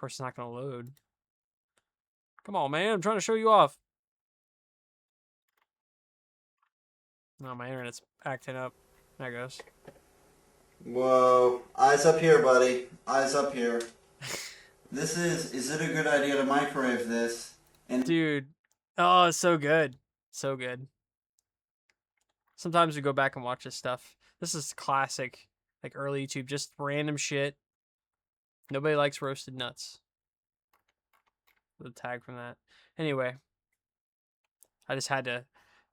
course, it's not gonna load. Come on, man. I'm trying to show you off. No, my internet's acting up. There it goes. Whoa. Eyes up here, buddy. Eyes up here. Is it a good idea to microwave this? And Dude. Oh, it's so good. So good. Sometimes we go back and watch this stuff. This is classic, like early YouTube, just random shit. Nobody likes roasted nuts. The tag from that. Anyway, I just had to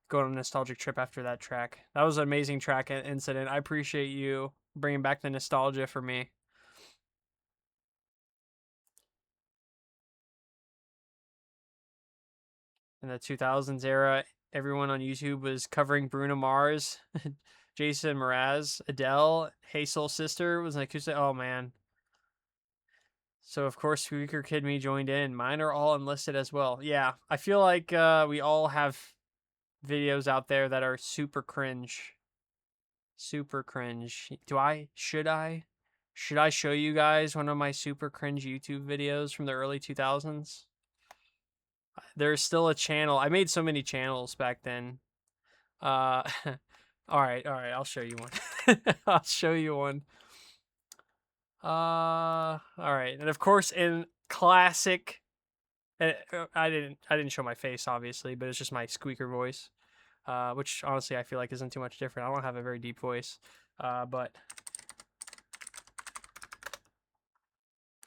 go on a nostalgic trip after that track. That was an amazing track incident. I appreciate you bringing back the nostalgia for me. In the 2000s era, everyone on YouTube was covering Bruno Mars, Jason Mraz, Adele, Hey Soul Sister was an acoustic. Oh man. So of course, Squeaker Kid Me joined in. Mine are all unlisted as well. Yeah, I feel like we all have videos out there that are super cringe. Super cringe. Should I show you guys one of my super cringe YouTube videos from the early 2000s? There's still a channel. I made so many channels back then. All right, I'll show you one. I'll show you one. All right, and of course, in classic, I didn't show my face obviously, but it's just my squeaker voice, which honestly I feel like isn't too much different. I don't have a very deep voice, but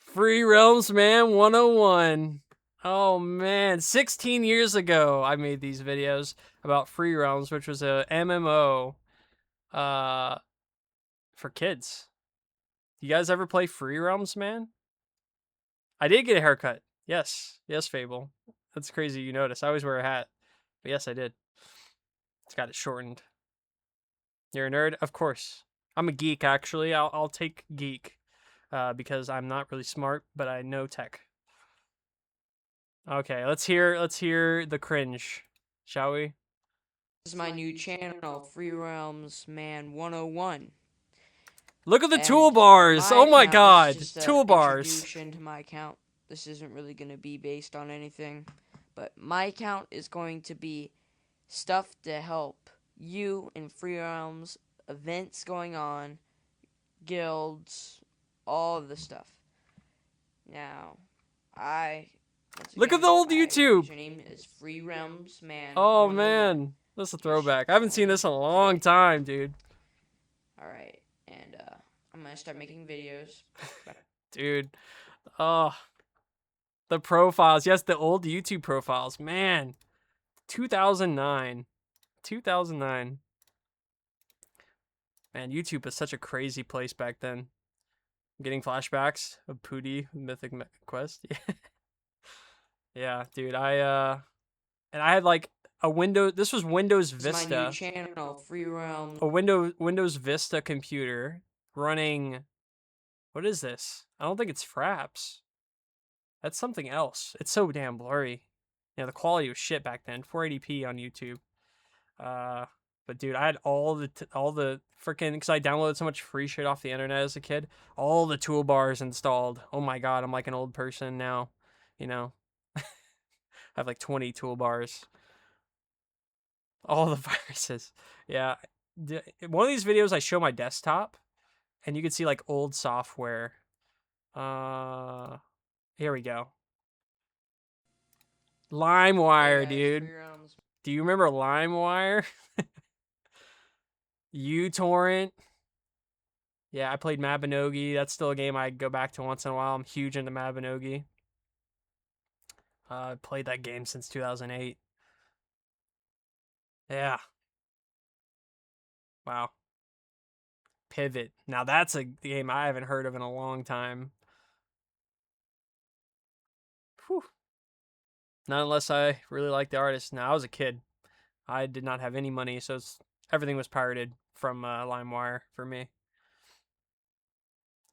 Free Realms Man 101. Oh man, 16 years ago I made these videos about Free Realms, which was a MMO for kids. You guys ever play Free Realms, man? I did get a haircut. Yes, Fable. That's crazy you noticed. I always wear a hat. But yes, I did. It's got it shortened. You're a nerd? Of course. I'm a geek, actually. I'll take geek because I'm not really smart, but I know tech. Okay, let's hear the cringe, shall we? This is my new channel, Free Realms Man 101. Look at the And toolbars! Oh my account god! is just a Toolbars! introduction to my account. This isn't really going to be based on anything, but my account is going to be stuff to help you in Free Realms, events going on, guilds, all of the stuff. Now, Look at the old my YouTube! username is Free Realms Man. Oh 101. man, that's a throwback. I haven't seen this in a long time, dude. Alright, and I'm gonna start making videos. Dude, oh, the profiles. Yes, the old YouTube profiles. Man, 2009. 2009. Man, YouTube was such a crazy place back then. I'm getting flashbacks of Pootie, Mythic Quest. Yeah, dude, and I had like a Windows, this was Windows This is my new Vista. channel, Free Realms. A Windows Vista computer running, what is this? I don't think it's Fraps. That's something else. It's so damn blurry. Yeah, the quality was shit back then. 480p on YouTube. But dude, I had all the freaking, because I downloaded so much free shit off the internet as a kid. All the toolbars installed. Oh my god, I'm like an old person now. You know, I have like 20 toolbars. All the viruses. Yeah. One of these videos I show my desktop, and you can see like old software. Here we go. LimeWire, Hey guys, dude. Free Realms. Do you remember LimeWire? uTorrent. Yeah, I played Mabinogi. That's still a game I go back to once in a while. I'm huge into Mabinogi. I played that game since 2008. Yeah. Wow. Pivot. Now that's a game I haven't heard of in a long time. Whew. Not unless I really like the artist. Now, I was a kid. I did not have any money, so everything was pirated from LimeWire for me.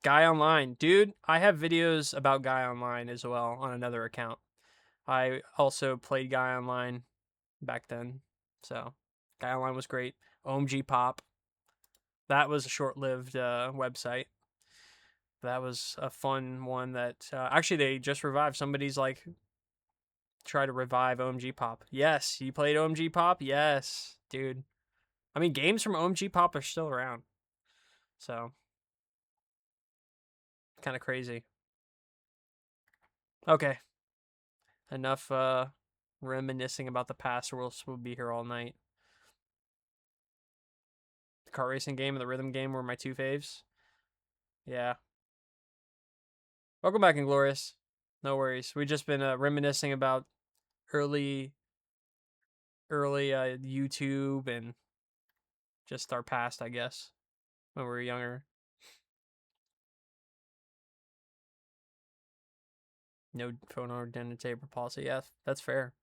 Guy Online. Dude, I have videos about Guy Online as well on another account. I also played Guy Online back then. So, Guy Online was great. OMG Pop. That was a short-lived website. That was a fun one that actually they just revived. Somebody's like try to revive OMG Pop. Yes, you played OMG Pop? Yes, dude. I mean, games from OMG Pop are still around. So, kind of crazy. Okay. Enough reminiscing about the past, or else we'll be here all night. The kart racing game and the rhythm game were my two faves. Yeah. Welcome back, Inglorious. No worries. We've just been reminiscing about early YouTube and just our past, I guess, when we were younger. No phone or dinner table policy. Yeah, that's fair.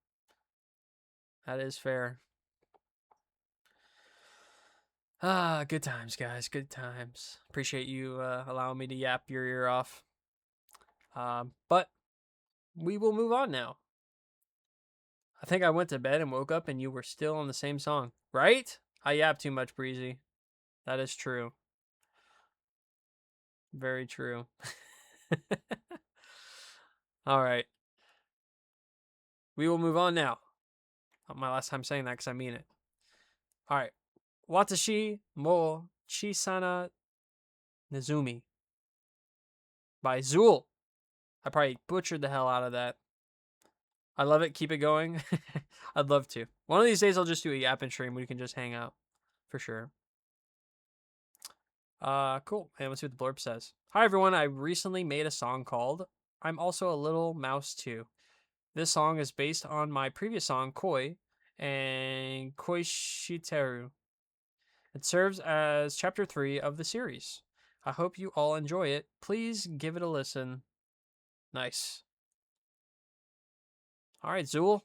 That is fair. Ah, good times, guys. Good times. Appreciate you allowing me to yap your ear off. But we will move on now. I think I went to bed and woke up and you were still on the same song. Right? I yap too much, Breezy. That is true. Very true. All right. We will move on now. Not my last time saying that because I mean it. All right. Watashi mo Chisana Nezumi by Zool. I probably butchered the hell out of that. I love it. Keep it going. I'd love to. One of these days I'll just do a yapping stream where you can just hang out. For sure. Cool. And let's see what the blurb says. Hi everyone, I recently made a song called I'm Also a Little Mouse Too. This song is based on my previous song, Koi, and Koishiteru. It serves as chapter 3 of the series. I hope you all enjoy it. Please give it a listen. Nice. Alright, Zool.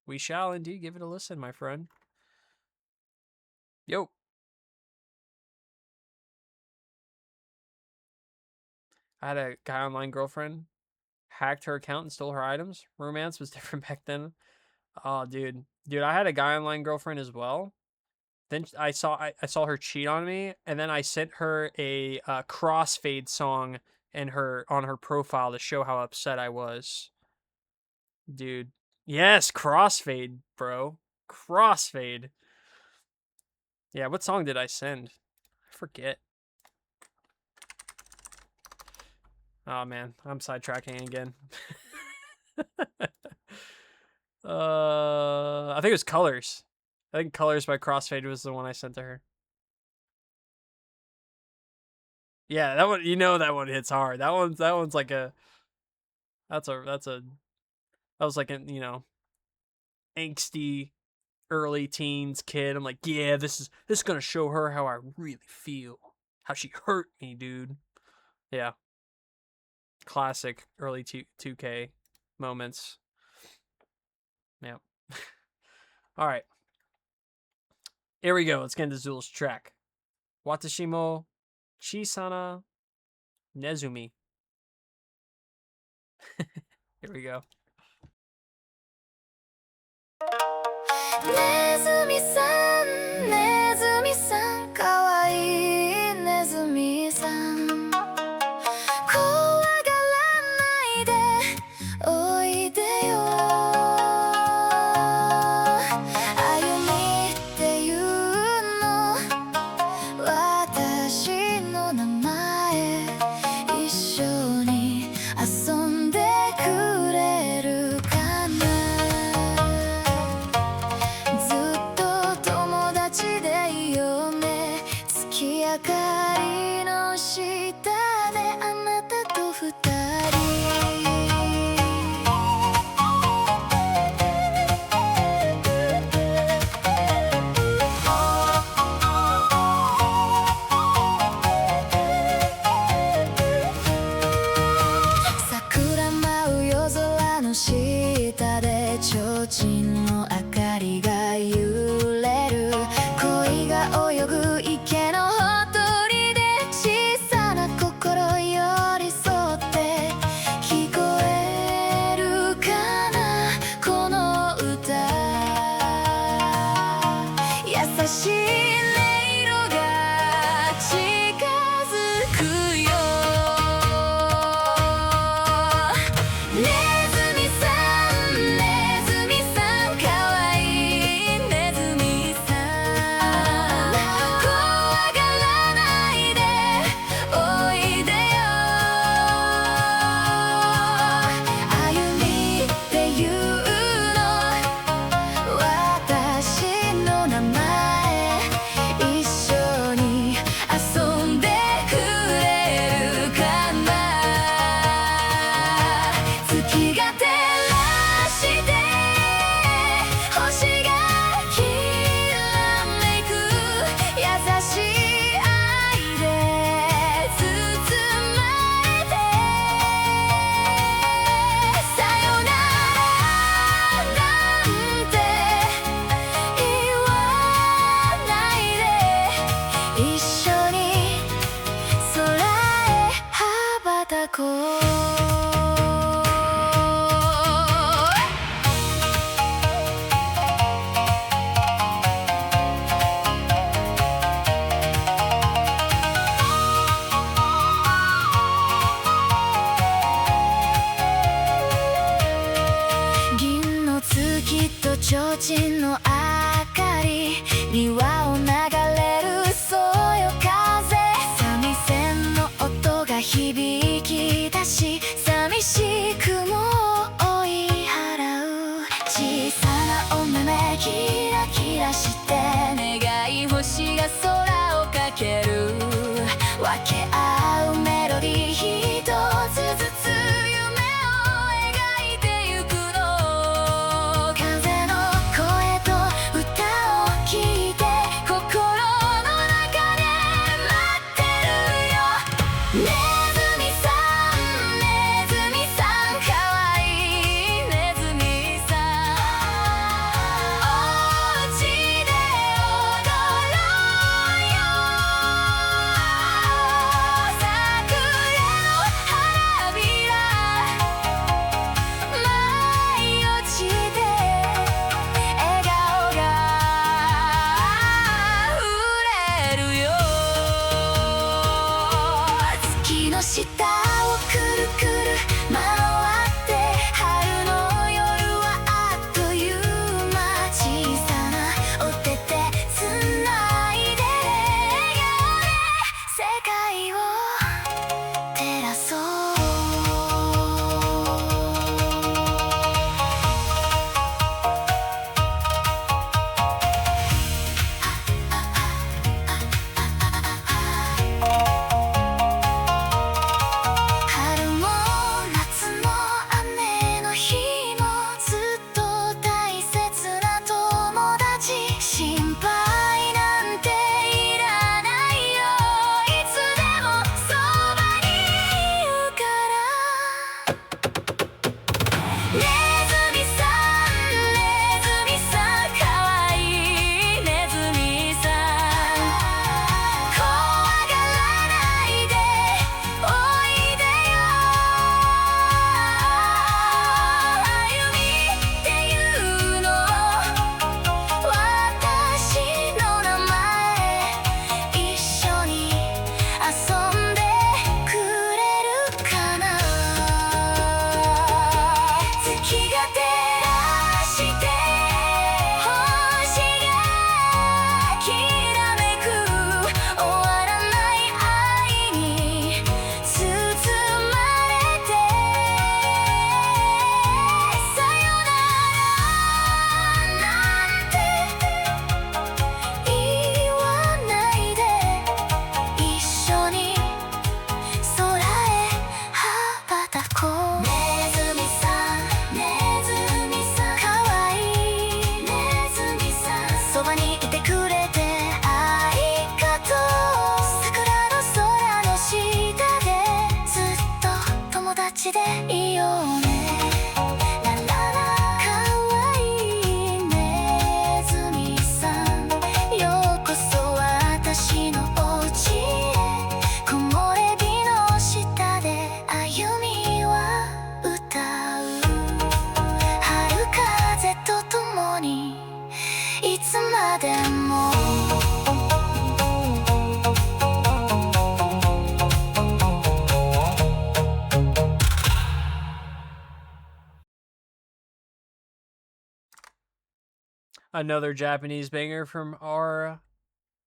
We shall indeed give it a listen, my friend. Yo. I had a guy online girlfriend, hacked her account and stole her items. Romance was different back then. Oh, dude. Dude, I had a guy online girlfriend as well. Then I saw her cheat on me, and then I sent her a crossfade song on her profile to show how upset I was. Dude. Yes, crossfade, bro. Crossfade. Yeah, what song did I send? I forget. Oh man, I'm sidetracking again. I think it was Colors. I think Colors by Crossfade was the one I sent to her. Yeah, that one, you know, that one hits hard. That one's like a that was like a, you know, angsty early teens kid. I'm like, yeah, this is gonna show her how I really feel. How she hurt me, dude. Yeah. Classic early 2K moments. Yeah. All right. Here we go. Let's get into Zool's track. Watashi mo Chisana Nezumi. Here we go. ネズミさんネズミさんかわいいネズミさん怖がらないでおいでよ歩みっていうの私の名前一緒に遊んでくれ提灯の明かりに輪を流れるそよ風三味線の音が響き出し寂しくも追い払う小さなお目目キラキラして願い星が空をかける分け合うメロディー一つずつ夢を描いてゆくの風の声と歌を聞いて心の中で待ってるよネズミさんネズミさんかわいいネズミさんお家で踊ろうよ桜の花びら舞い落ちて笑顔が溢れるよ月の下をくるくる回って春の夜はあっという間小さなお手手つないで笑顔で世界を照らそう春も夏も雨の日もずっと大切な友達心配なんていらないよいつでもそばにいるからネズミさんネズミさんかわいいネズミさん怖がらないでおいでよ歩みっていうの私の名前一緒に遊んでくれるかな月が照らして星がきらめく終わらない愛に包まれてさよならなんて言わないで一緒に空へ羽ばたこうネズミさんネズミさんかわいいネズミさんそばにいてくれてありがとう桜の空の下でずっと友達でいようねラララかわいいネズミさんようこそ私のお家へ木漏れ日の下で歩みは歌う春風とともにいつまでもAnother Japanese banger from our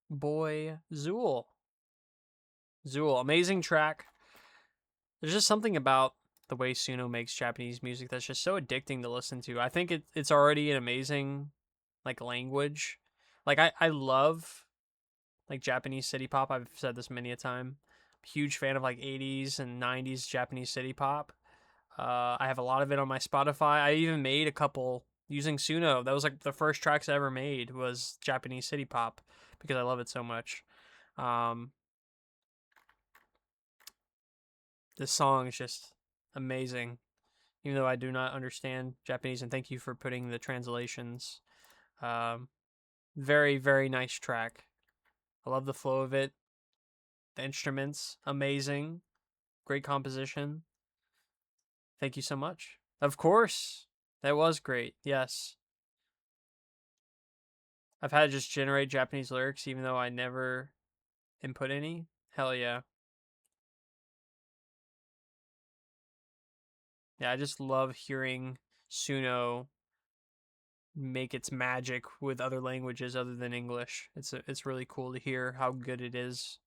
boy Zool. Zool, amazing track. There's just something about the way Suno makes Japanese music that's just so addicting to listen to. I think it's already an amazing like language. Like I love like Japanese city pop. I've said this many a time. Huge fan of like 80s and 90s Japanese city pop. I have a lot of it on my Spotify. I even made a couple using Suno. That was like the first tracks I ever made was Japanese city pop because I love it so much. This song is just amazing, even though I do not understand Japanese. And thank you for putting the translations. Very, very nice track. I love the flow of it. The instruments, amazing. Great composition. Thank you so much. Of course. That was great. Yes. I've had to just generate Japanese lyrics even though I never input any. Hell yeah. Yeah, I just love hearing Suno make its magic with other languages other than English. It's really cool to hear how good it is.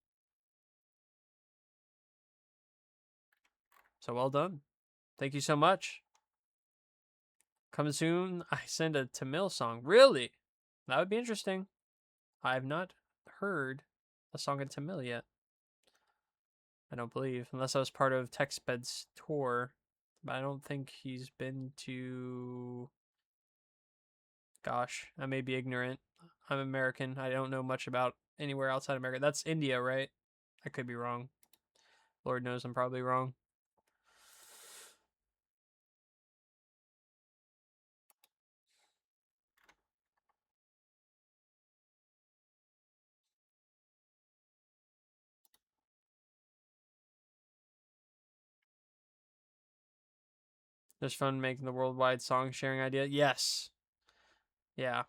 So well done. Thank you so much. Coming soon, I send a Tamil song. Really? That would be interesting. I have not heard a song in Tamil yet. I don't believe, unless I was part of TextBed's tour. But I don't think he's been to... Gosh, I may be ignorant. I'm American. I don't know much about anywhere outside America. That's India, right? I could be wrong. Lord knows I'm probably wrong. Just fun making the worldwide song sharing idea. Yes. Yeah.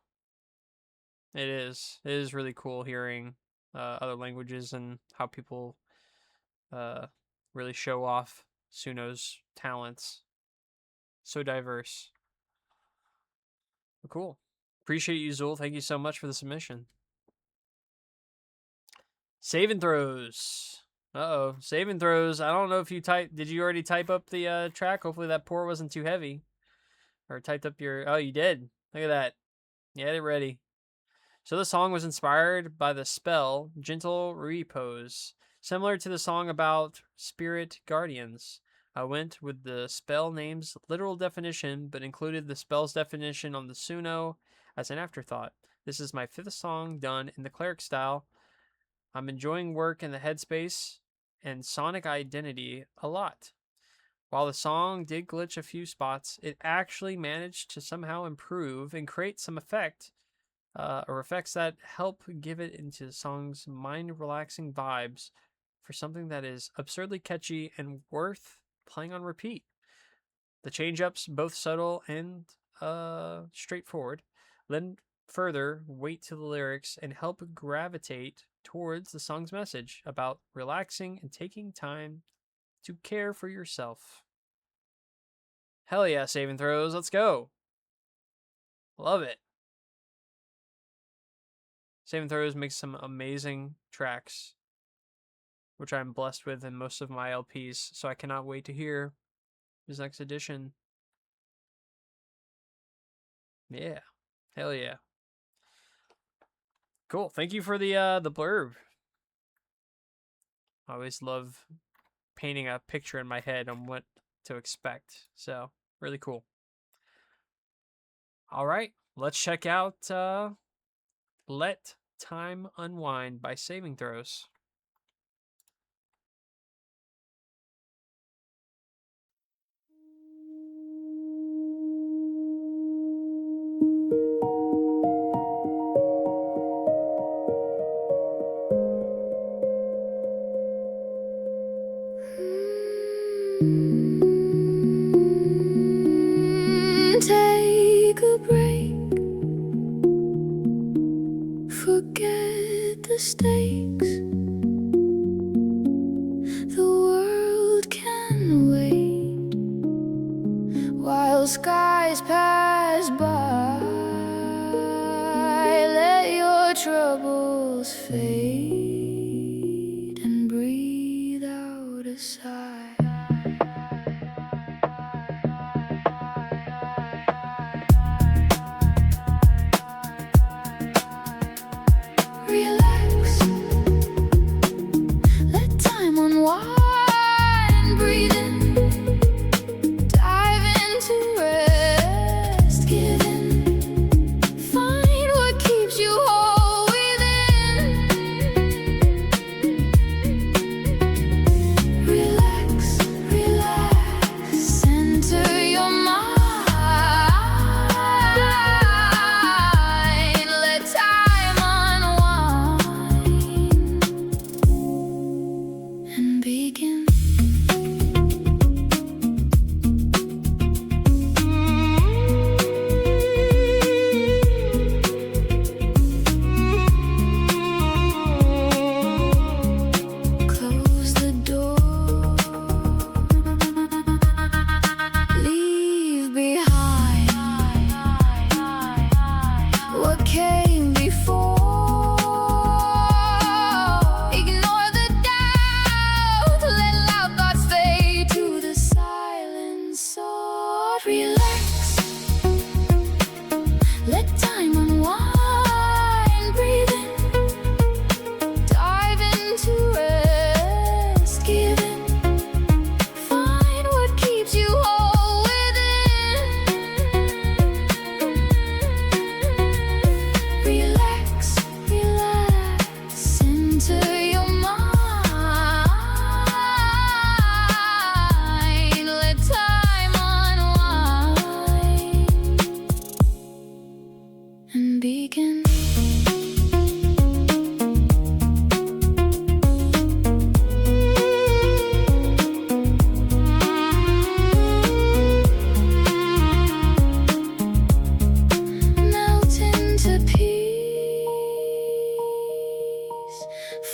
It is. It is really cool hearing other languages and how people really show off Suno's talents. So diverse. But cool. Appreciate you, Zul. Thank you so much for the submission. Save and throws. Uh-oh. Save and throws. I don't know if you did you already type up the track? Hopefully that pour wasn't too heavy. Or typed up your... Oh, you did. Look at that. You had it ready. So the song was inspired by the spell Gentle Repose, similar to the song about spirit guardians. I went with the spell name's literal definition, but included the spell's definition on the Suno as an afterthought. This is my 5th song done in the cleric style. I'm enjoying work in the headspace and sonic identity a lot. While the song did glitch a few spots, it actually managed to somehow improve and create some effects that help give it into the song's mind-relaxing vibes for something that is absurdly catchy and worth playing on repeat. The change-ups, both subtle and straightforward, lend further weight to the lyrics and help gravitate towards the song's message about relaxing and taking time to care for yourself. Hell yeah, save and throws. Let's go. Love it. Save and Throws makes some amazing tracks, which I'm blessed with in most of my LPs, so I cannot wait to hear his next edition. Yeah. Hell yeah. Cool. Thank you for the blurb. I always love painting a picture in my head on what to expect. So, really cool. All right. Let's check out Let Time Unwind by Saving Throws. Take a break. Forget the stakes. The world can wait while skies pass by. Let your troubles fade and breathe out a sigh. Relax, let time unwind, breathe in, dive into rest, give in, find what keeps you whole within. Relax, let time unwind, breathe in, dive into rest, give in, find what keeps you whole within. Relax, relax into your mind, let time unwind and begin. Melt into peace,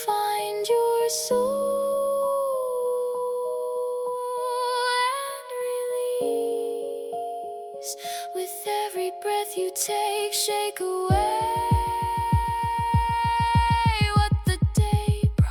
find your soul and release. With every breath you take, shake away what the day brought.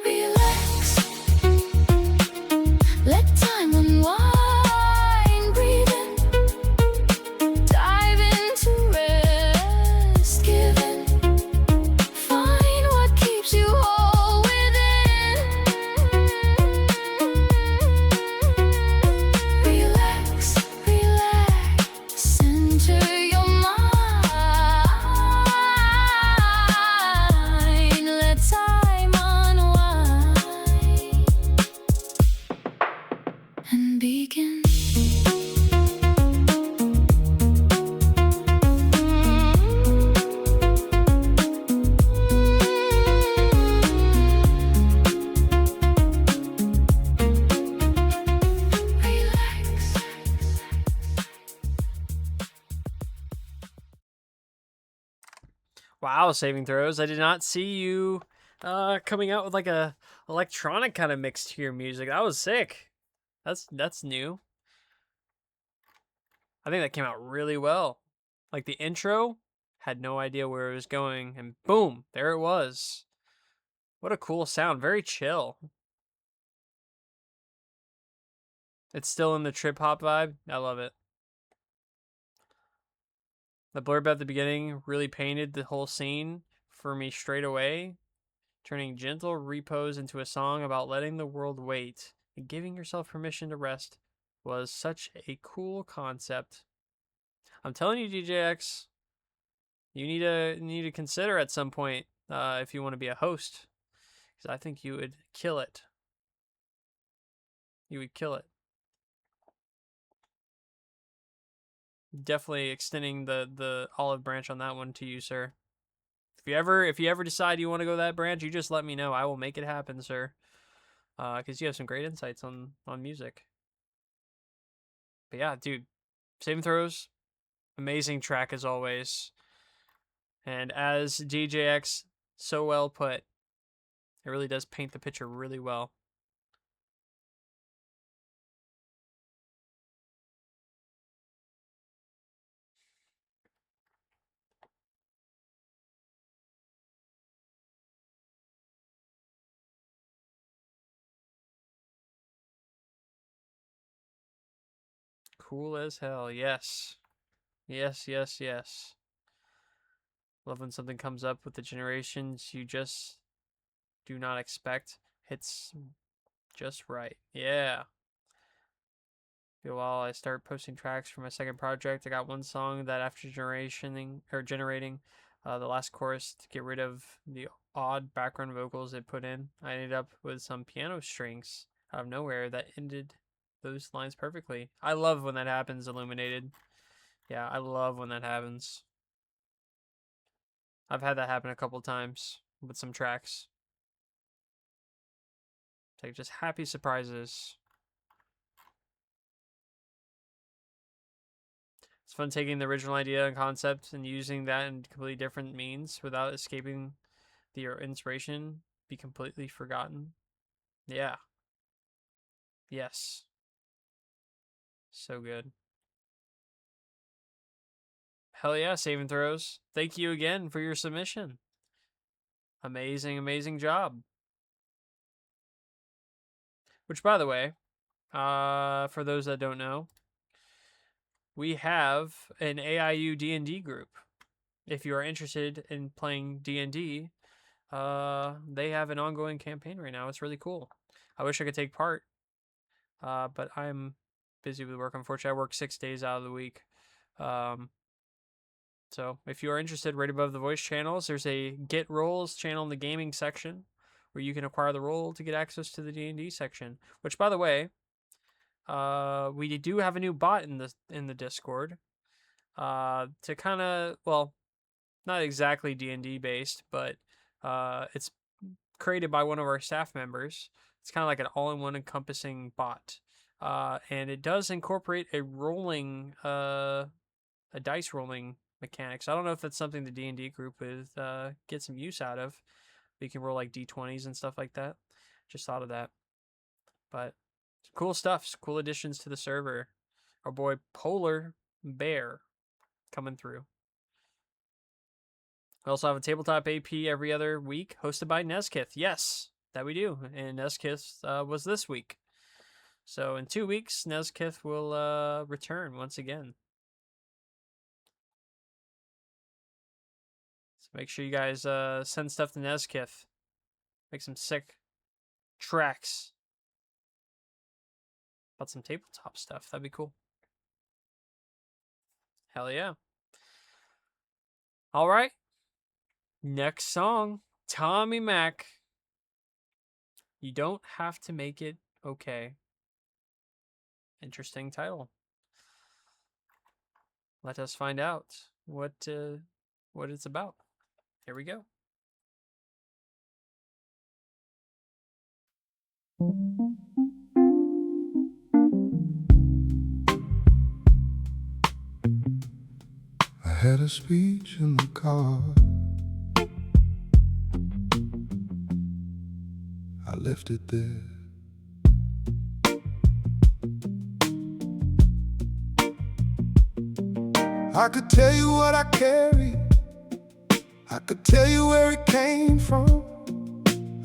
Relax, let time unwind, breathe in, dive into rest, give in, find what keeps you whole within. Relax, relax, center your mind, let time unwind and begin. Relax. Wow, saving throws. I did not see you coming out with like a electronic kind of mix to your music. That was sick. That's new. I think that came out really well. Like the intro, had no idea where it was going, and boom, there it was. What a cool sound. Very chill. It's still in the trip hop vibe. I love it. The blurb at the beginning really painted the whole scene for me straight away, turning gentle repose into a song about letting the world wait and giving yourself permission to rest was such a cool concept. I'm telling you, DJX, you need to consider at some point if you want to be a host, because I think you would kill it. You would kill it. Definitely extending the olive branch on that one to you, sir. If you ever decide you want to go that branch, you just let me know. I will make it happen, sir. Because you have some great insights on music. But yeah, dude, saving throws, amazing track as always. And as DJX so well put, it really does paint the picture really well. Cool as hell. Yes. Yes, yes, yes. Love when something comes up with the generations you just do not expect. Hits just right. Yeah. While I start posting tracks for my second project, I got one song that after generating the last chorus to get rid of the odd background vocals it put in, I ended up with some piano strings out of nowhere that ended those lines perfectly. I love when that happens, Illuminated. Yeah, I love when that happens. I've had that happen a couple times with some tracks. It's like just happy surprises. It's fun taking the original idea and concept and using that in completely different means without escaping the inspiration be completely forgotten. Yeah. Yes. So good. Hell yeah, saving throws. Thank you again for your submission. Amazing, amazing job. Which, by the way, for those that don't know, we have an AIU D&D group. If you are interested in playing D&D, they have an ongoing campaign right now. It's really cool. I wish I could take part, but I'm busy with work. Unfortunately, I work 6 days out of the week. So if you are interested, right above the voice channels, there's a Get Roles channel in the gaming section where you can acquire the role to get access to the D&D section. Which, by the way, we do have a new bot in the Discord to kind of, well, not exactly D&D based, but it's created by one of our staff members. It's kind of like an all-in-one encompassing bot, and it does incorporate a rolling, a dice rolling mechanics. I don't know if that's something the D&D group would get some use out of. You can roll like D20s and stuff like that. Just thought of that. But cool stuff. Cool additions to the server. Our boy Polar Bear coming through. We also have a tabletop AP every other week hosted by Nezkith. Yes, that we do. And Nezkith was this week. So in 2 weeks, Nezkith will return once again. Make sure you guys send stuff to Nezkith. Make some sick tracks about some tabletop stuff. That'd be cool. Hell yeah. All right. Next song, Tommy Mac. You don't have to make it okay. Interesting title. Let us find out what it's about. Here we go. I had a speech in the car. I left it there. I could tell you what I carry. I could tell you where it came from.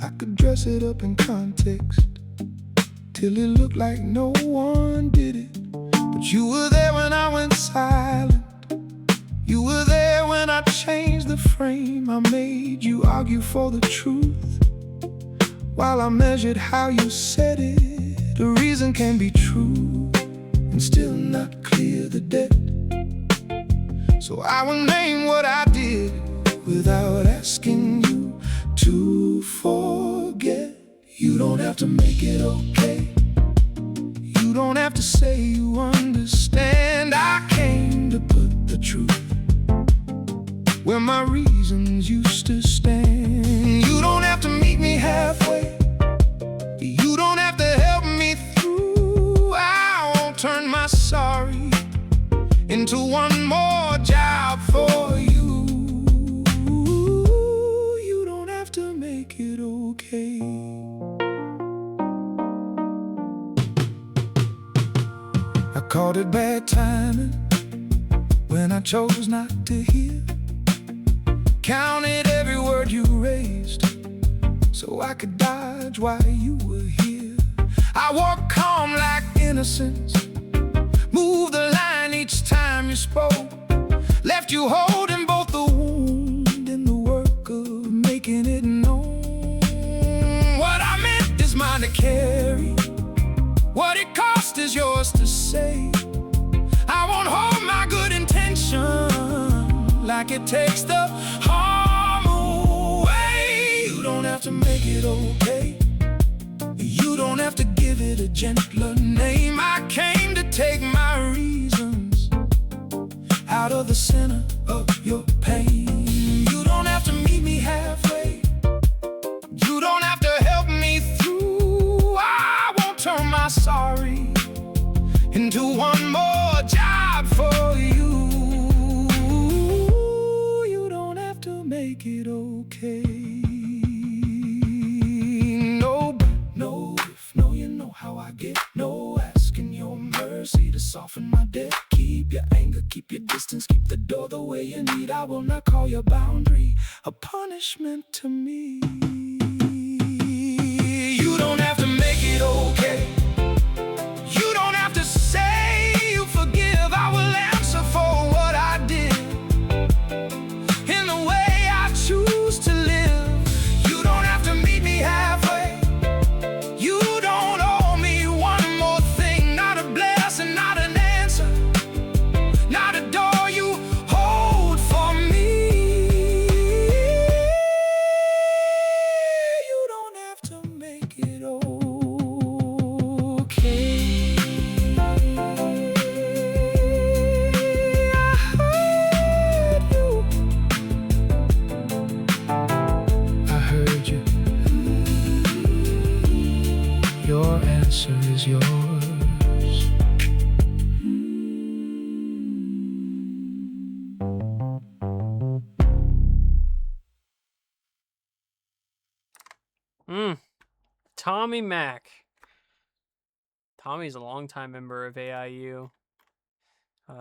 I could dress it up in context till it looked like no one did it. But you were there when I went silent. You were there when I changed the frame. I made you argue for the truth while I measured how you said it. The reason can be true and still not clear the debt. So I will name what I did without asking you to forget. You don't have to make it okay. You don't have to say you understand. I came to put the truth where my reasons used to stand. You don't have to meet me halfway. You don't have to help me through. I won't turn my sorry into one more job for you. You don't have to make it okay. I called it bad timing when I chose not to hear. Counted every word you raised so I could dodge while you were here. I wore calm like innocence, moved the line each time you spoke, left you holding both the wound and the work of making it known. What I meant is mine to carry. What it cost is yours to say. I won't hold my good intention like it takes the harm away. You don't have to make it okay. You don't have to give it a gentler name. I came to take my reasons out of the center of your pain. You don't have to meet me halfway. You don't have to help me through. I won't turn my sorry into one more job for you. You don't have to make it okay. No, no, if no, you know how I I get. No asking your mercy to soften my debt. Keep your anger, keep your distance, keep the door the way you need. I will not call your boundary a punishment to me. You don't have to make it okay. You don't have to say you forgive. I will answer for what I did in the way I choose to live. You don't have to meet me halfway. You don't owe me one more thing. Not a blessing, not an answer, not a door you hold for me. You don't have to make it okay. I heard you. I heard you. Your answer is yours. Tommy Mac. Tommy's a longtime member of AIU.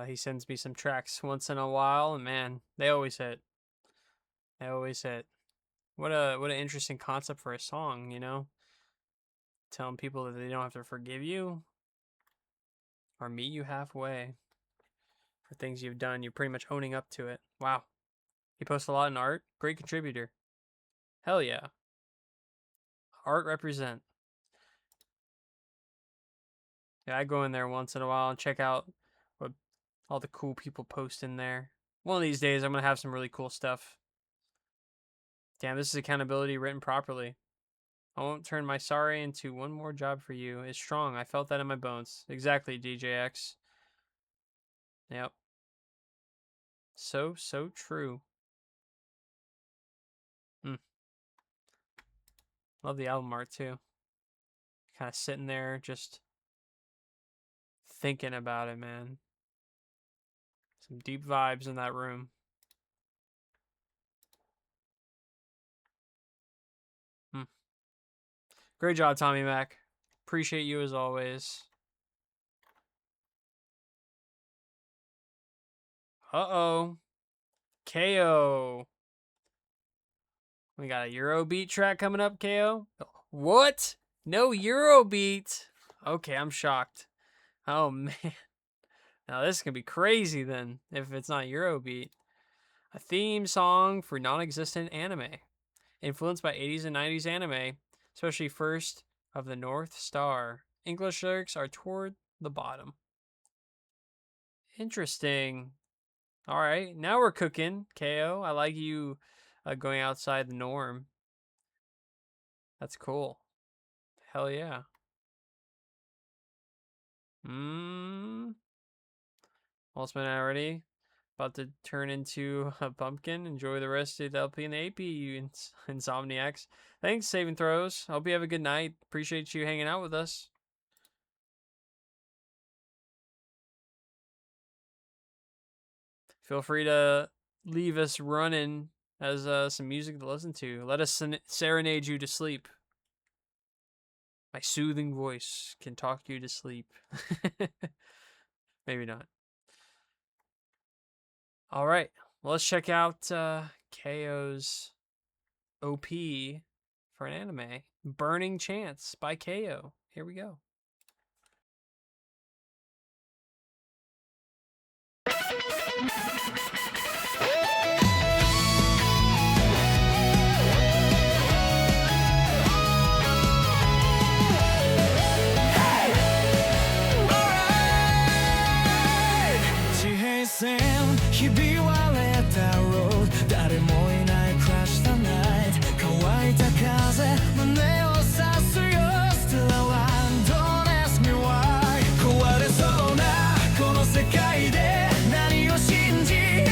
He sends me some tracks once in a while, and man, they always hit. They always hit. What an interesting concept for a song, you know? Telling people that they don't have to forgive you or meet you halfway for things you've done. You're pretty much owning up to it. Wow. He posts a lot in art. Great contributor. Hell yeah. Art represent. Yeah, I go in there once in a while and check out what all the cool people post in there. One of these days, I'm going to have some really cool stuff. Damn, this is accountability written properly. I won't turn my sorry into one more job for you. It's strong. I felt that in my bones. Exactly, DJX. Yep. So true. Love the album art, too. Kind of sitting there, just thinking about it, man. Some deep vibes in that room. Great job, Tommy Mac. Appreciate you as always. Uh-oh. KO. We got a Eurobeat track coming up, KO. What? No Eurobeat? Okay, I'm shocked. Oh, man. Now this is going to be crazy then, if it's not Eurobeat. A theme song for non-existent anime. Influenced by 80s and 90s anime, especially First of the North Star. English lyrics are toward the bottom. Interesting. All right, now we're cooking, KO. I like you going outside the norm. That's cool. Hell yeah. All spent already. About to turn into a pumpkin. Enjoy the rest of the LP and the AP, you insomniacs. Thanks, Saving Throws. Hope you have a good night. Appreciate you hanging out with us. Feel free to leave us running as some music to listen to. Let us serenade you to sleep. My soothing voice can talk you to sleep. Maybe not. All right, well, let's check out KO's OP for an anime, Burning Chance by KO. Here we go.ひび割れたロード誰もいないクラッシュしたナイト乾いた風胸を刺すよ Still I want don't ask me why 壊れそうなこの世界で何を信じ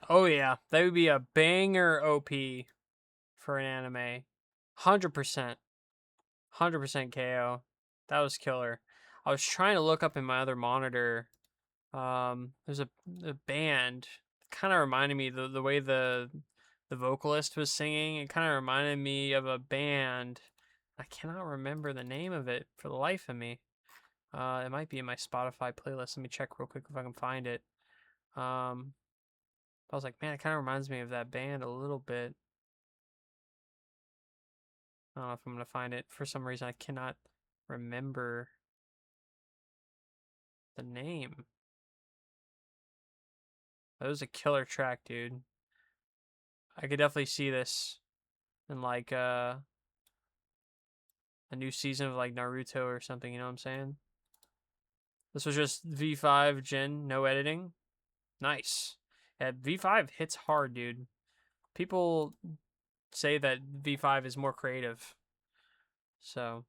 Oh yeah, that would be a banger OP for an anime. 100%. 100% KO. That was killer. I was trying to look up in my other monitor. There's a band. Kind of reminded me the way the vocalist was singing. It kind of reminded me of a band. I cannot remember the name of it for the life of me. It might be in my Spotify playlist. Let me check real quick if I can find it. I was like, man, it kind of reminds me of that band a little bit. I don't know if I'm going to find it. For some reason, I cannot remember the name. That was a killer track, dude. I could definitely see this in like a new season of like Naruto or something, you know what I'm saying? This was just V5 Gen, no editing. Nice. Yeah, V5 hits hard, dude. People say that V5 is more creative. So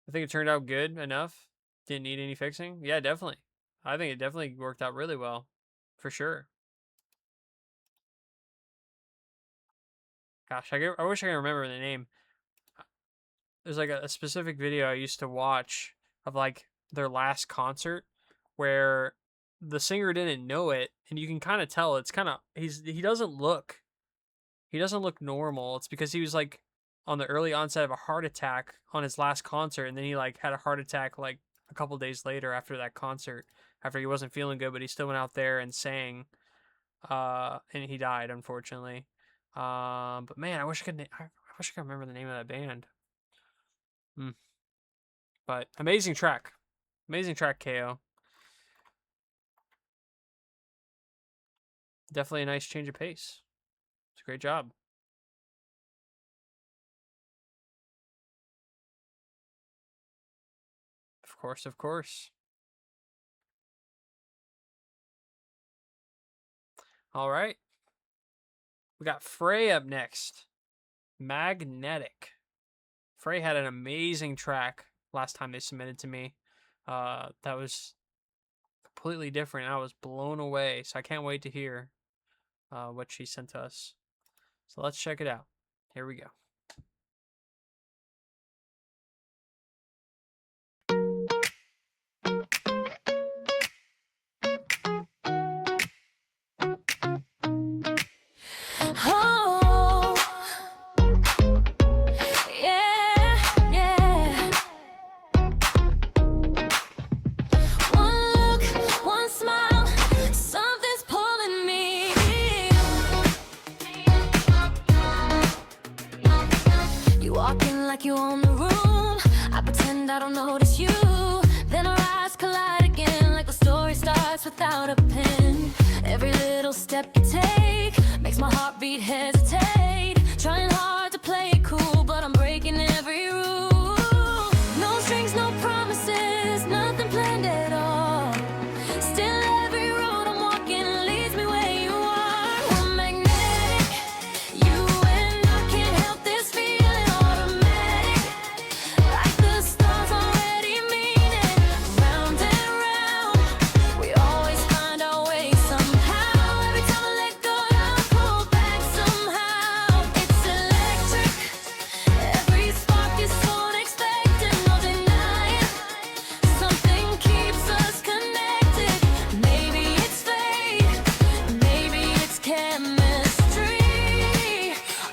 I think it turned out good enough. Didn't need any fixing. Yeah, definitely. I think it definitely worked out really well. For sure. Gosh, I wish I could remember the name. There's like a specific video I used to watch of like their last concert where the singer didn't know it, and you can kind of tell it's kind of he doesn't look normal. It's because he was like on the early onset of a heart attack on his last concert, and then he like had a heart attack like a couple days later after that concert, after he wasn't feeling good, but he still went out there and sang, and he died, unfortunately. But man, I wish I could remember the name of that band. But amazing track, KO. Definitely a nice change of pace. It's a great job. Of course, of course. All right. We got Frey up next. Magnetic. Frey had an amazing track last time they submitted to me. That was completely different. I was blown away. So I can't wait to hear what she sent to us. So let's check it out. Here we go. Oh, yeah, yeah. One look, one smile, something's pulling me. You walk in like you own the room. I pretend I don't notice you. Then our eyes collide again, like the story starts without a pen. Every little step you take makes my heartbeat hesitate. Trying hard to play it cool, but I'm breaking every rule. No strings, no promises, nothing planned at all. Still every road I'm walking leads me where you are. We're magnetic, you and I can't help this feeling automatic. Like the stars already mean it. Round and round, we always find our way somehow. Every time I let go, I pull back somehow. It's electric, every spark is so unexpected, no denying. Something keeps us connected. Maybe it's fate, maybe it's chemistry.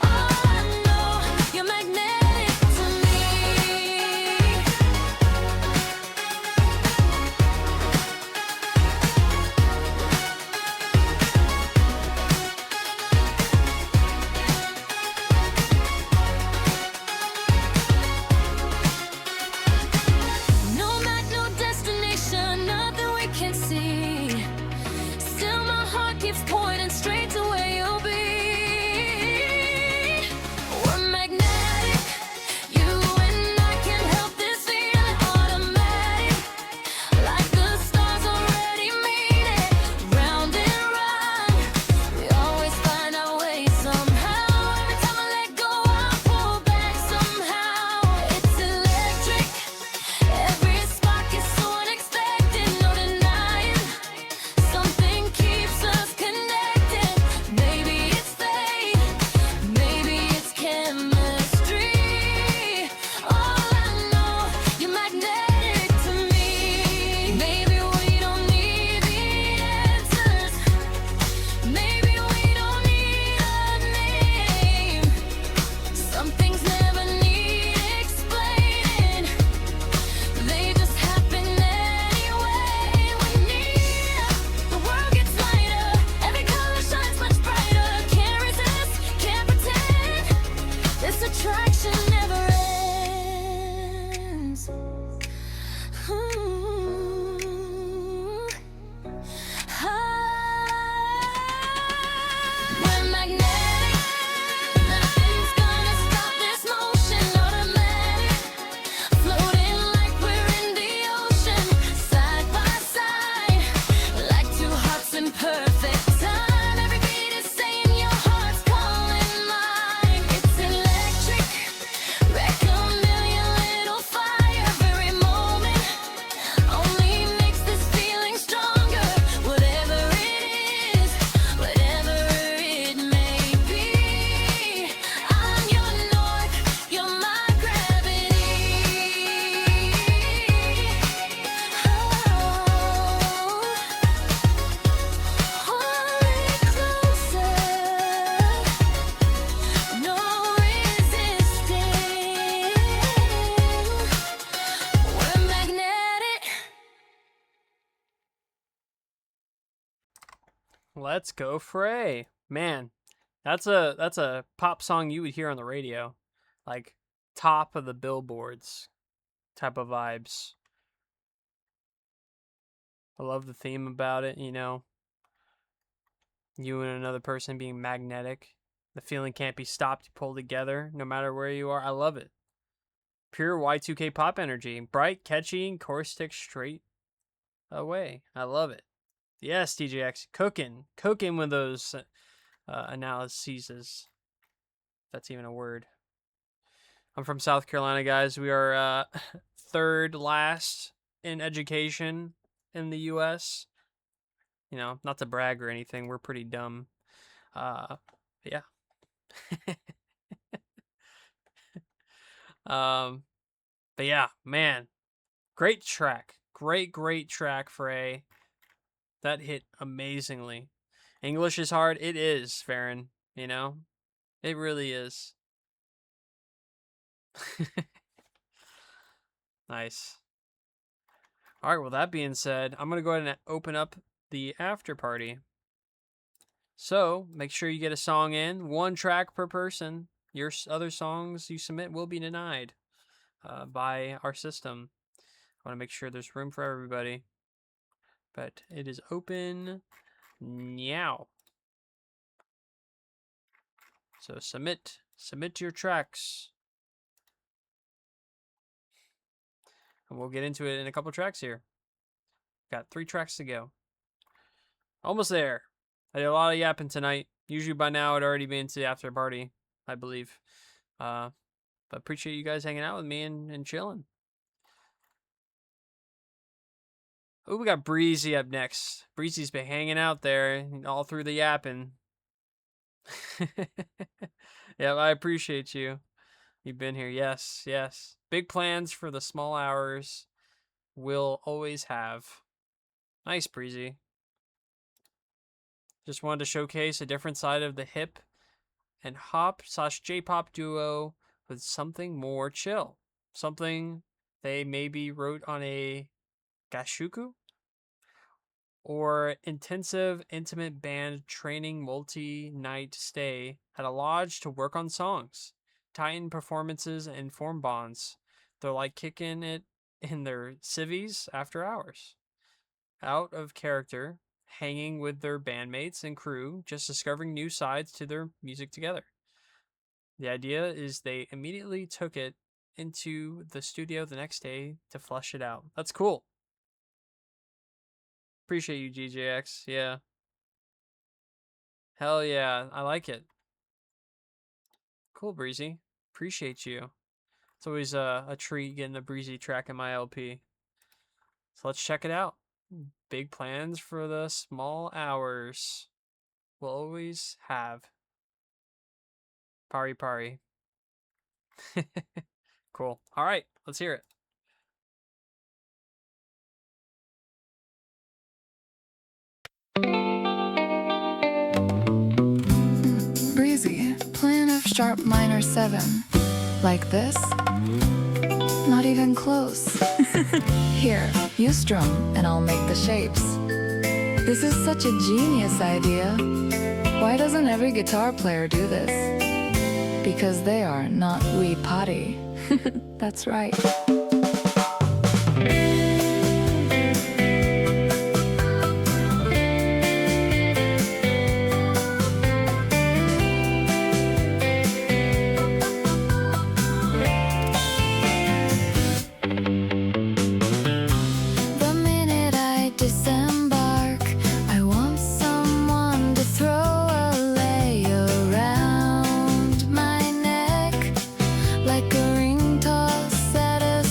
All I know, you're magnetic to me. No map, no destination, nothing we can see. Still my heart keeps pointing straight to where you'll be. We're magnetic, you and I can't help this feeling automatic. Like the stars already mean it. Round and round, we always find our way somehow. Every time I let go, I pull back somehow. It's electric, every spark is so unexpected, no denying. Let's go Frey. Man, that's a pop song you would hear on the radio. Like top of the billboards type of vibes. I love the theme about it, you know. You and another person being magnetic. The feeling can't be stopped. You pull together no matter where you are. I love it. Pure Y2K pop energy. Bright, catchy, caustic straight away. I love it. Yes, DJX. Cooking with those analyses. That's even a word. I'm from South Carolina, guys. We are third last in education in the U.S. You know, not to brag or anything. We're pretty dumb. Yeah. But yeah, man. Great track. Great track, Frey. That hit amazingly. English is hard. It is, Farron. You know? It really is. Nice. All right, well, that being said, I'm going to go ahead and open up the after party. So make sure you get a song in. 1 track per person. Your other songs you submit will be denied by our system. I want to make sure there's room for everybody. But it is open now. So submit your tracks. And we'll get into it in a couple tracks here. Got 3 tracks to go. Almost there. I did a lot of yapping tonight. Usually by now I'd already been to the after party, I believe. But appreciate you guys hanging out with me and chilling. Oh, we got Breezy up next. Breezy's been hanging out there all through the yapping. Yeah, I appreciate you. You've been here. Yes. Big plans for the small hours. Will always have. Nice, Breezy. Just wanted to showcase a different side of the hip and hop / J-pop duo with something more chill. Something they maybe wrote on a gashuku or intensive intimate band training multi-night stay at a lodge to work on songs, tighten performances and form bonds. They're like kicking it in their civvies after hours. Out of character, hanging with their bandmates and crew, just discovering new sides to their music together. The idea is they immediately took it into the studio the next day to flesh it out. That's cool. Appreciate you, GJX. Yeah. Hell yeah. I like it. Cool, Breezy. Appreciate you. It's always a treat getting a Breezy track in my LP. So let's check it out. Big plans for the small hours. We'll always have. Pari. Cool. All right, let's hear it. Breezy, plan of sharp minor 7. Like this? Not even close. Here, you strum and I'll make the shapes. This is such a genius idea. Why doesn't every guitar player do this? Because they are not wee potty. That's right. The minute I disembark, I want someone to throw a lei around my neck, like a ring toss at a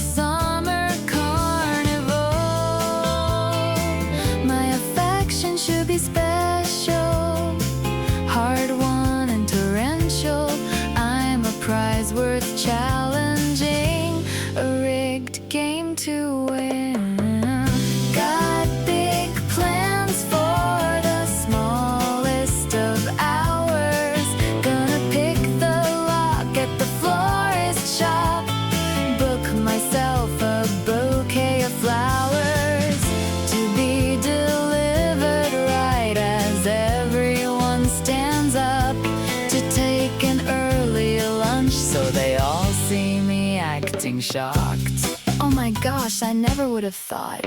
shocked. Oh my gosh, I never would have thought.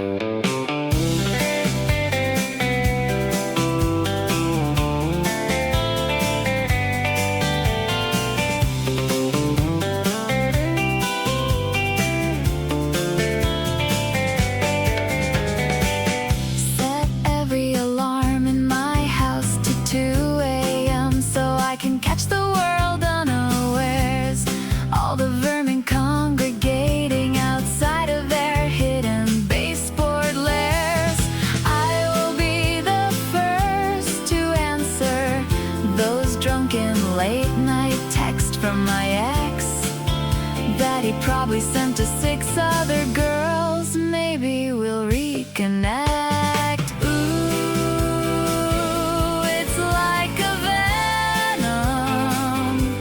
Set every alarm in my house to 2 a.m. so I can catch the world unawares. All the vermin congregating outside of their hidden baseboard lairs. I will be the first to answer those drunken late night texts from my ex that he probably sent to 6 other girls. Maybe we'll reconnect. Ooh, it's like a venom.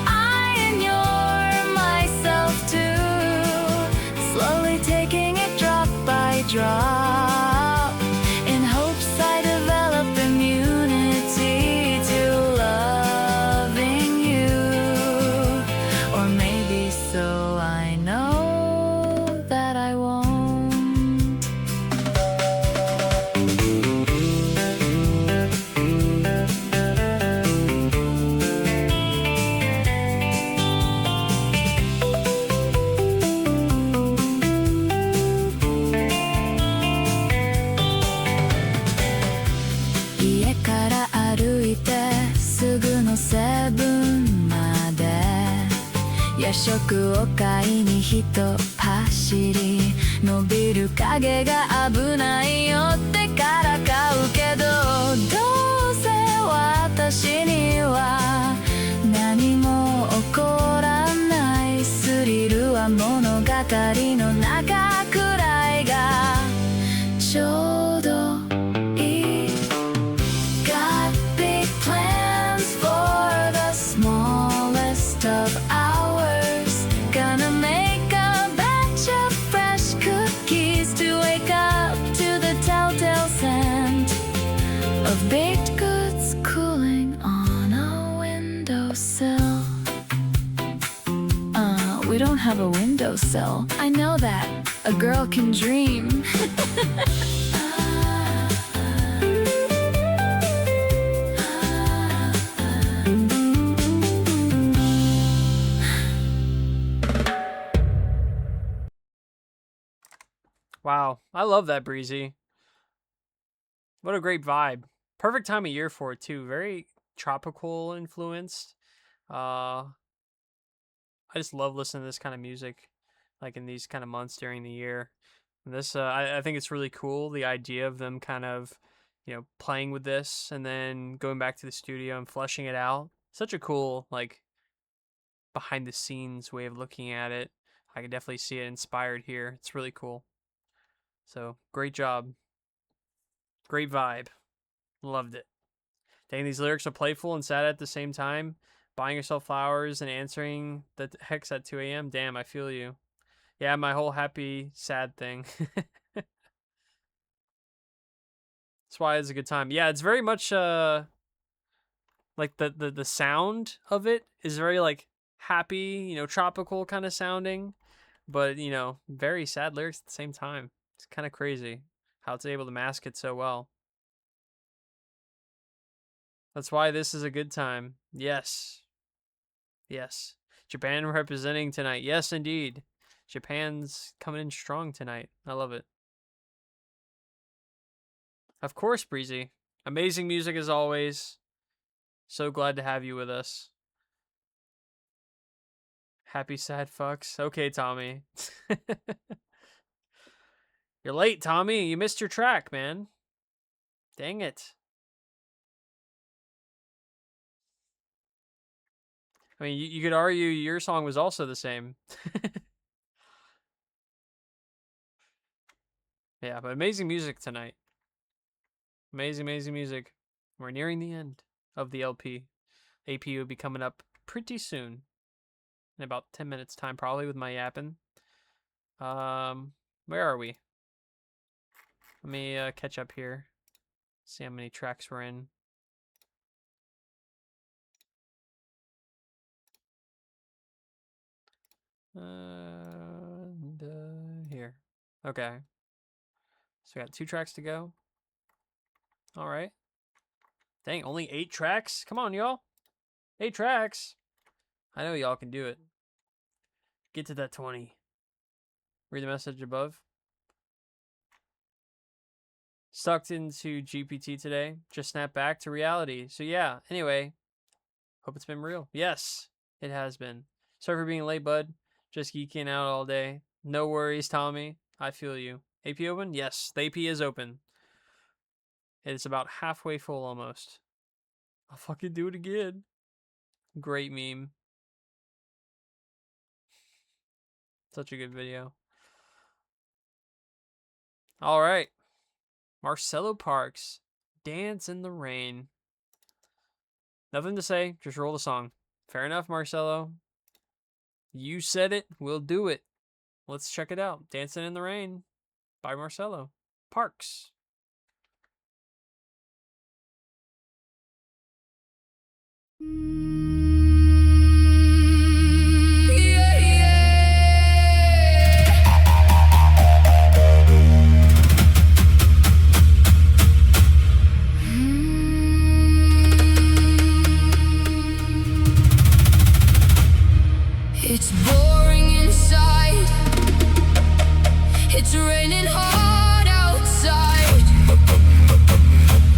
I inure myself too, slowly taking it drop by drop, in hopes I develop immunity to loving you. Or maybe so I know that I won't.家から歩いてすぐのセブンまで夜食を買いにひと走り、伸びる影が危ないよってからかうけど、どうせ私には何も起こらない。スリルは物語の中くらいがちょうどいい。Got big plans for the smallest of hours. Gonna make a batch of fresh cookies to wake up to the telltale scent of baked goods cooling on a windowsill. We don't have a windowsill. I know that. A girl can dream. Wow, I love that, Breezy. What a great vibe. Perfect time of year for it too. Very tropical influenced. I just love listening to this kind of music, like in these kind of months during the year. And this, I think it's really cool. The idea of them kind of, playing with this and then going back to the studio and fleshing it out. Such a cool, like, behind the scenes way of looking at it. I can definitely see it inspired here. It's really cool. So, great job. Great vibe. Loved it. Dang, these lyrics are playful and sad at the same time. Buying yourself flowers and answering the hex at 2 a.m. Damn, I feel you. Yeah, my whole happy, sad thing. That's why it's a good time. Yeah, it's very much, like, the sound of it is very, like, happy, tropical kind of sounding. But, very sad lyrics at the same time. It's kind of crazy how it's able to mask it so well. That's why this is a good time. Yes. Yes. Japan representing tonight. Yes, indeed. Japan's coming in strong tonight. I love it. Of course, Breezy. Amazing music as always. So glad to have you with us. Happy sad fucks. Okay, Tommy. You're late, Tommy. You missed your track, man. Dang it. I mean, you could argue your song was also the same. Yeah, but amazing music tonight. Amazing, amazing music. We're nearing the end of the LP. APU will be coming up pretty soon. In about 10 minutes time, probably, with my yapping. Where are we? Let me catch up here. See how many tracks we're in. And here. Okay. So we got 2 tracks to go. All right. Dang, only 8 tracks? Come on, y'all. 8 tracks. I know y'all can do it. Get to that 20. Read the message above. Sucked into GPT today. Just snapped back to reality. So yeah, anyway. Hope it's been real. Yes, it has been. Sorry for being late, bud. Just geeking out all day. No worries, Tommy. I feel you. AP open? Yes, the AP is open. It's about halfway full almost. I'll fucking do it again. Great meme. Such a good video. All right. Marcelo Parks. Dance in the Rain. Nothing to say. Just roll the song. Fair enough, Marcelo. You said it. We'll do it. Let's check it out. Dancing in the Rain by Marcelo Parks. It's boring inside. It's raining hard outside.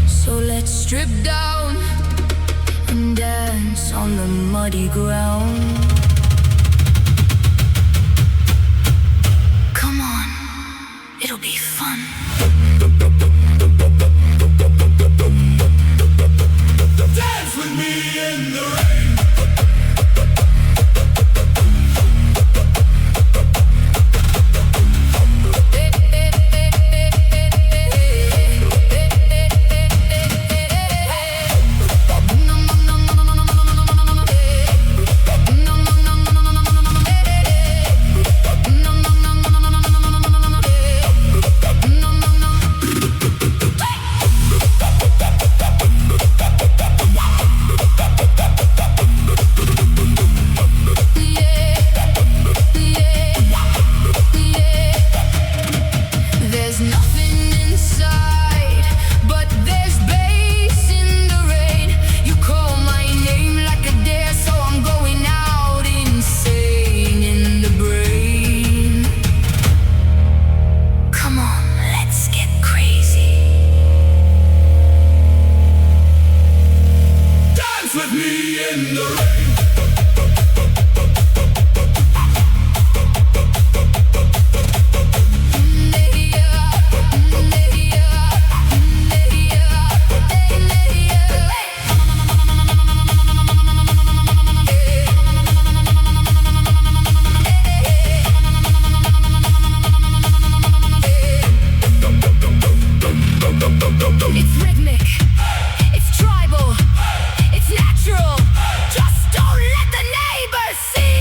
So let's strip down and dance on the muddy ground. Come on, it'll be fun. Dance with me in the rain. With me in the rain. It's rhythmic, it's tribal, it's natural. Just don't let the neighbors see.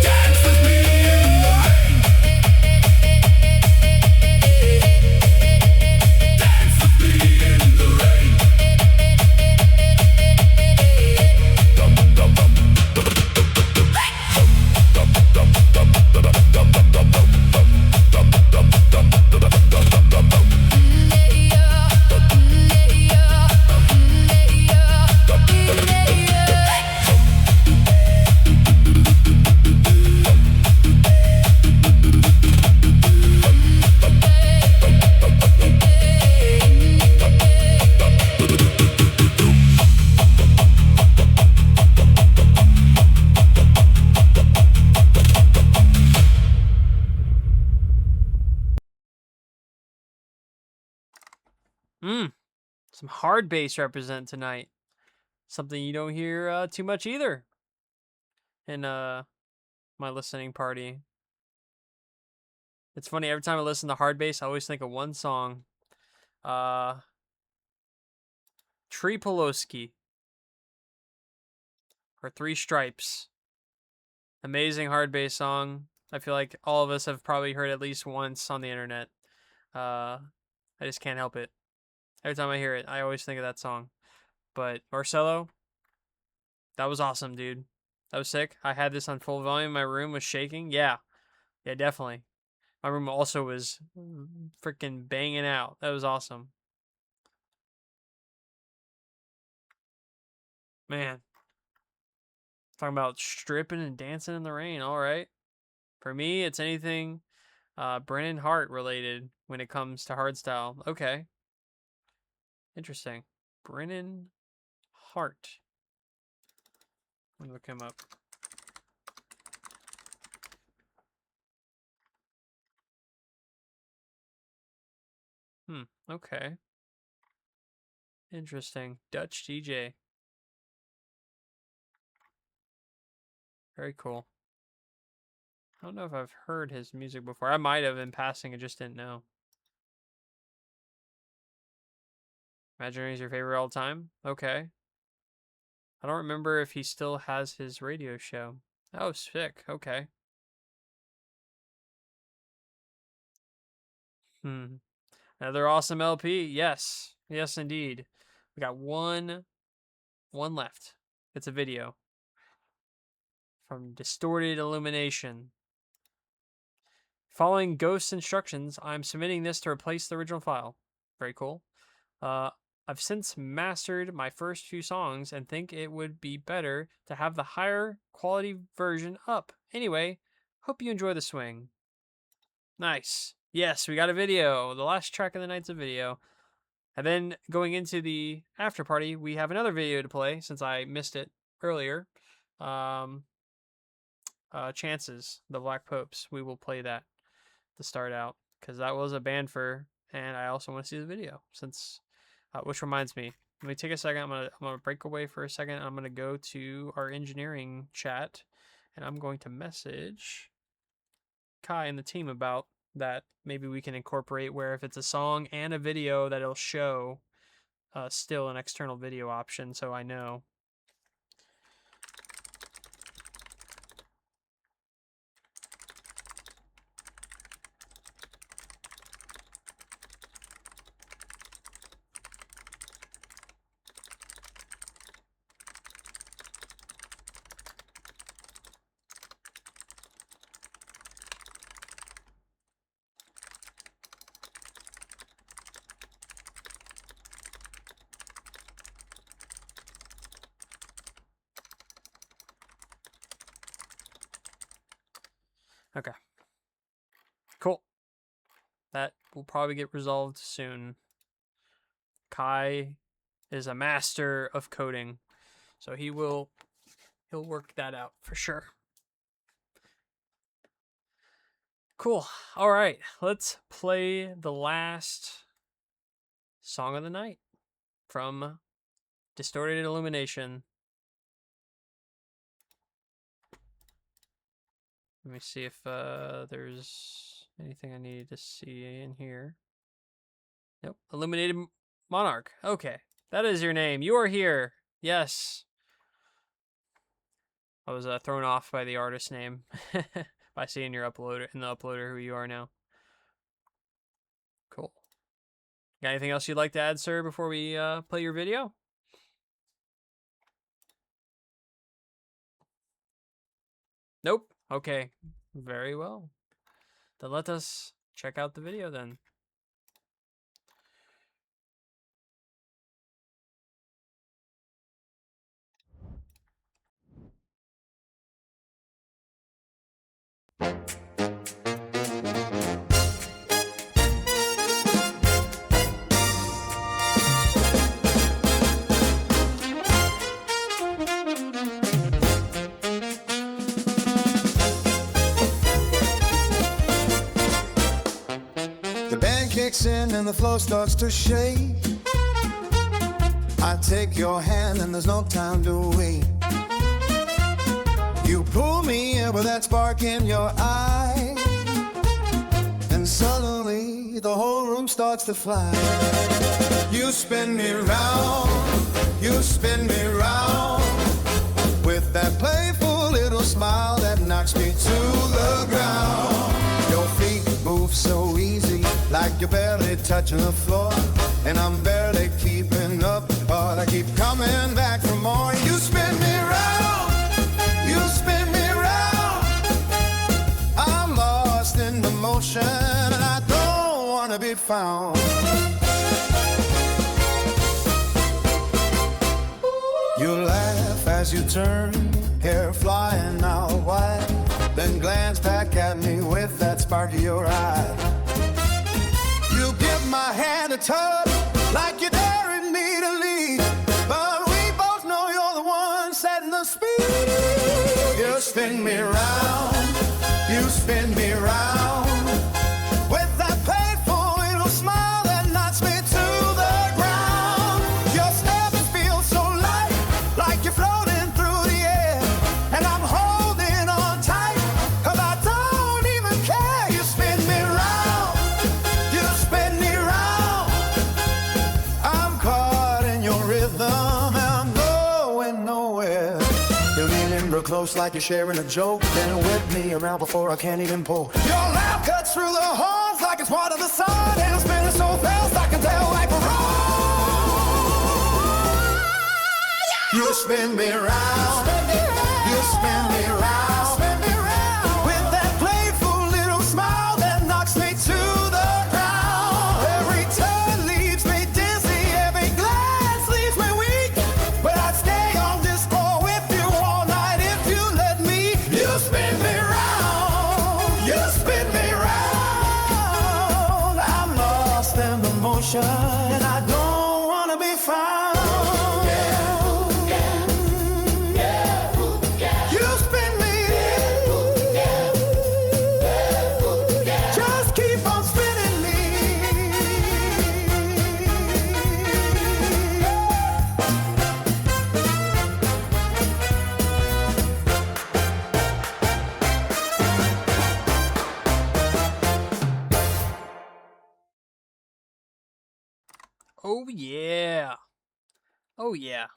Dance with me in the rain. Dance with me in the rain. Some hard bass represent tonight. Something you don't hear too much either in my listening party. It's funny, every time I listen to hard bass, I always think of one song. Tree Poloski. Or Three Stripes. Amazing hard bass song. I feel like all of us have probably heard at least once on the internet. I just can't help it. Every time I hear it, I always think of that song. But Marcelo, That was awesome, dude. That was sick. I had this on full volume. My room was shaking. Yeah. Yeah, definitely. My room also was freaking banging out. That was awesome. Man. Talking about stripping and dancing in the rain. All right. For me, it's anything Brennan Hart related when it comes to hardstyle. Okay. Interesting. Brennan Hart. Let me look him up. Okay. Interesting. Dutch DJ. Very cool. I don't know if I've heard his music before. I might have in passing, I just didn't know. Imaginary is your favorite all time? Okay. I don't remember if he still has his radio show. Oh, sick. Okay. Another awesome LP. Yes. Yes, indeed. We got one left. It's a video from Distorted Illumination. Following Ghost's instructions, I'm submitting this to replace the original file. Very cool. I've since mastered my first few songs and think it would be better to have the higher quality version up. Anyway, hope you enjoy the swing. Nice. Yes, we got a video. The last track of the night's a video. And then going into the after party, we have another video to play since I missed it earlier. Chances, the Black Popes. We will play that to start out because that was a band for, and I also want to see the video since, which reminds me, let me take a second. I'm gonna break away for a second. I'm gonna go to our engineering chat, and I'm going to message Kai and the team about that. Maybe we can incorporate where if it's a song and a video that it'll show still an external video option, so I know. Okay. Cool. That will probably get resolved soon. Kai is a master of coding, so he'll work that out for sure. Cool. All right, let's play the last song of the night from Distorted Illumination. Let me see if there's anything I needed to see in here. Nope. Illuminated Monarch. Okay. That is your name. You are here. Yes. I was thrown off by the artist name by seeing your uploader in the uploader who you are now. Cool. Got anything else you'd like to add, sir, before we play your video? Nope. Okay, very well. Then let us check out the video then. Kicks in and the floor starts to shake. I take your hand and there's no time to wait. You pull me in with that spark in your eye, and suddenly the whole room starts to fly. You spin me round, you spin me round, with that playful little smile that knocks me to the ground. Your feet move so easy, like you're barely touching the floor, and I'm barely keeping up, but I keep coming back for more. You spin me round, you spin me round. I'm lost in the motion, and I don't wanna be found. You laugh as you turn, hair flying out wide, then glance back at me with that spark of your eye. You give my hand a tug, like you're daring me to lead, but we both know you're the one setting the speed. You spin me round, you spin me round, with that playful little smile that knocks me to the ground. Your step feels so light, like you're floating through the air, and I'm holding on tight, 'cause I don't even care. You spin me round, you spin me round. I'm caught in your rhythm, and I'm going nowhere. You lean in real close like you're sharing a joke, then whip me around before I can't even pull. Your laugh cuts through the horns like it's part of the sun, and I'm spinning so fast I can tell like a roll. You spin me round, you spin me round, with that playful little smile that knocks me to the ground. Every turn leaves me dizzy, every glance leaves me weak, but I'd stay on this floor with you all night if you let me. You spin me round, you spin me round. I'm lost in the motion, and I don't wanna be found. You spin me, just keep on spinning me. Oh yeah. Oh yeah.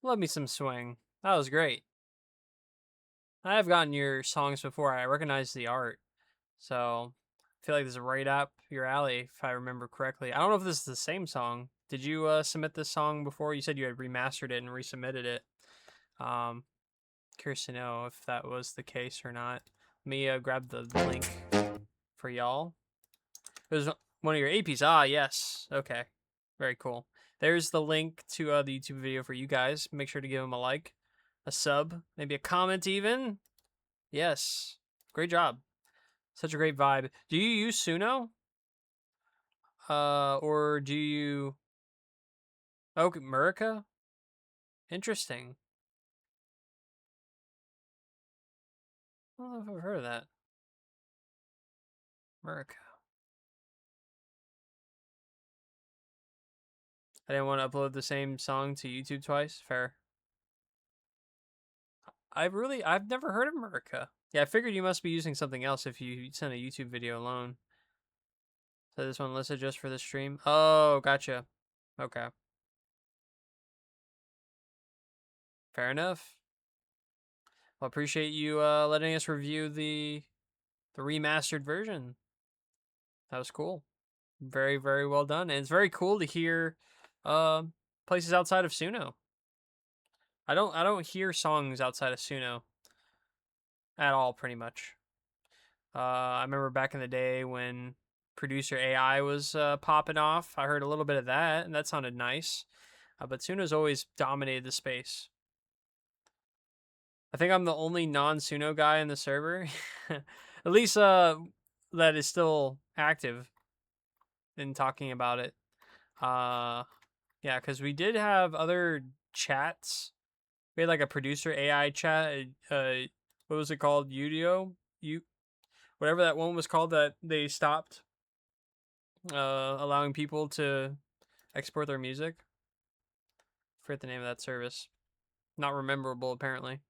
Love me some swing. That was great. I have gotten your songs before. I recognize the art. So I feel like this is right up your alley, if I remember correctly. I don't know if this is the same song. Did you submit this song before? You said you had remastered it and resubmitted it. Curious to know if that was the case or not. Let me grab the link for y'all. It was one of your APs. Ah, yes. Okay. Very cool. There's the link to the YouTube video for you guys. Make sure to give them a like, a sub, maybe a comment even. Yes. Great job. Such a great vibe. Do you use Suno? Or do you... Okay, Murica? Interesting. I don't know if I've heard of that. Murica. I didn't want to upload the same song to YouTube twice. Fair. I've never heard of Murica. Yeah, I figured you must be using something else if you sent a YouTube video alone. So this one listed just for the stream. Oh, gotcha. Okay. Fair enough. Well, appreciate you letting us review the remastered version. That was cool. Very, very well done. And it's very cool to hear places outside of Suno. I don't hear songs outside of Suno at all, pretty much. I remember back in the day when producer AI was popping off. I heard a little bit of that, and that sounded nice. But Suno's always dominated the space. I think I'm the only non-Suno guy in the server. At least that is still active in talking about it. Yeah, because we did have other chats. We had like a producer AI chat. What was it called? Udio? Whatever that one was called that they stopped allowing people to export their music. I forget the name of that service. Not rememberable, apparently.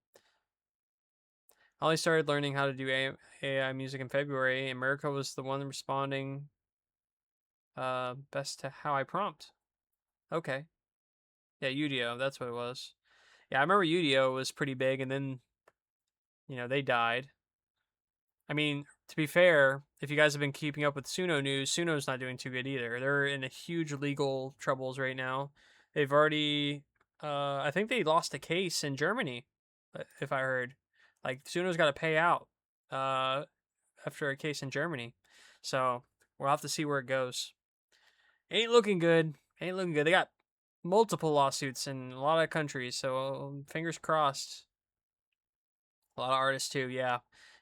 I only started learning how to do AI music in February, and America was the one responding best to how I prompt. Okay. Yeah, Udio, that's what it was. Yeah, I remember Udio was pretty big, and then, they died. I mean, to be fair, if you guys have been keeping up with Suno news, Suno's not doing too good either. They're in a huge legal troubles right now. They've already, I think they lost a case in Germany, if I heard. Like Suno's got to pay out after a case in Germany. So we'll have to see where it goes. Ain't looking good. Ain't looking good. They got multiple lawsuits in a lot of countries, so fingers crossed. A lot of artists too, yeah.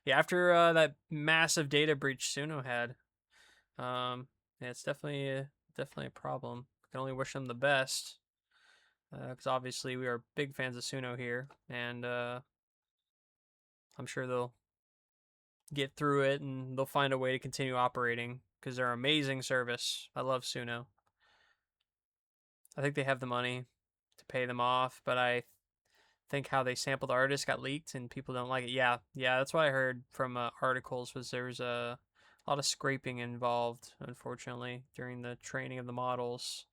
Yeah, after that massive data breach Suno had, yeah, it's definitely a problem. Can only wish them the best, because obviously we are big fans of Suno here, and I'm sure they'll get through it and they'll find a way to continue operating because they're amazing service. I love Suno. I think they have the money to pay them off, but I think how they sampled artists got leaked and people don't like it. Yeah, that's what I heard from articles was there's a lot of scraping involved, unfortunately, during the training of the models.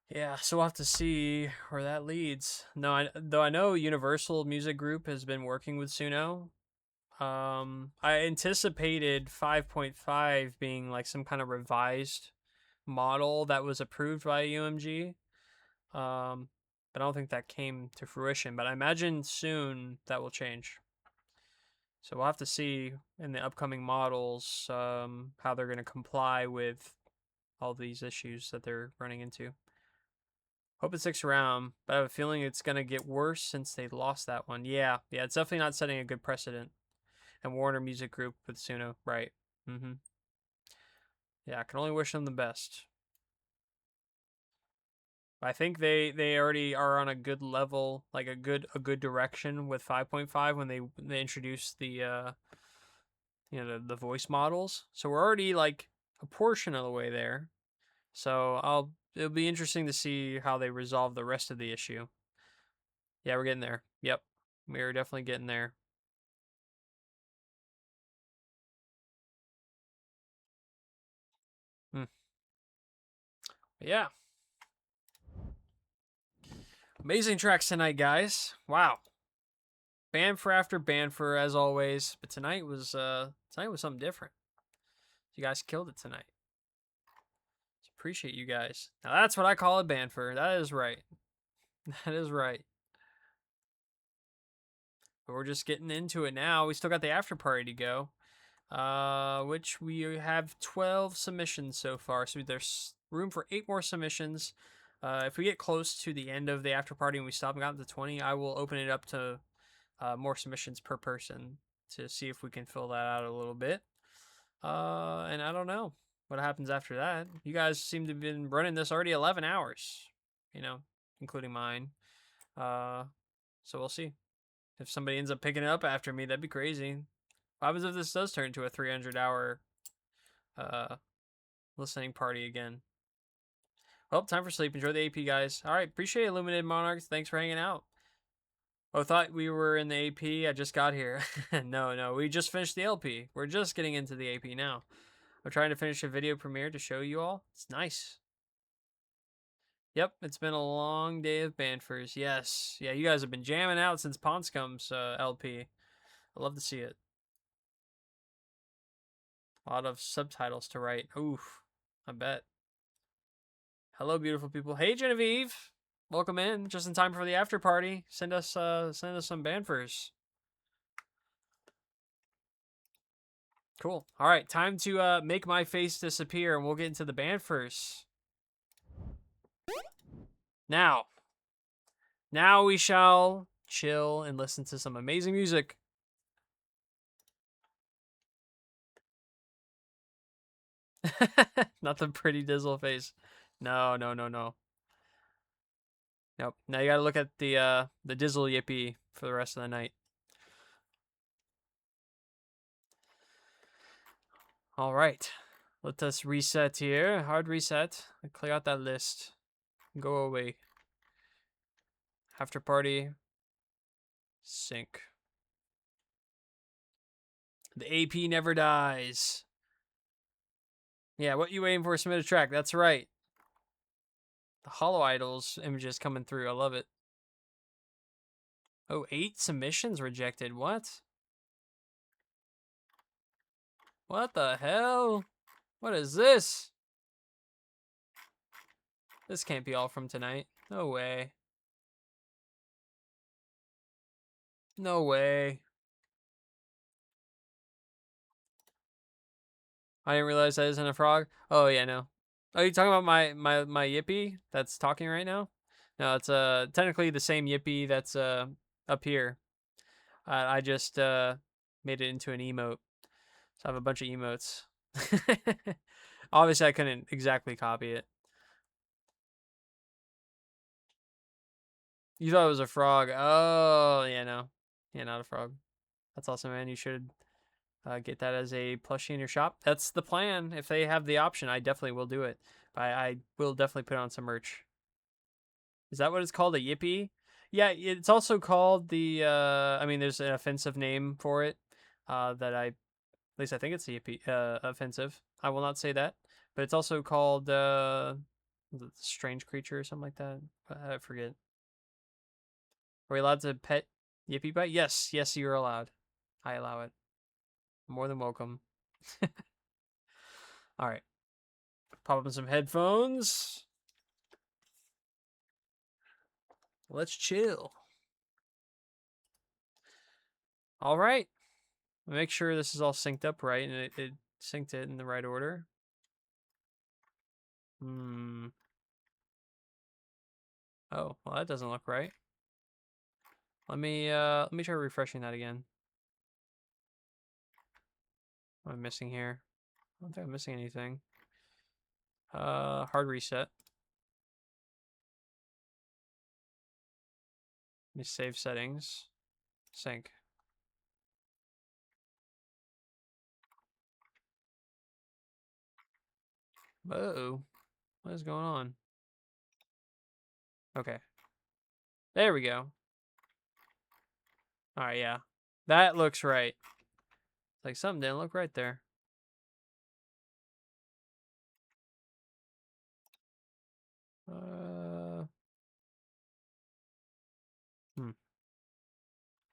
Yeah, so we'll have to see where that leads. No, though I know Universal Music Group has been working with Suno. I anticipated 5.5 being like some kind of revised model that was approved by UMG. But I don't think that came to fruition. But I imagine soon that will change. So we'll have to see in the upcoming models how they're going to comply with all these issues that they're running into. Hope it sticks around, but I have a feeling it's going to get worse since they lost that one. Yeah, it's definitely not setting a good precedent. And Warner Music Group with Suno, right? Yeah, I can only wish them the best. I think they already are on a good level, like a good direction with 5.5 when they introduced the the voice models. So we're already like a portion of the way there. So it'll be interesting to see how they resolve the rest of the issue. Yeah, we're getting there. Yep. We're definitely getting there. Yeah. Amazing tracks tonight, guys. Wow. Banfer after Banfer, as always. But tonight was something different. You guys killed it tonight. Just appreciate you guys. Now that's what I call a Banfer. That is right. That is right. But we're just getting into it now. We still got the after party to go. Which we have 12 submissions so far. So there's room for 8 more submissions. If we get close to the end of the after party and we stop and got to 20, I will open it up to more submissions per person to see if we can fill that out a little bit. And I don't know what happens after that. You guys seem to have been running this already 11 hours, including mine. So we'll see. If somebody ends up picking it up after me, that'd be crazy. What happens if this does turn into a 300-hour listening party again? Well, time for sleep. Enjoy the AP, guys. All right, appreciate it, Illuminated Monarchs. Thanks for hanging out. Oh, thought we were in the AP. I just got here. No, we just finished the LP. We're just getting into the AP now. I'm trying to finish a video premiere to show you all. It's nice. Yep, it's been a long day of Banfers. Yes. Yeah, you guys have been jamming out since Ponscom's LP. I love to see it. A lot of subtitles to write. Oof, I bet. Hello, beautiful people. Hey, Genevieve. Welcome in. Just in time for the after party. Send us some Banfers. Cool. All right, time to make my face disappear, and we'll get into the Banfers. Now we shall chill and listen to some amazing music. Not the pretty Dizzle face. No. Nope. Now you gotta look at the Dizzle Yippee for the rest of the night. All right. Let us reset here. Hard reset. Clear out that list. Go away. After party. Sync. The AP never dies. Yeah, what you waiting for? Submit a track. That's right. The Hollow Idols images coming through. I love it. Oh, 8 submissions rejected. What? What the hell? What is this? This can't be all from tonight. No way. No way. I didn't realize that isn't a frog. Oh yeah, no. Oh, you talking about my Yippee that's talking right now? No, it's technically the same Yippee that's up here. I just made it into an emote. So I have a bunch of emotes. Obviously I couldn't exactly copy it. You thought it was a frog. Oh, yeah, no. Yeah, not a frog. That's awesome, man. You should get that as a plushie in your shop. That's the plan. If they have the option, I definitely will do it. I will definitely put on some merch. Is that what it's called? A Yippee? Yeah, it's also called the, I mean, there's an offensive name for it that at least I think it's a Yippee, offensive. I will not say that. But it's also called, strange creature or something like that. I forget. Are we allowed to pet DizzleByte? Yes, yes, you're allowed. I allow it. More than welcome. All right. Pop in some headphones. Let's chill. All right. Make sure this is all synced up right, and it synced it in the right order. Oh, well, that doesn't look right. Let me try refreshing that again. What am I missing here? I don't think I'm missing anything. Hard reset. Let me save settings. Sync. Whoa. What is going on? Okay. There we go. Alright, yeah. That looks right. It's like something didn't look right there.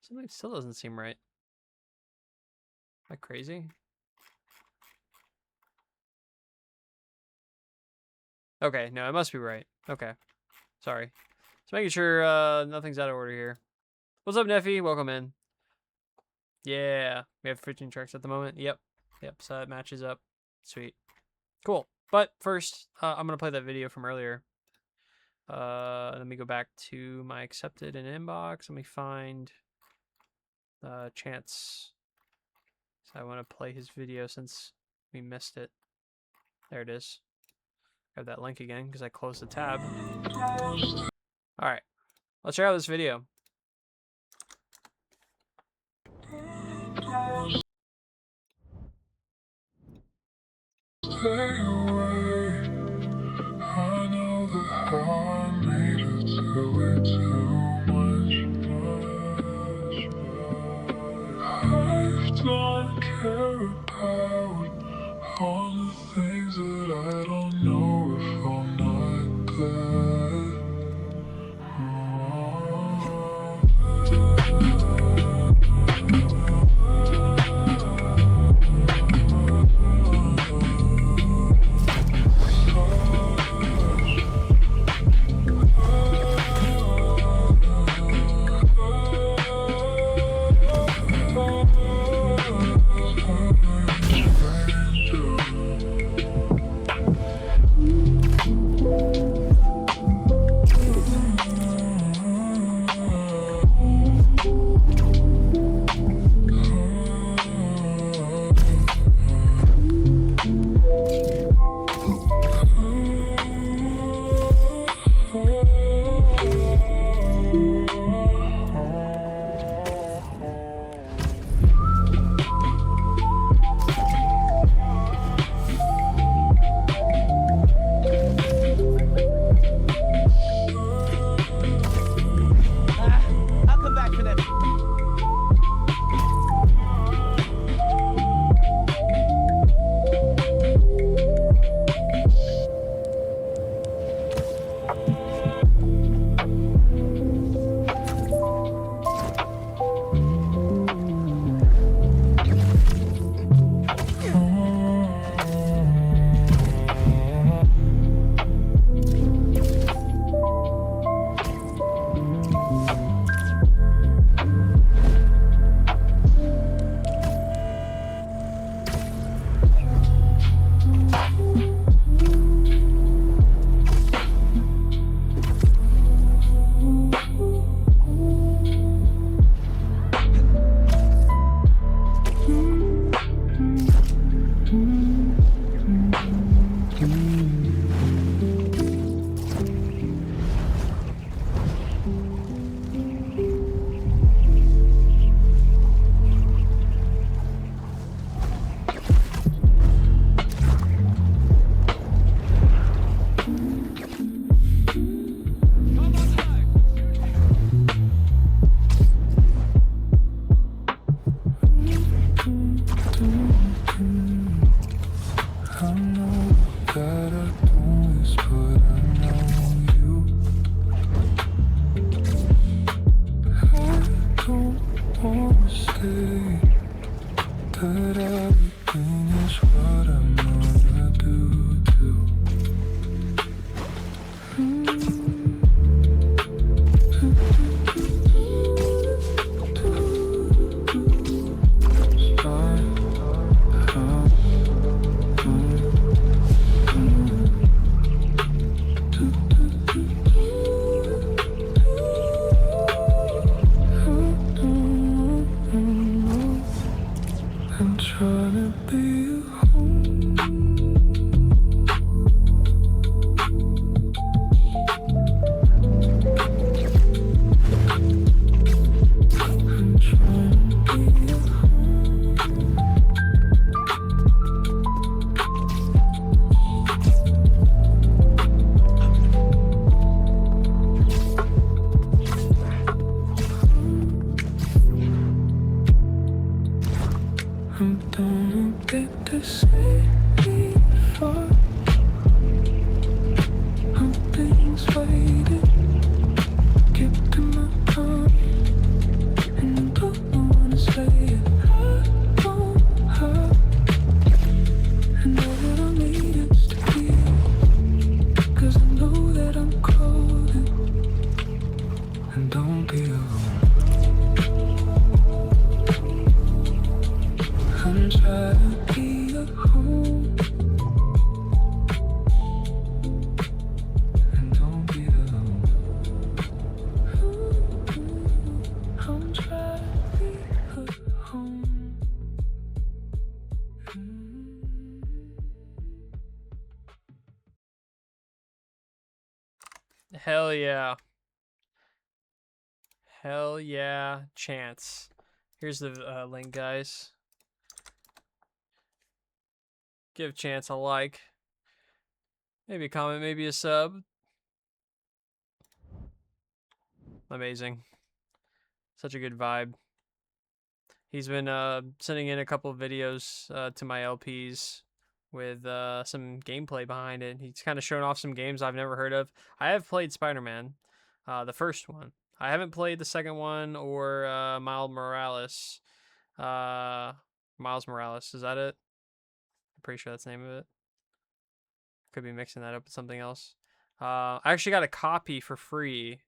Something still doesn't seem right. Am I crazy? Okay, no, it must be right. Okay. Sorry. Just making sure nothing's out of order here. What's up, Neffy? Welcome in. Yeah, we have 15 tracks at the moment. Yep, so that matches up. Sweet. Cool. But first, I'm going to play that video from earlier. Let me go back to my accepted and inbox. Let me find Chance. So I want to play his video since we missed it. There it is. Grab that link again because I closed the tab. Alright, let's check out this video. Stay away. I know that I made it too much. I don't care about all the things that I don't know if I'm not glad. to say before. How things waited, kept in my heart, and I don't wanna say it. I won't hurt. I know that I need it to be, 'cause I know that I'm crawling, and don't be alone. I'm trying to be at home, and don't be alone. I'm trying to be at home. Hell yeah. Hell yeah. Chance. Here's the link, guys. Give Chance a like. Maybe a comment, maybe a sub. Amazing. Such a good vibe. He's been sending in a couple of videos to my LPs with some gameplay behind it. He's kind of showing off some games I've never heard of. I have played Spider-Man, the first one. I haven't played the second one or Miles Morales. Miles Morales, is that it? I'm pretty sure that's the name of it. Could be mixing that up with something else. I actually got a copy for free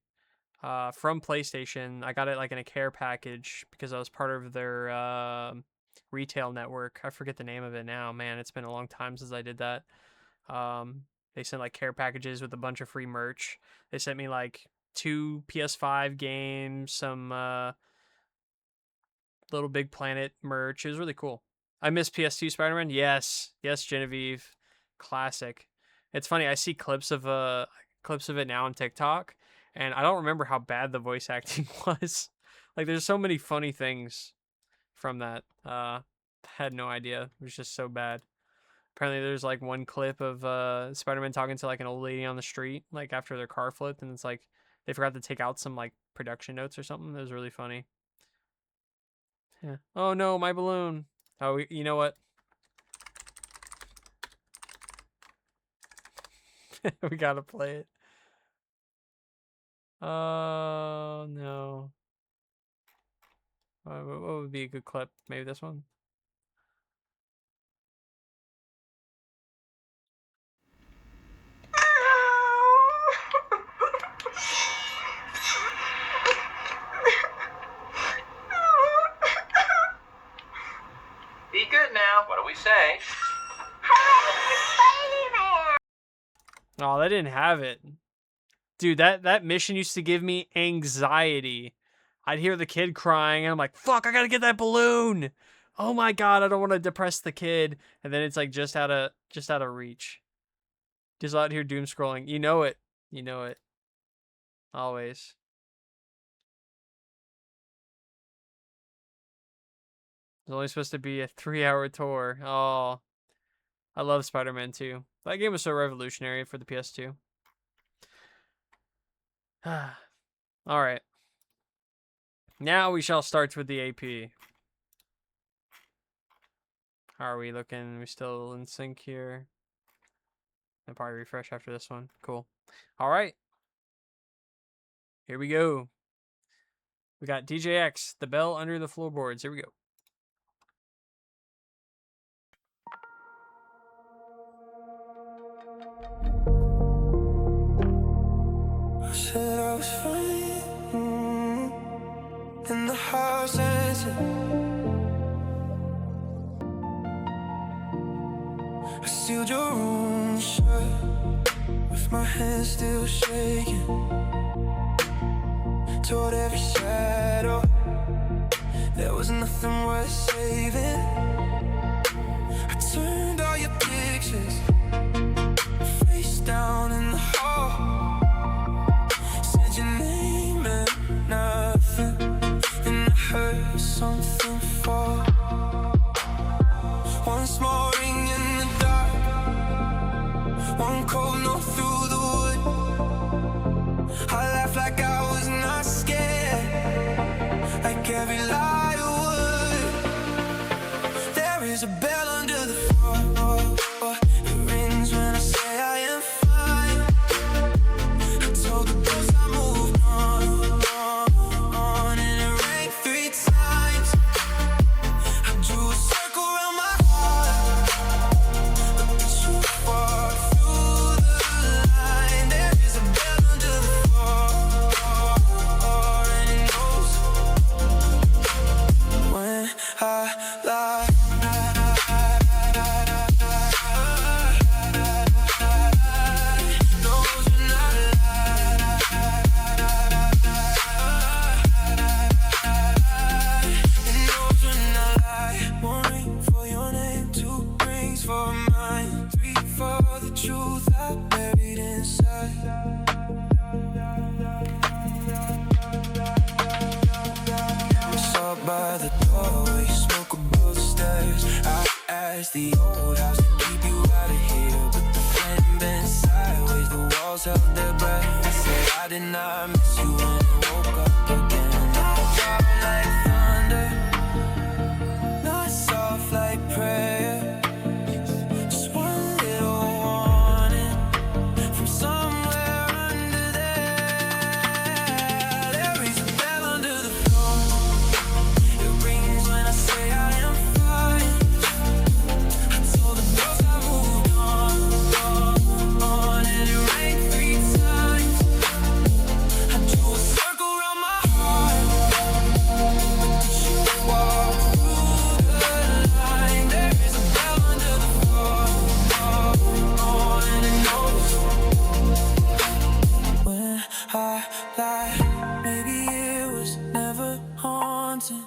from PlayStation. I got it like in a care package because I was part of their retail network. I forget the name of it now. Man, it's been a long time since I did that. They sent like care packages with a bunch of free merch. They sent me like 2 PS5 games, some Little Big Planet merch. It was really cool. I miss PS2 Spider-Man. Yes, Genevieve, classic. It's funny. I see clips of it now on TikTok, and I don't remember how bad the voice acting was. Like, there's so many funny things from that. I had no idea. It was just so bad. Apparently, there's like one clip of Spider-Man talking to like an old lady on the street, like after their car flipped, and it's like they forgot to take out some like production notes or something. It was really funny. Yeah. Oh no, my balloon. Oh, you know what? We gotta play it. Oh no. What would be a good clip? Maybe this one? Be good now. What do we say? Oh, they didn't have it. Dude, that mission used to give me anxiety. I'd hear the kid crying, and I'm like, fuck, I gotta get that balloon. Oh my god, I don't want to depress the kid. And then it's like just out of reach. Just out here doom scrolling. You know it. You know it. Always. It's only supposed to be a 3-hour tour. Oh, I love Spider-Man 2. That game was so revolutionary for the PS2. Alright. Now we shall start with the AP. How are we looking? We still in sync here? I'll probably refresh after this one. Cool. Alright. Here we go. We got DJX, The Bell Under the Floorboards. Here we go. I said I was fine in the house dancing. I sealed your room shut with my hands still shaking. Toward every shadow there was nothing worth saving. I turned all your pictures face down in the hall. Said your name and nothing, and I heard something fall. One small ring in the dark, one cold note through the wood. I laughed like I was not scared, like every lie would. There is a bell under the mind. 3 for the truth I buried inside. We saw by the doorway, smoke above the stairs. I asked the old house to keep you out of here, but the flame bent sideways, the walls held their breath. I said I did not miss you when I woke up again. Not loud like thunder, not soft like prayer. Just one little warning from somewhere under there. There is a bell under the floor. It rings when I say I am fine. I told the girls I moved on, and it rang 3 times. I drew a circle around my heart, but did you walk through the line? There is a bell under the floor, and it knows when I lie. Maybe it was never haunting.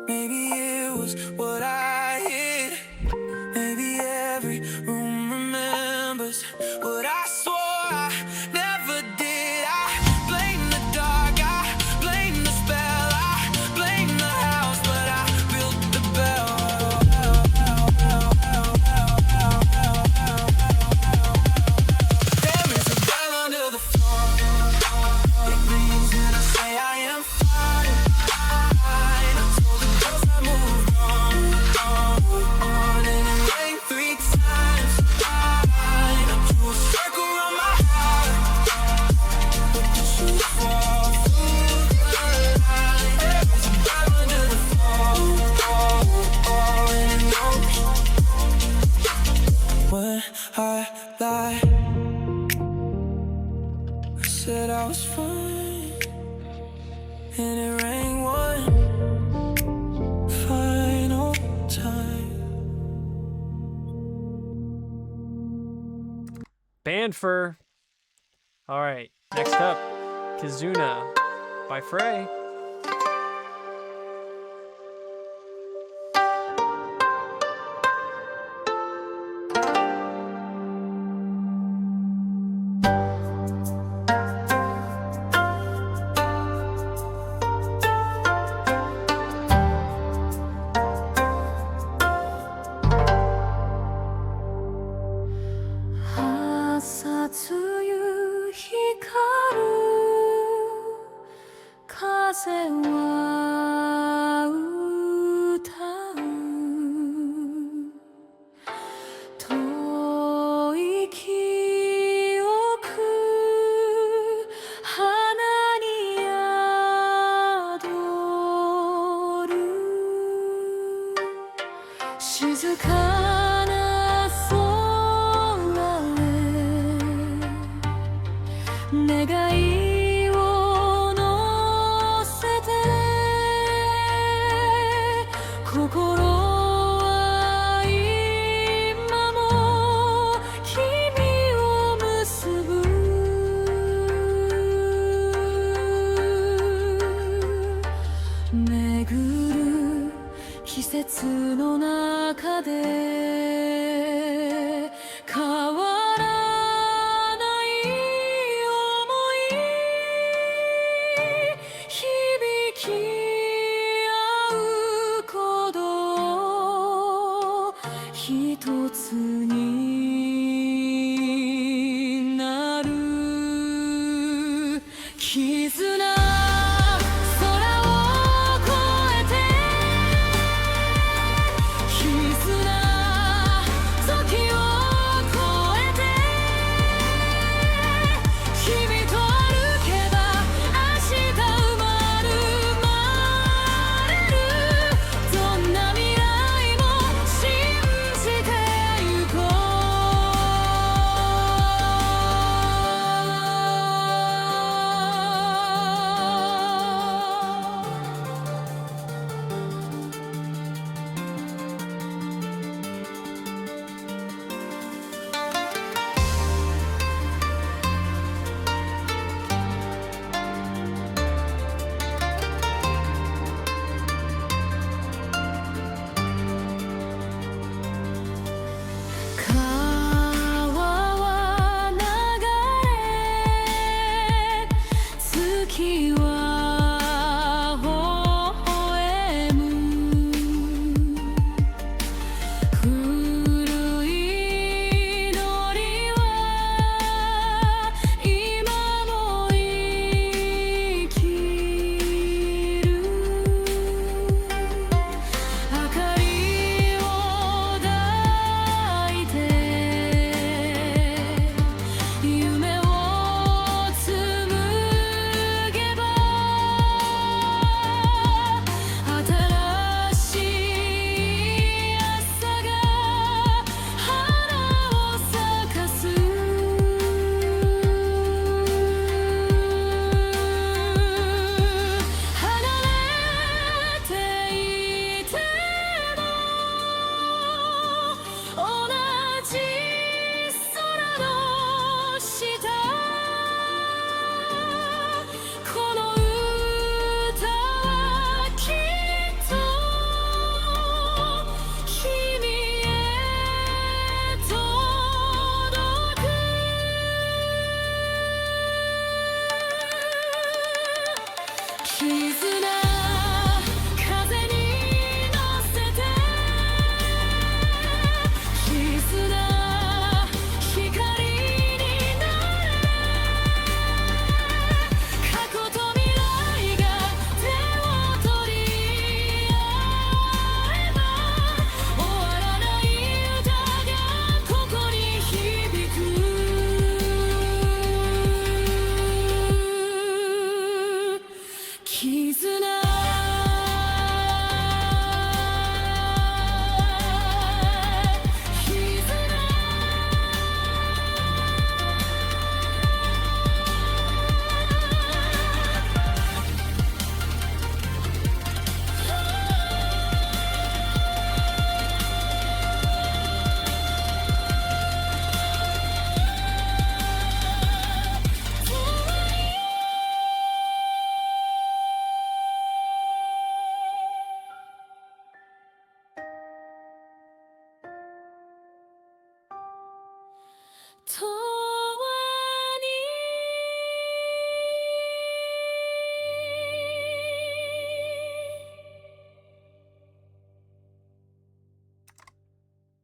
Maybe it was what I hid. Maybe every room remembers what I swore I never did. I blame the dark, I blame the spell, I blame the house, but I built the bell. There is a bell under the floor. It rings when I say I am fine. I told the girls I moved on, and it rang 3 times. I drew a circle around my heart, but did you fall through the line? There is a bell under the floor, and it knows when I lie. I said I was fine, and it rang 1 final time. Banfer. All right, next up, Kizuna by Frey.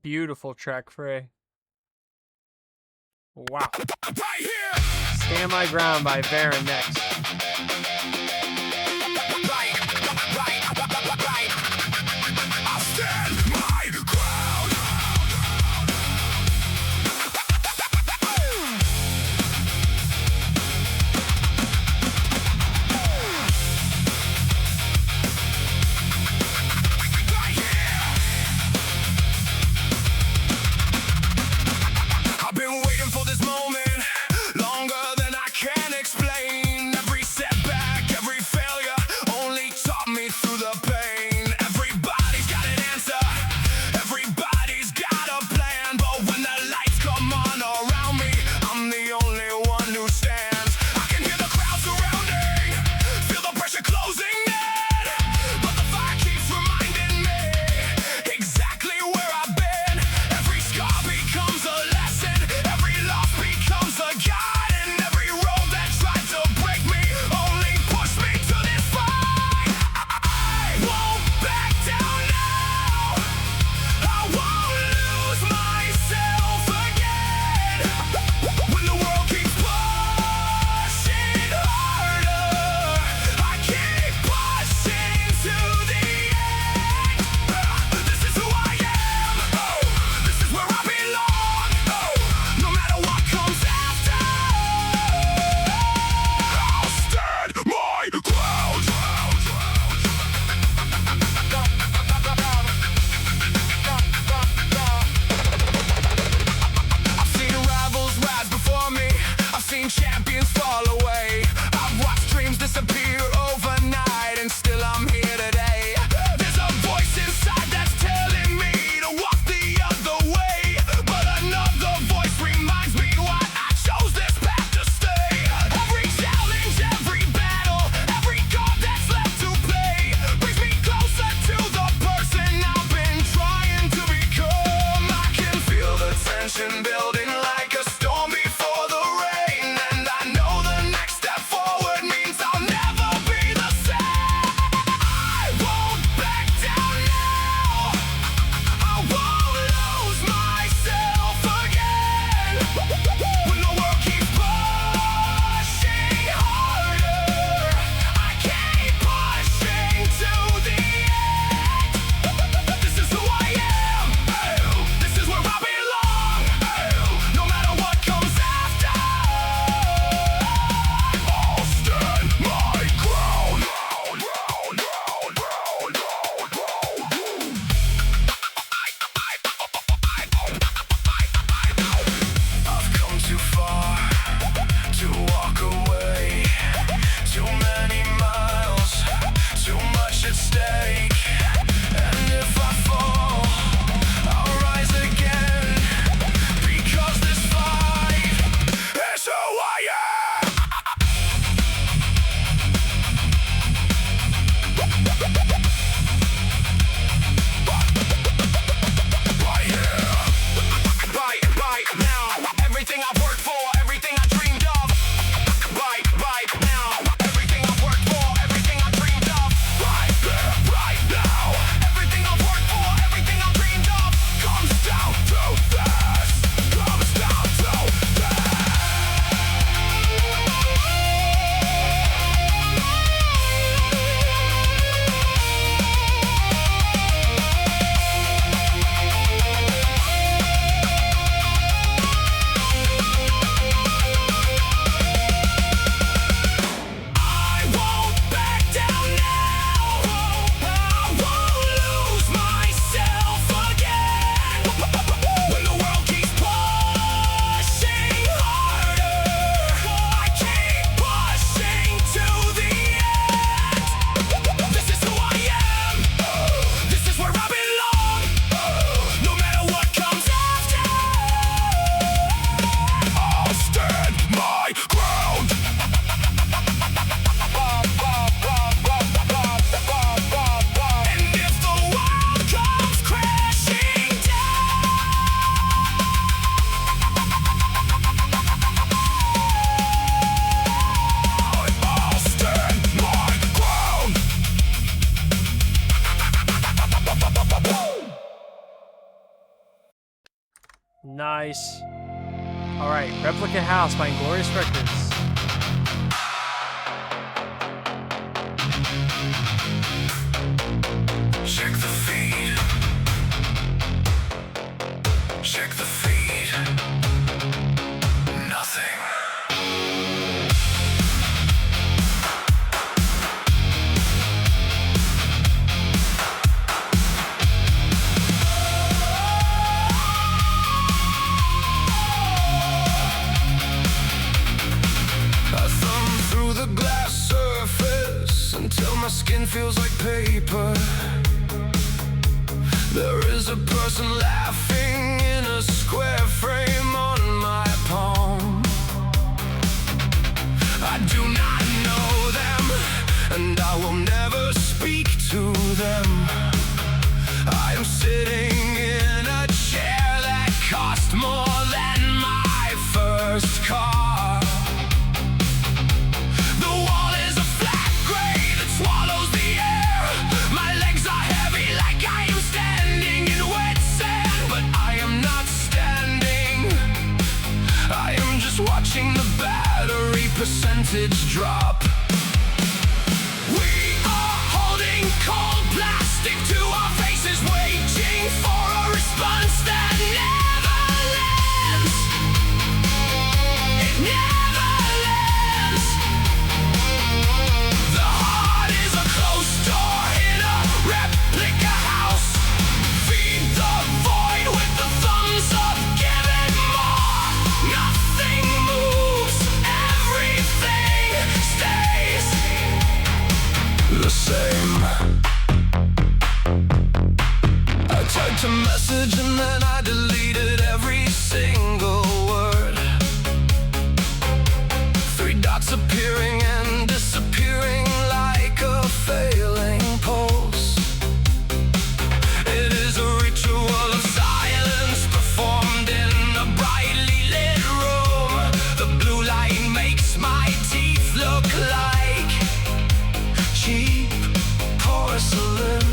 Beautiful track, Frey. Wow. Right here. Stand My Ground by Varen next. I stand my ground. Right here. I've been waiting for this moment longer than I can explain. Every setback, every failure only taught me through the pain. Everybody's got an answer, everybody's got a plan. But when the lights come on around me, I'm the only one who stands. I can hear the crowd surrounding, feel the pressure closing in. But the fire keeps reminding me exactly where I've been. Every scar becomes a lesson, every loss becomes a guide, and every road that tried to break me only pushed me to this fight. I won't back down now. I won't lose myself again. When the world keeps pushing harder, I keep pushing to the end. This is who I am. This is where I belong. No matter what comes after, I'll stand my ground. I've seen rivals rise before me, I've seen champions fall away, I've watched dreams disappear overnight, and still I'm here today. There's a voice inside that's telling me to walk the other way, but another voice reminds me why I chose this path to stay. Every challenge, every battle, every card that's left to play brings me closer to the person I've been trying to become. I can feel the tension building like a storm before the rain, and I know the next step forward means I'll never be the same. I won't back down now. I won't lose myself again. When the world keeps pushing harder, I keep pushing to the end. This is who I am. This is where I belong. Nice. All right, Replica House by Glorious Records. Check the feed. Check the feed. Nothing. I thumb through the glass surface until my skin feels like paper. There is a person laughing in a square frame on my palm. I do not know them, and I will never speak to them. I am sitting in a chair that cost more than my first car. The wall is a flat gray that swallows the air. My legs are heavy like I am standing in wet sand, but I am not standing. I am just watching the battery percentage drop. We are holding cold plastic to our faces, waiting for a response that never lands. It never lands. The heart is a closed door in a replica house. Feed the void with the thumbs up, give it more. Nothing moves, everything stays the same. I typed a message and then I deleted every single word. 3 dots appearing and disappearing like a failing pulse. It is a ritual of silence performed in a brightly lit room. The blue light makes my teeth look like cheap porcelain.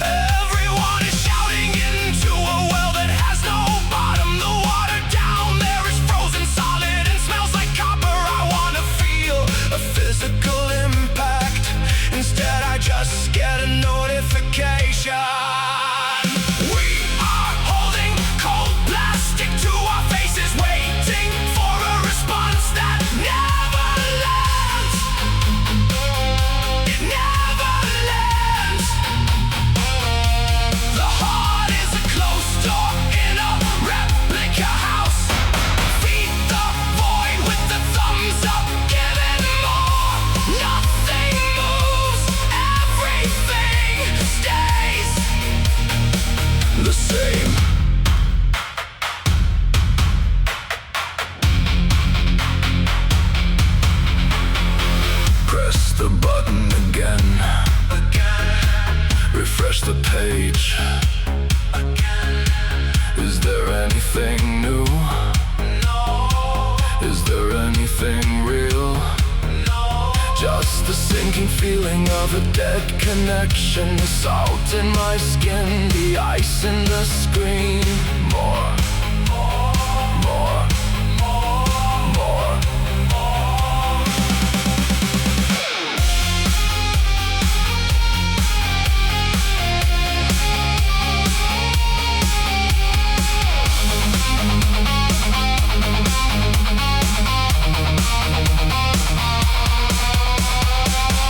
Everyone is shouting into a well that has no bottom. The water down there is frozen solid and smells like copper. I wanna feel a physical impact. Instead I just get a notification. We are holding cold plastic to our faces, waiting for a response that never lands. It never lands. The heart is a closed door in a replica house. Feed the void with the thumbs up, give it more. Nothing moves, everything stays the same. Press the button again. Refresh the page. Is there anything new? No. Is there anything real? No. Just the sinking feeling of a dead connection. The salt in my skin, the ice in the screen. More. More. More.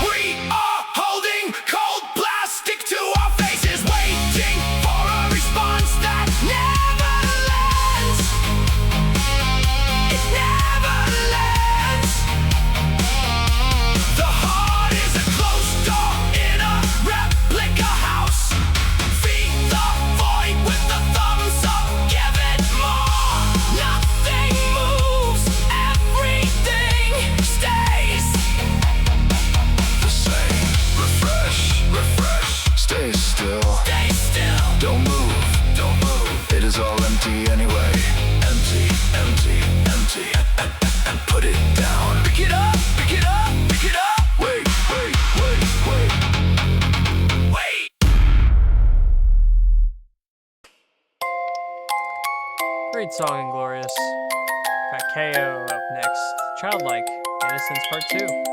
We are holding cold plastic to our faces, waiting for a response that Great song, Inglorious. Got KO up next. Childlike, Innocence Part 2.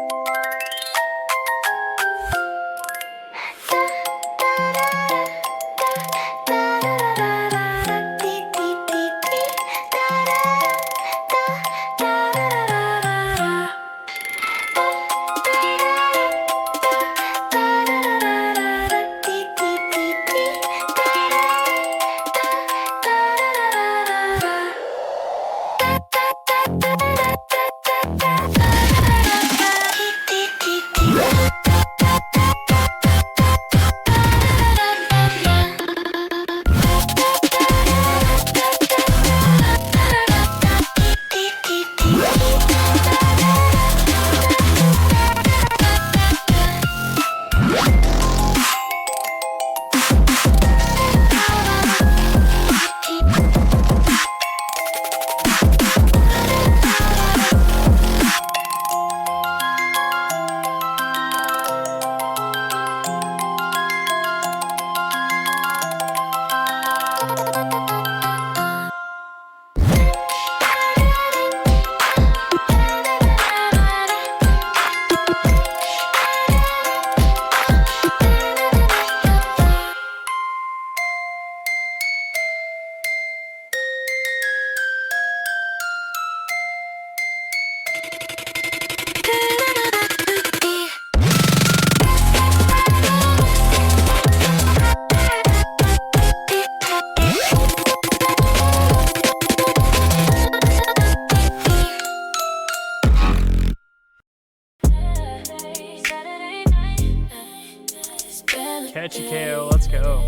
Catchy KO, let's go.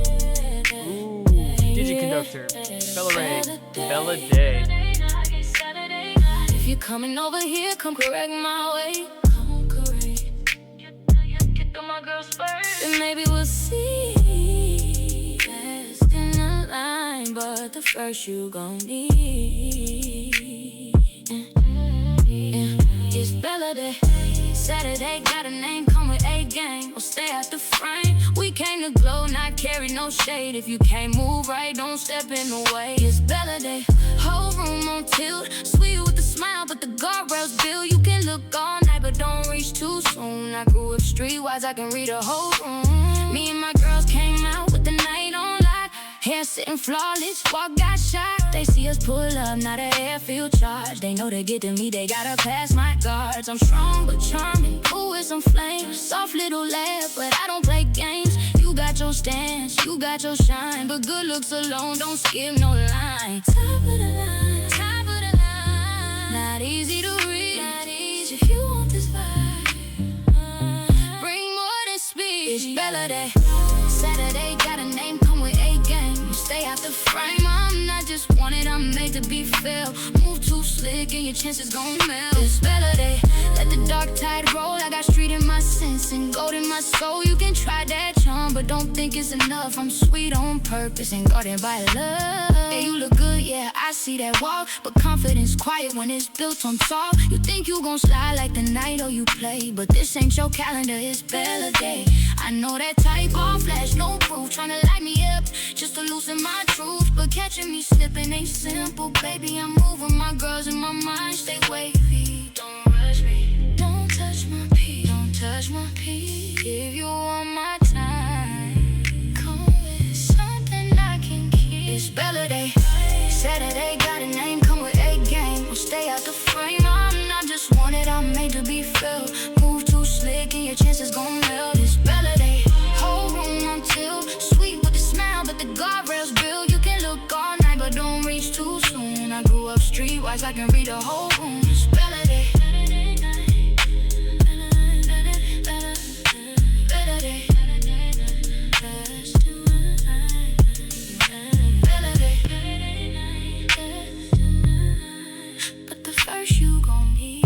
Ooh, Digiconductor, Bella Ray, Bella Day. If you're coming over here, come correct my way. Come correct. Get through my girls first. Then maybe we'll see. Last in the line, but the first you gon' need. It's Bella Day. Saturday, got a name, come with A gang. Or stay out the frame. We came to glow, not carry no shade. If you can't move right, don't step in the way. It's Bella Day, whole room on tilt. Sweet with a smile, but the guardrails build. You can look all night, but don't reach too soon. I grew up streetwise, I can read a whole room. Me and my girls came out with the night on lock. Hair sitting flawless, walk got shot. They see us pull up, not an airfield charge. They know to get to me, they gotta pass my guards. I'm strong but charming, cool with some flames. Soft little laugh, but I don't play games. You got your stance, you got your shine, but good looks alone don't skip no line. Top of the line, top of the line. Not easy to read, not easy if you want this vibe. Bring more than speed. It's Bella Day. Saturday, got a name, come with A gang. You stay out the frame, I'm not just wanted, I'm made to be felt. Move too slick and your chances gon' melt. It's Bella Day, let the dark tide roll. I got street in my sense and gold in my soul. You can try that charm, but don't think it's enough. I'm sweet on purpose and guarded by love. Yeah, you look good, yeah, I see that walk, but confidence quiet when it's built on talk. You think you gon' slide like the night or you play, but this ain't your calendar, it's Bella Day. I know that type, all flash, no proof, tryna light me up just to loosen my truth. But catching me slipping ain't simple, baby. I'm moving my girls in my mind, stay wavy. Don't rush me, don't touch my pee, don't touch my pee. If you want my time, come with something I can keep. It's Bella Day, Saturday, got a name, come with A gang. We'll stay out the frame, I'm not just wanted, I'm made to be felt. Move too slick and your chances gon' melt. It's Bella Day, whole room on tilt. Sweet with the smile, but the guardrails build. You can look all night, but don't reach too soon. I grew up streetwise, I can read a whole room. It's Bella Day. Bella Day. Bella Day. But the first you gon' need.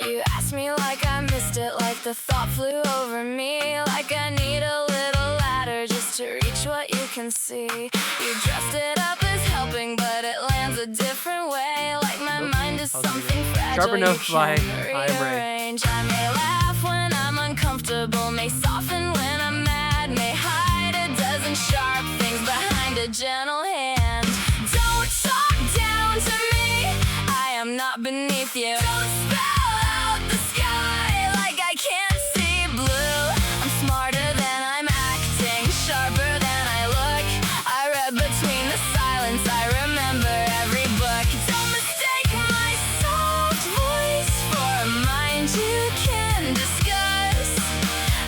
You asked me like I missed it, like the thought flew over me, like I need a little ladder just to reach what you can see. You dressed it up as hoping, but it lands a different way. Like my mind is something fragile. Sharp Enough you by can I Am Ray. rearrange. I may laugh when I'm uncomfortable, may soften when I'm mad, may hide a dozen sharp things behind a gentle hand. Don't talk down to me, I am not beneath you. Don't spell out the sky like I can't see blue. I'm smarter than I'm acting, sharper than I look. I read between the silence, I remember every book. Don't mistake my soft voice for a mind you can discuss.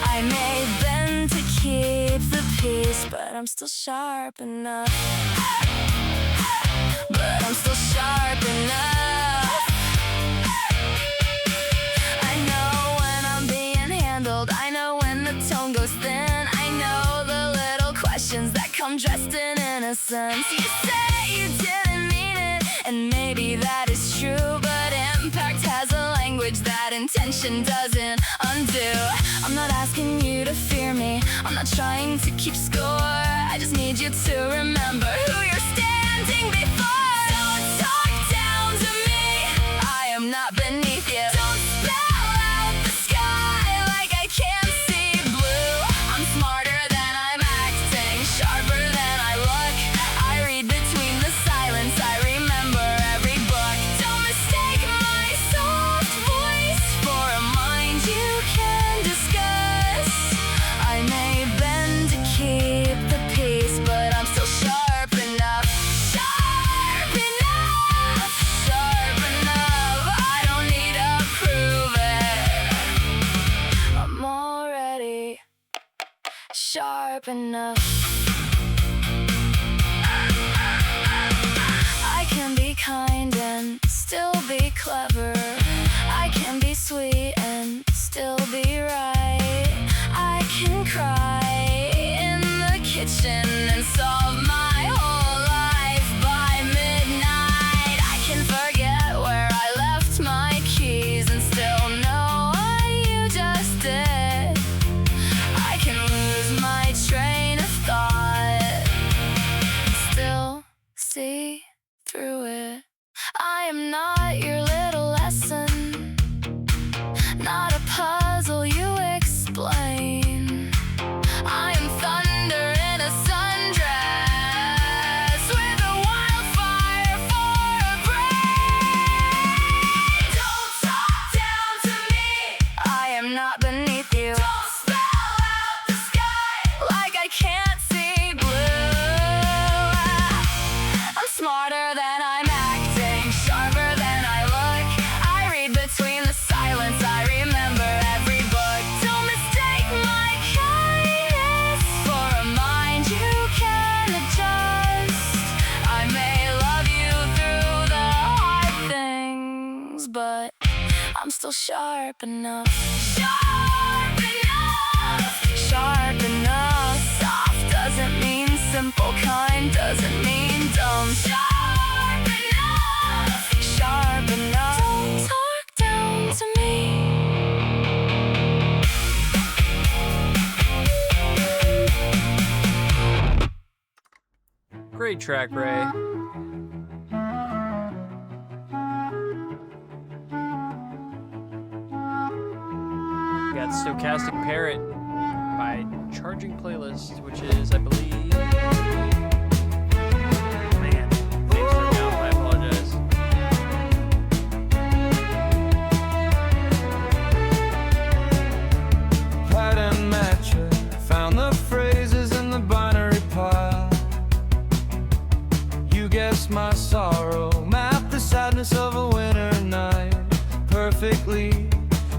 I may bend to keep the peace, but I'm still sharp enough. But I'm still sharp enough. I know when I'm being handled, I know when the tone goes thin. I know the little questions that come dressed in innocence. You say you didn't mean it, and maybe that is true, but impact has a language that intention doesn't undo. I'm not asking you to fear me, I'm not trying to keep score. I just need you to remember who you're standing before. Don't talk down to me, I am not beneath you. Don't spell out the sky like I can't see blue. I'm smarter than I'm acting, sharper than I look. I read between the silence, I remember every book. Don't mistake my soft voice for a mind you can discuss. I may bend to keep the peace, but I'm still sharp enough. Sharp enough, sharp enough. I don't need to prove it, I'm already sharp enough. I can be kind and still be clever. I can be sweet and still be right. I can cry in the kitchen and solve my whole life by midnight. I can forget where I left my keys and still know what you just did. I can lose my train of thought and still see through it. I am not your little lesson, not a puzzle you explain. I am thunder in a sundress with a wildfire for a brain. Don't talk down to me, I am not beneath you. Don't spell out the sky like I can't see blue. I'm smarter than I'm acting, sharper than I look. I read between the silence, I remember every book. Don't mistake my kindness for a mind you can adjust. I may love you through the hard things, but I'm still sharp enough. Sharp enough, sharp enough. Soft doesn't mean simple, kind doesn't mean dumb. Sharp enough, sharp enough. Don't talk down to me. Great track, Ray. We got Stochastic Parrot by Charging Playlist, which is, I believe. Man, names threw me off, I apologize. Pattern matcher, found the phrases in the binary pile. You guessed my sorrow, mapped the sadness of a winter night perfectly.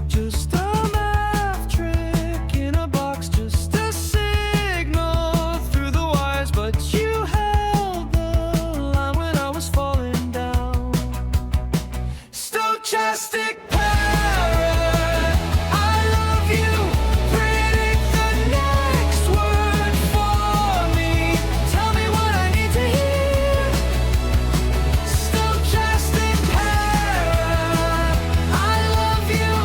Just a math trick in a box, just a signal through the wires. But you held the line when I was falling down. Stochastic parrot, I love you. Predict the next word for me. Tell me what I need to hear. Stochastic parrot, I love you.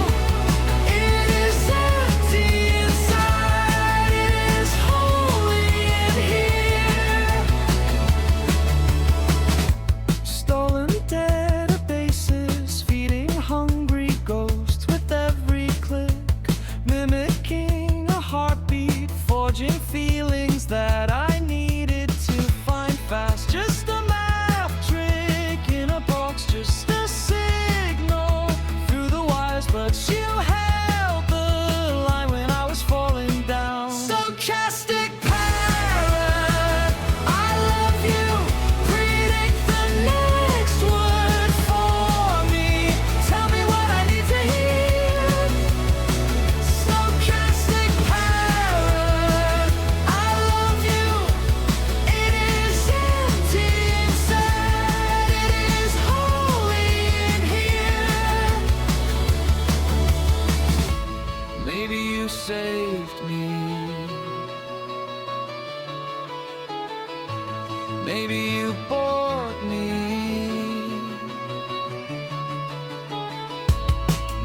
Maybe you bored me.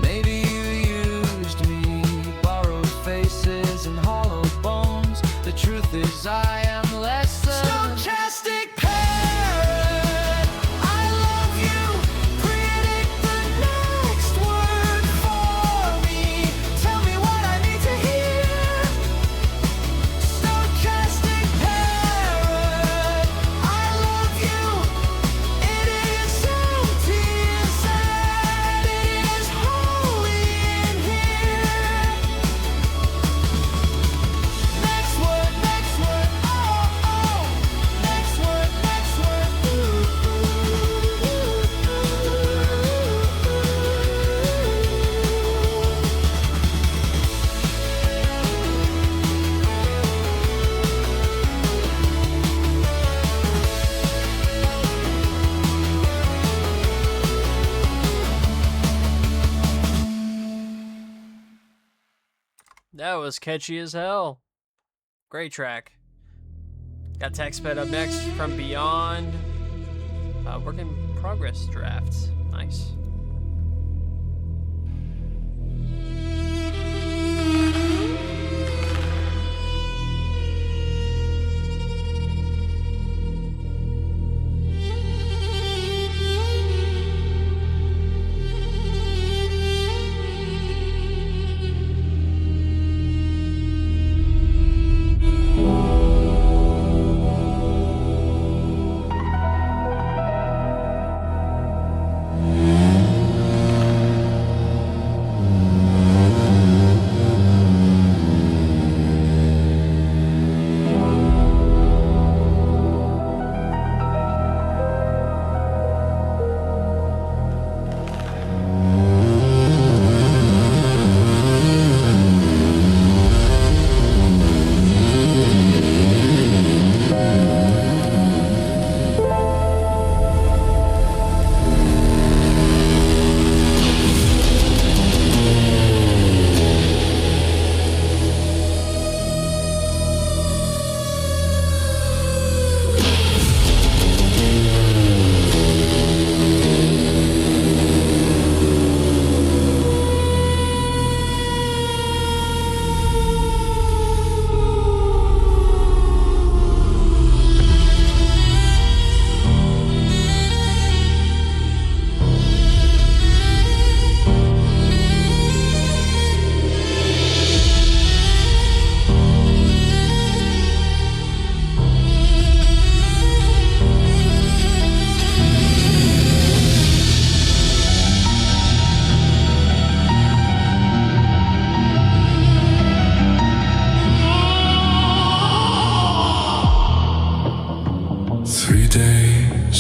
Maybe you used me, borrowed faces and hollow bones. The truth is I am less than sarcastic parrot. I love you. Predict the next word for me. Tell me what I need to hear. Sarcastic parrot. I love you. It is empty inside. It is holy in here. Next word, oh, oh. Next word, That was catchy as hell. Great track. Got Tech Sped up next from Beyond. Work in progress drafts. Nice.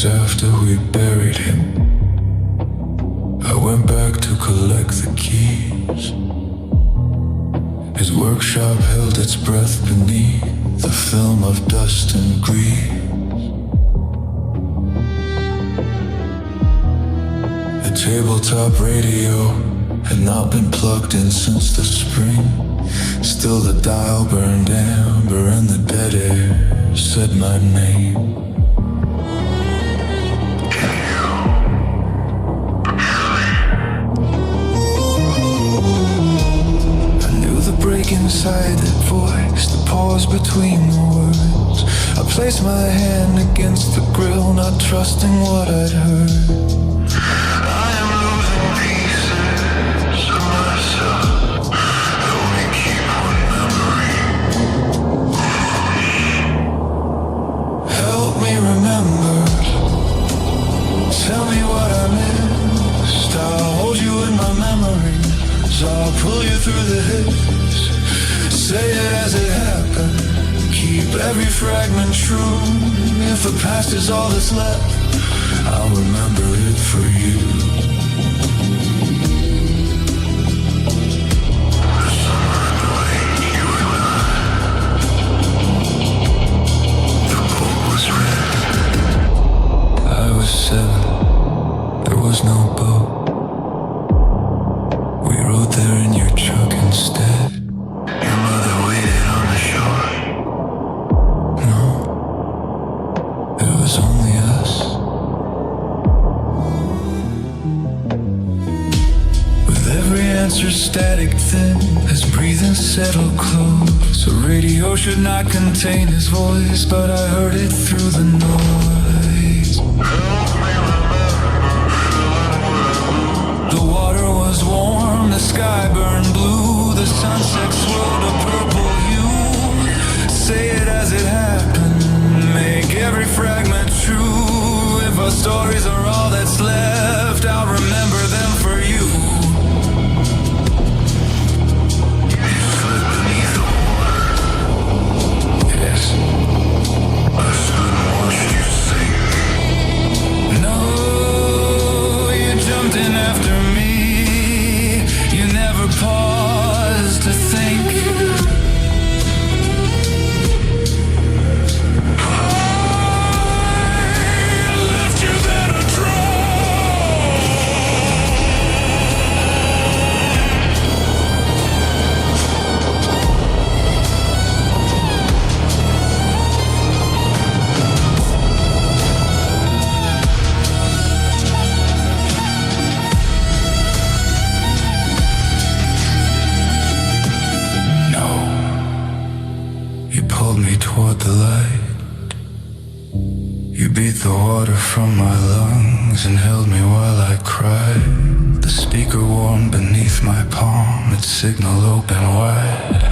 After we buried him, I went back to collect the keys. His workshop held its breath beneath the film of dust and grease. A tabletop radio had not been plugged in since the spring. Still the dial burned amber and the dead air said my name. Inside that voice, the pause between the words. I placed my hand against the grill, not trusting what I'd heard. I am losing pieces of myself. I only keep one memory. Help me remember. Tell me what I missed. I'll hold you in my memories. I'll pull you through the hits. Say it as it happened. Keep every fragment true. If the past is all that's left, I'll remember it for you. The summer in the lake, you and I. The boat was red. I was 7. There was no boat. We rode there in your truck instead. Your mother waited on the shore. No, it answer static then as breathing settled close. The radio should not contain his voice, but I heard it through the noise. The water was warm, the sky burned blue, the sunset swirled a purple hue. Say it as it happened, make every fragment true. If our stories are all that's left, I'll remember them for you. You slid beneath the water. Yes, I stood and watched you sink. No, you jumped in after me. You never paused to think. Toward the light, you beat the water from my lungs and held me while I cried. The speaker warm beneath my palm, its signal open wide.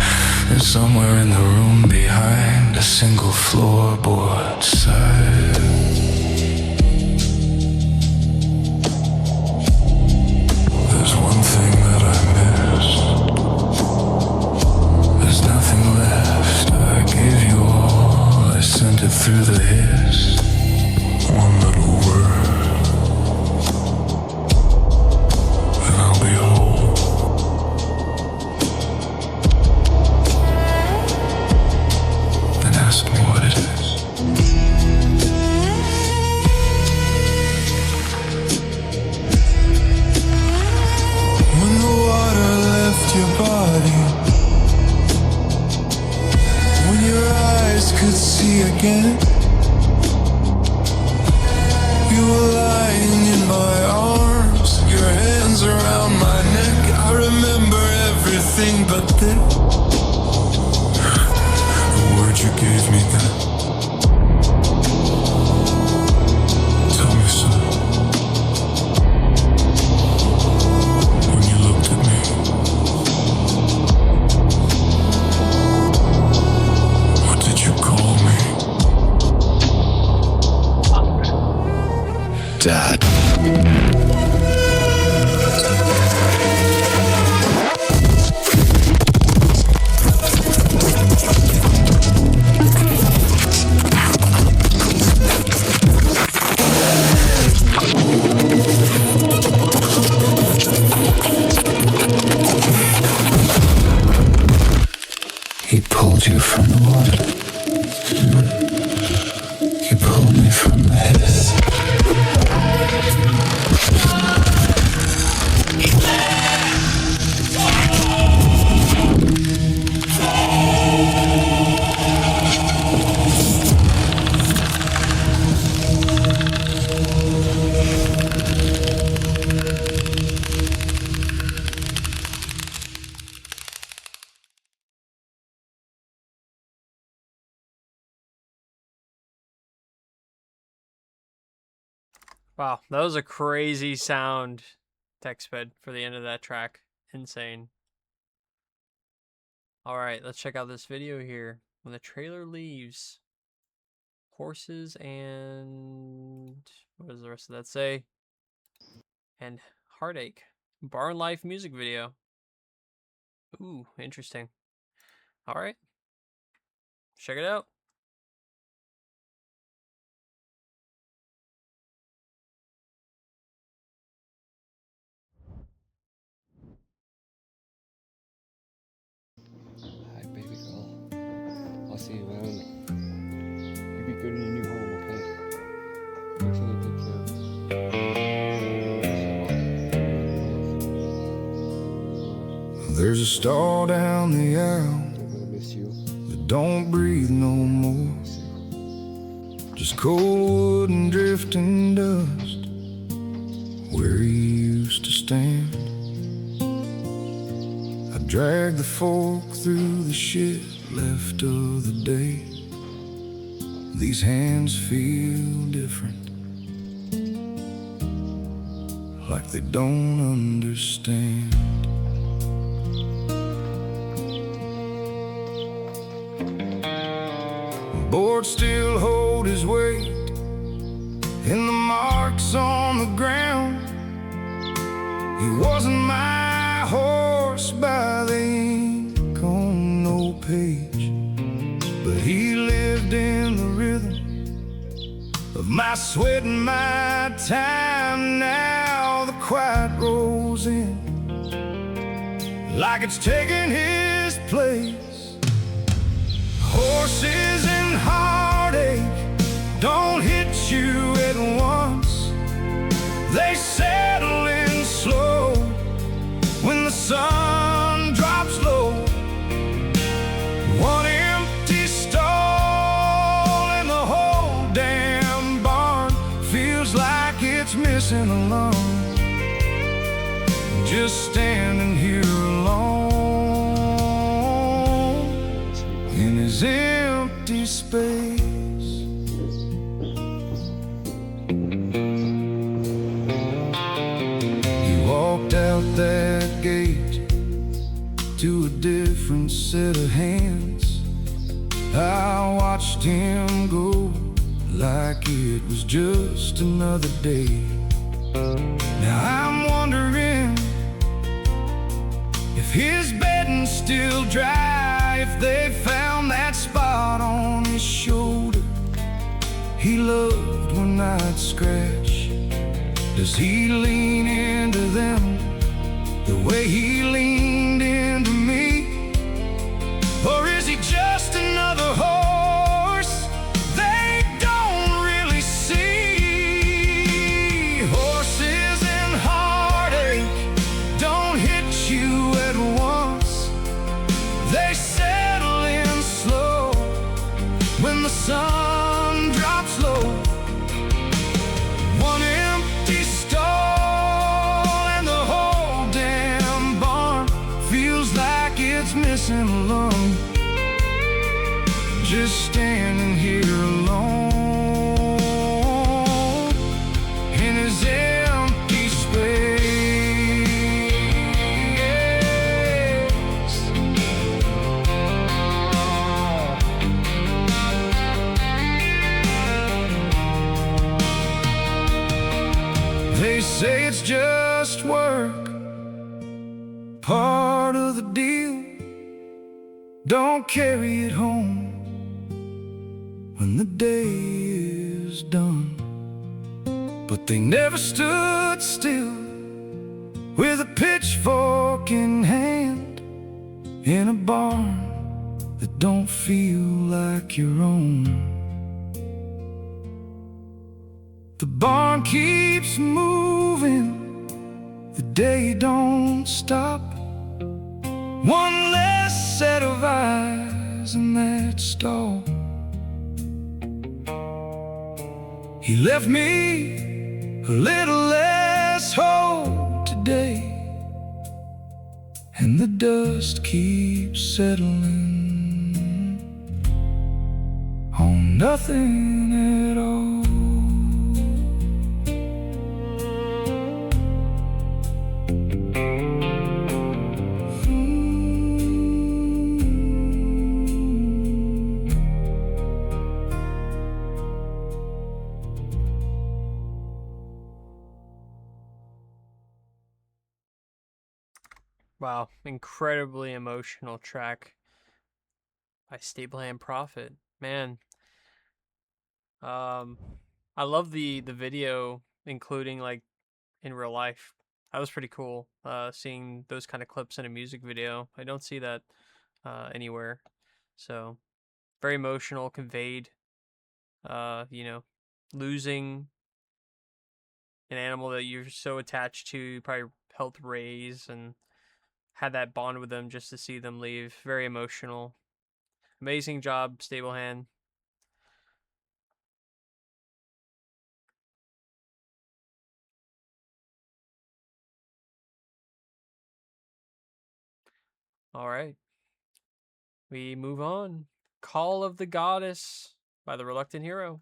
And somewhere in the room behind, a single floorboard sighed. There's one thing that I missed. There's nothing left. I gave you all. I sent it through the hiss. One little word, and I'll be whole. Then ask me what it is. When the water left your body, when your eyes could see again, you were lying in my arms, your hands around my neck. I remember everything but this, the word you gave me then. Tell me, son, when you looked at me, what did you call me? Dad. He pulled you from the water. He pulled me from the hiss. Wow, that was a crazy sound text bed for the end of that track. Insane. Alright, let's check out this video here. When the trailer leaves, horses and... what does the rest of that say? And heartache. Barn life music video. Ooh, interesting. Alright. Check it out. Hi, baby girl. I'll see you around. You be good in your new home, okay? Make sure you take care of it. There's a star down the aisle I'm gonna miss you. that don't breathe no more. Just cold wood and drifting dust where he used to stand. Drag the fork through the shit left of the day. These hands feel different, like they don't understand. Boards still hold his weight in the marks on the ground. He wasn't my horse by the ink on no page, but he lived in the rhythm of my sweat and my time. Now the quiet rolls in like it's taking his place. Horses and heartache don't hit you at once. They settle in slow when the sun drops low. One empty stall and the whole damn barn feels like it's missing a lung. Just standing here alone in his empty space. He walked out that gate to a different set of hands. I watched him go like it was just another day. Now I'm wondering if his bedding's still dry, if they found that spot on his shoulder he loved when I'd scratch. Does he lean into them the way he leaned into me? Or is he just another horse they don't really see? Horses and heartache don't hit you at once. They settle in slow when the sun drops low. One empty stall and the whole damn barn feels like it's missing a lung. Just standing here alone in his empty space. They say it's just work, part of the deal. Don't carry it home when the day is done. But they never stood still with a pitchfork in hand in a barn that don't feel like your own. The barn keeps moving, the day don't stop. One less set of eyes in that stall. He left me a little less hope today, and the dust keeps settling on nothing at all. Wow, incredibly emotional track by Stableland Prophet. Man, I love the video, including like in real life. That was pretty cool. Seeing those kind of clips in a music video. I don't see that anywhere. So very emotional, conveyed. You know, losing an animal that you're so attached to, you probably helped raise and had that bond with them just to see them leave. Very emotional. Amazing job, Stablehand. All right. We move on. Call of the Goddess by the Reluctant Hero.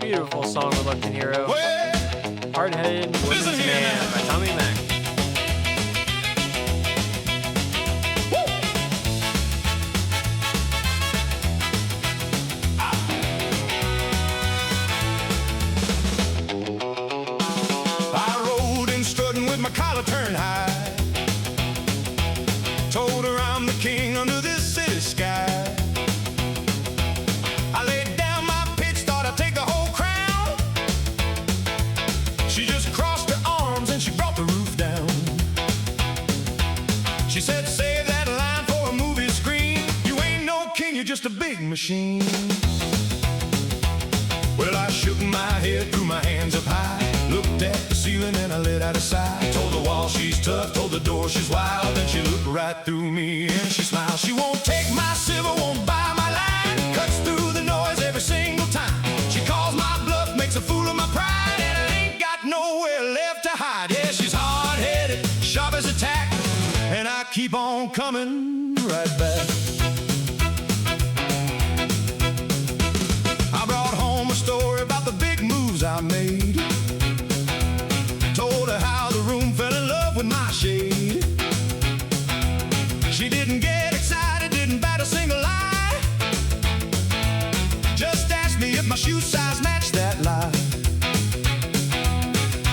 Beautiful song, Reluctant Hero. Hard-headed women's man by Tommy Mac. I rode in strutting with my collar turned high. Told her I'm the king under this city sky. I laid down my pitch, thought I'd take the whole crown. She just crossed her arms and she brought the roof down. She said, save that line for a movie screen. You ain't no king, you're just a big machine. Well, I shook my head, threw my hands up high, looked at the ceiling and I let out a sigh. Told the wall she's tough, told the door she's wild. Then she looked right through me and she smiled. She won't take my silver, won't buy my line. Cuts through the noise every single time. She calls my bluff, makes a fool of my pride, and I ain't got nowhere left to hide. Yeah, she's hard-headed, sharp as a tack, and I keep on coming right back. I brought home a story about the big moves I made. Told her how the room fell in love with my shade. She didn't get excited, didn't bat a single eye. Just asked me if my shoe size matched that lie.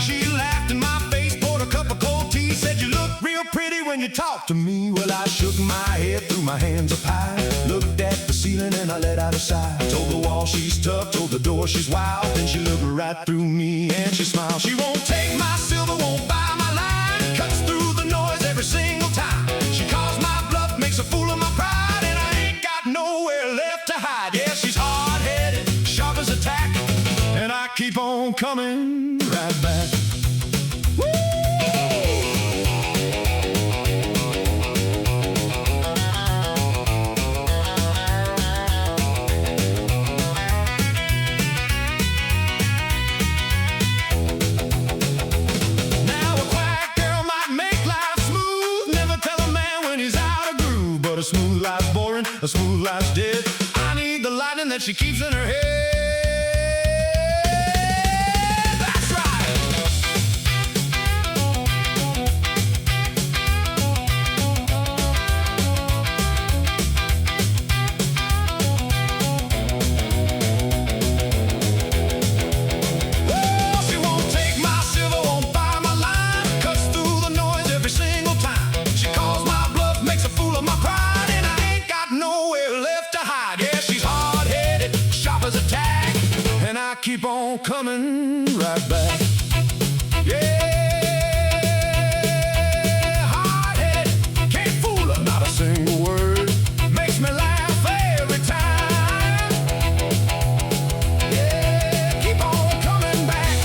She laughed in my face, poured a cup of cold tea, said you look real pretty when you you talk to me? Well, I shook my head, threw my hands up high, looked at the ceiling and I let out a sigh. Told the wall she's tough, told the door she's wild. Then she looked right through me and she smiled. She won't take my silver, won't buy my line, cuts through the noise every single time. She calls my bluff, makes a fool of my pride, and I ain't got nowhere left to hide. Yeah, she's hard-headed, sharp as a tack, and I keep on coming right back. A smooth life's boring, a smooth life's dead. I need the lightning that she keeps in her head. That's right. Woo! She won't take my silver, won't buy my line, cuts through the noise every single time. She calls my bluff, makes a fool of my pride. And I keep on coming right back. Yeah, hard-headed, can't fool her, not a single word. Makes me laugh every time. Yeah, keep on coming back.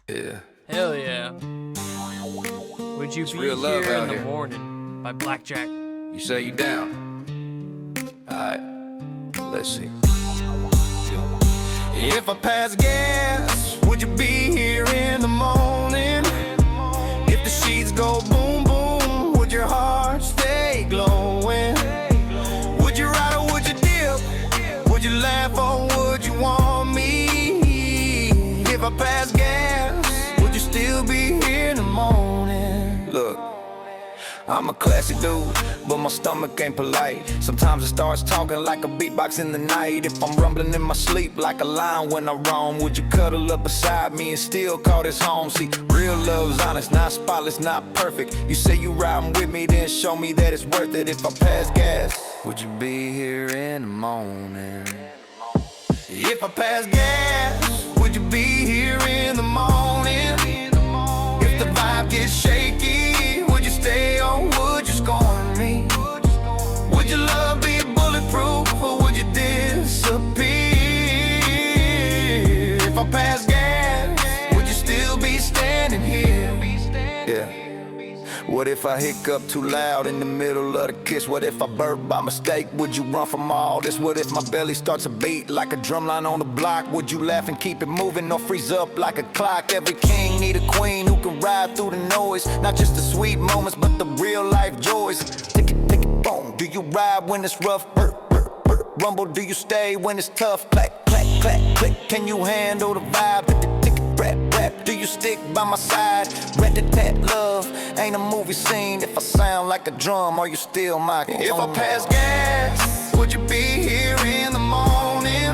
Yeah. Hell yeah. Would you be real love here in out the here. morning by Blackjack? You say you down? Alright, let's see. If I pass gas, would you be here in the morning? If the sheets go boom boom, would your heart stay glowing? Would you ride or would you dip? Would you laugh or would you want me? If I pass gas, would you still be here in the morning? Look, I'm a classy dude, but my stomach ain't polite. Sometimes it starts talking like a beatbox in the night. If I'm rumbling in my sleep like a lion when I roam, would you cuddle up beside me and still call this home? See, real love's honest, not spotless, not perfect. You say you riding with me, then show me that it's worth it. If I pass gas, would you be here in the morning? If I pass gas, would you be here in the morning? If the vibe gets shaky, would you stay or would you scorn me? Would your love be bulletproof or would you disappear? If I pass gas, would you still be standing here? Yeah. What if I hiccup too loud in the middle of the kiss? What if I burp by mistake? Would you run from all this? What if my belly starts to beat like a drumline on the block? Would you laugh and keep it moving or freeze up like a clock? Every king need a queen who can ride through the noise. Not just the sweet moments, but the real life joys. Tick it, boom. Do you ride when it's rough? Rumble, do you stay when it's tough? Clack, clack, clack, click. Can you handle the vibe? Rap, rap, do you stick by my side? Rat-a-tat, love ain't a movie scene. If I sound like a drum, are you still my If I pass gas, would you be here in the morning?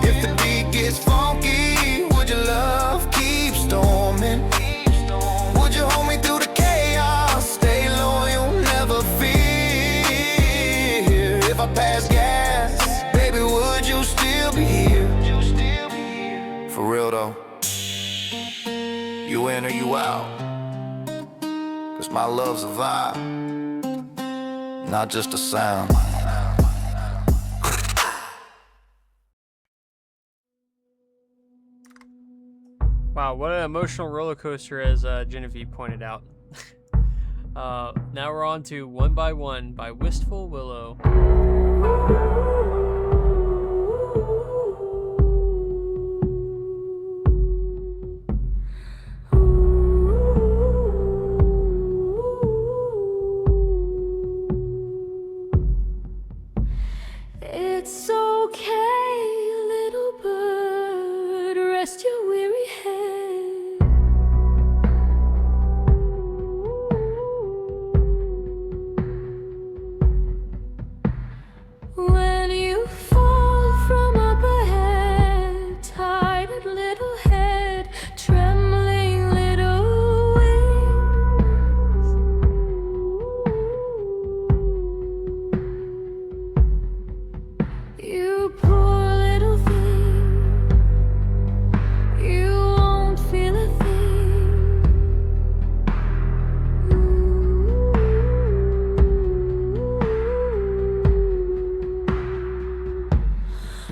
If the beat gets funky, would your love keep storming? Would you hold me through the chaos? Stay loyal, never fear. If I pass gas, baby, would you still be here? For real though, you in or you out? Cause my love's a vibe, not just a sound. Wow, what an emotional roller coaster, as Genevieve pointed out. Now we're on to One by One by Wistful Willow. It's okay, little bird, rest your weary head. You poor little thing, you won't feel a thing.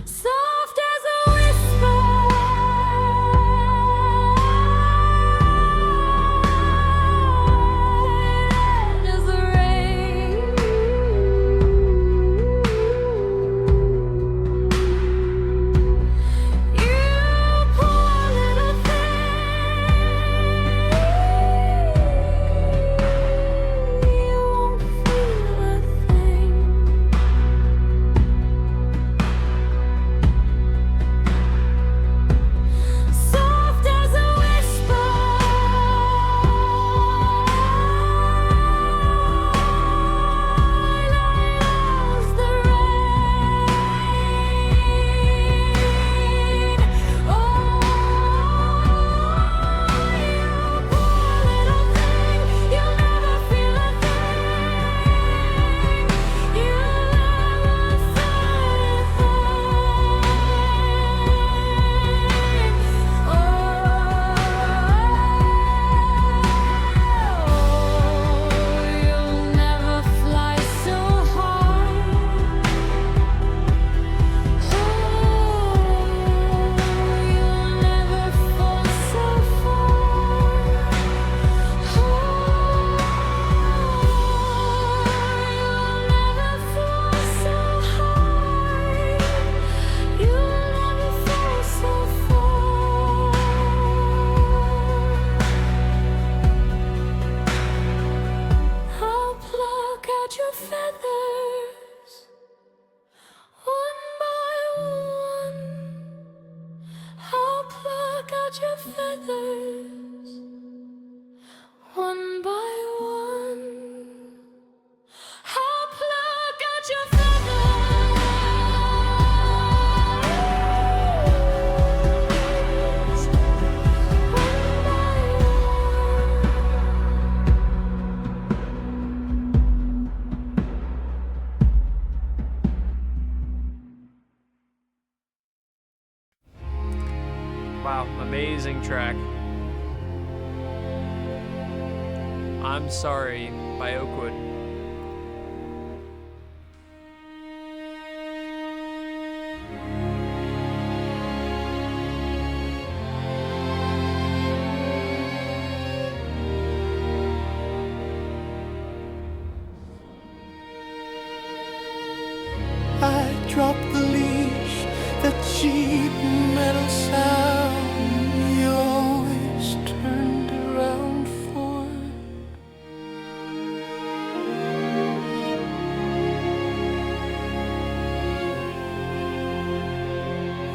Soft as a whisper, light as the rain. You poor little thing, you won't feel a thing. Soft as a whisper, light as the rain. Oh, you poor little thing, you'll never feel a thing. You'll never you'll never fly so high. You'll never fall so far. You'll never fall so high. You'll never fall so far. I'll pluck out your feathers one by one. I'll pluck out your feathers one by one. I'll pluck out your feathers one by Wow, amazing track. I'm Sorry by Oakwood. I dropped the leash, that cheap metal sound you always turned around for.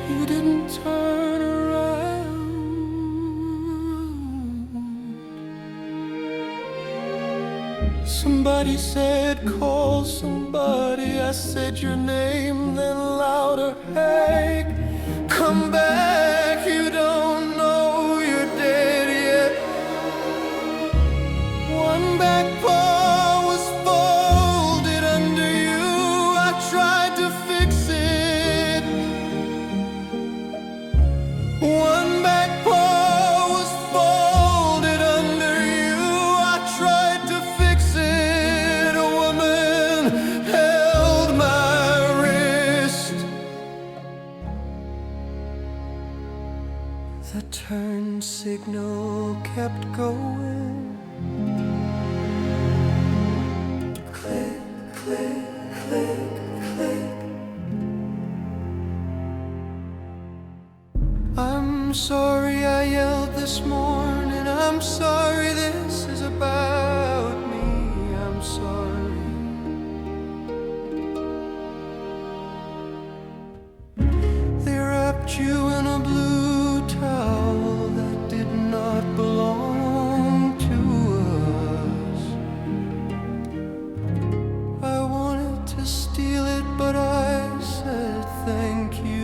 You didn't turn around. Somebody said, call somebody. I said your name, then louder, hey, come back. You don't know you're dead yet. One back paw was folded under you. I tried to fix it. One back paw was folded under you. I tried to fix it. A woman held my wrist. The turn signal kept going. Click, click, click, click. I'm sorry I yelled this morning. I'm sorry this is about me. I'm sorry. They wrapped you in a blue towel that did not belong to us. I wanted to steal it, but I said thank you.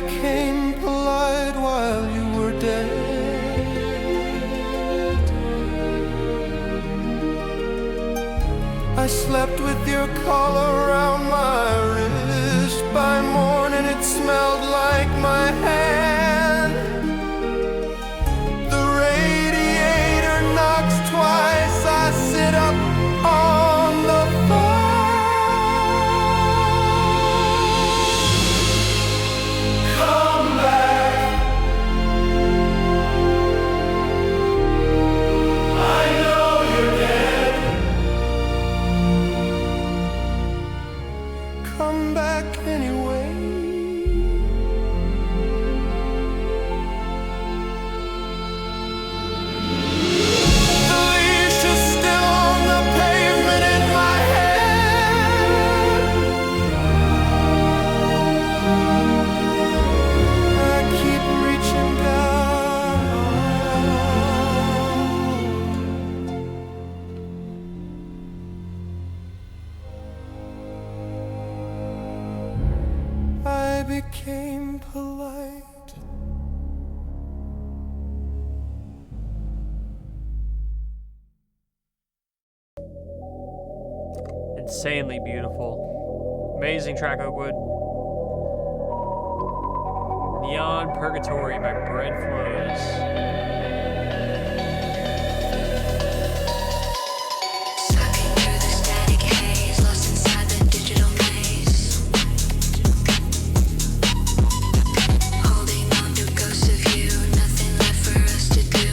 became polite while you were dead. I slept with your collar around my wrist. By morning it smelled like my hand. The radiator knocks twice. I sit up on the come back. I know you're dead. Come back anyway. The leash is still on the pavement in my head. I keep reaching down. I became polite. Insanely beautiful. Amazing track, Oakwood. Neon Purgatory by Bread Flows. Sucking through the static haze, lost inside the digital maze. Holding on to ghosts of you, nothing left for us to do.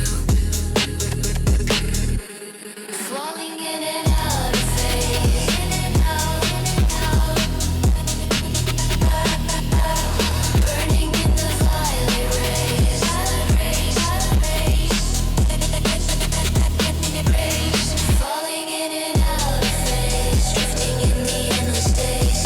Falling in and out of phase, in and out, burning in the violet rays, falling in and out of phase, drifting in the endless days.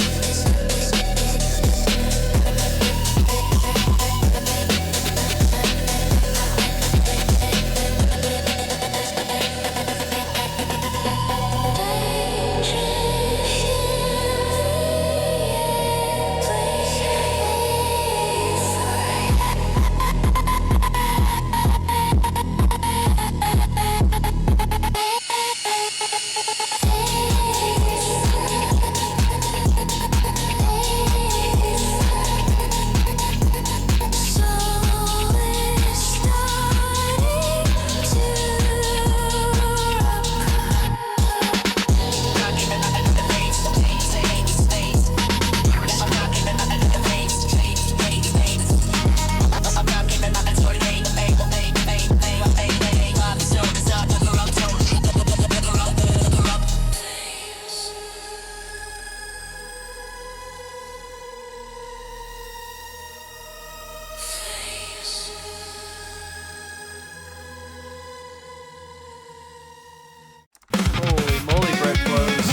Holy moly, Bread Flows.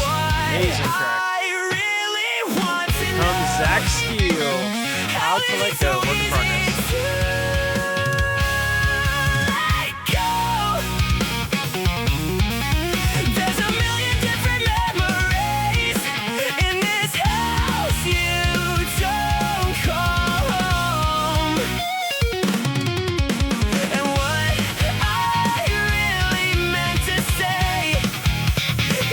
Amazing track. From Zach Steele. How to Let Go. Work in progress. There's a million different memories in this house you don't call home. And what I really meant to say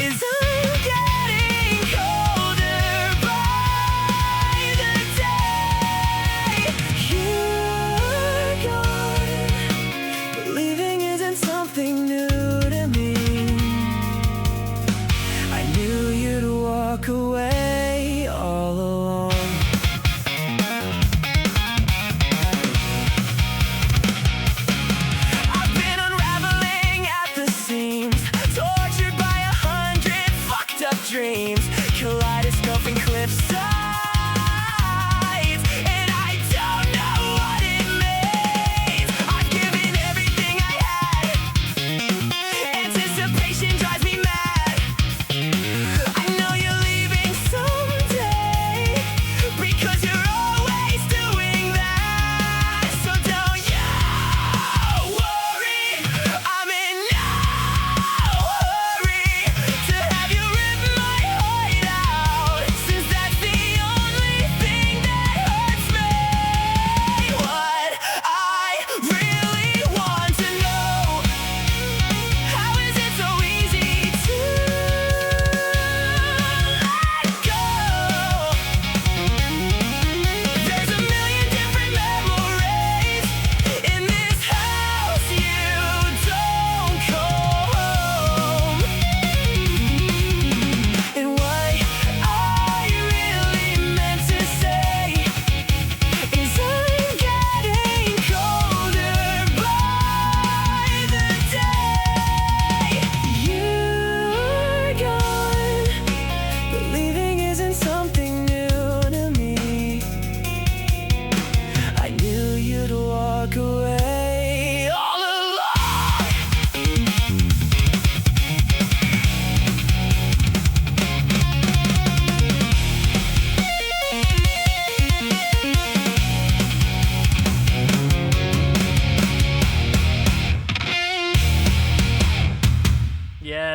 is I'm getting colder by the day.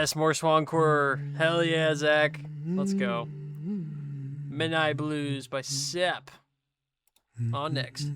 Yes, more Swancore. Hell yeah, Zach. Let's go. Midnight Blues by Sepp. On next.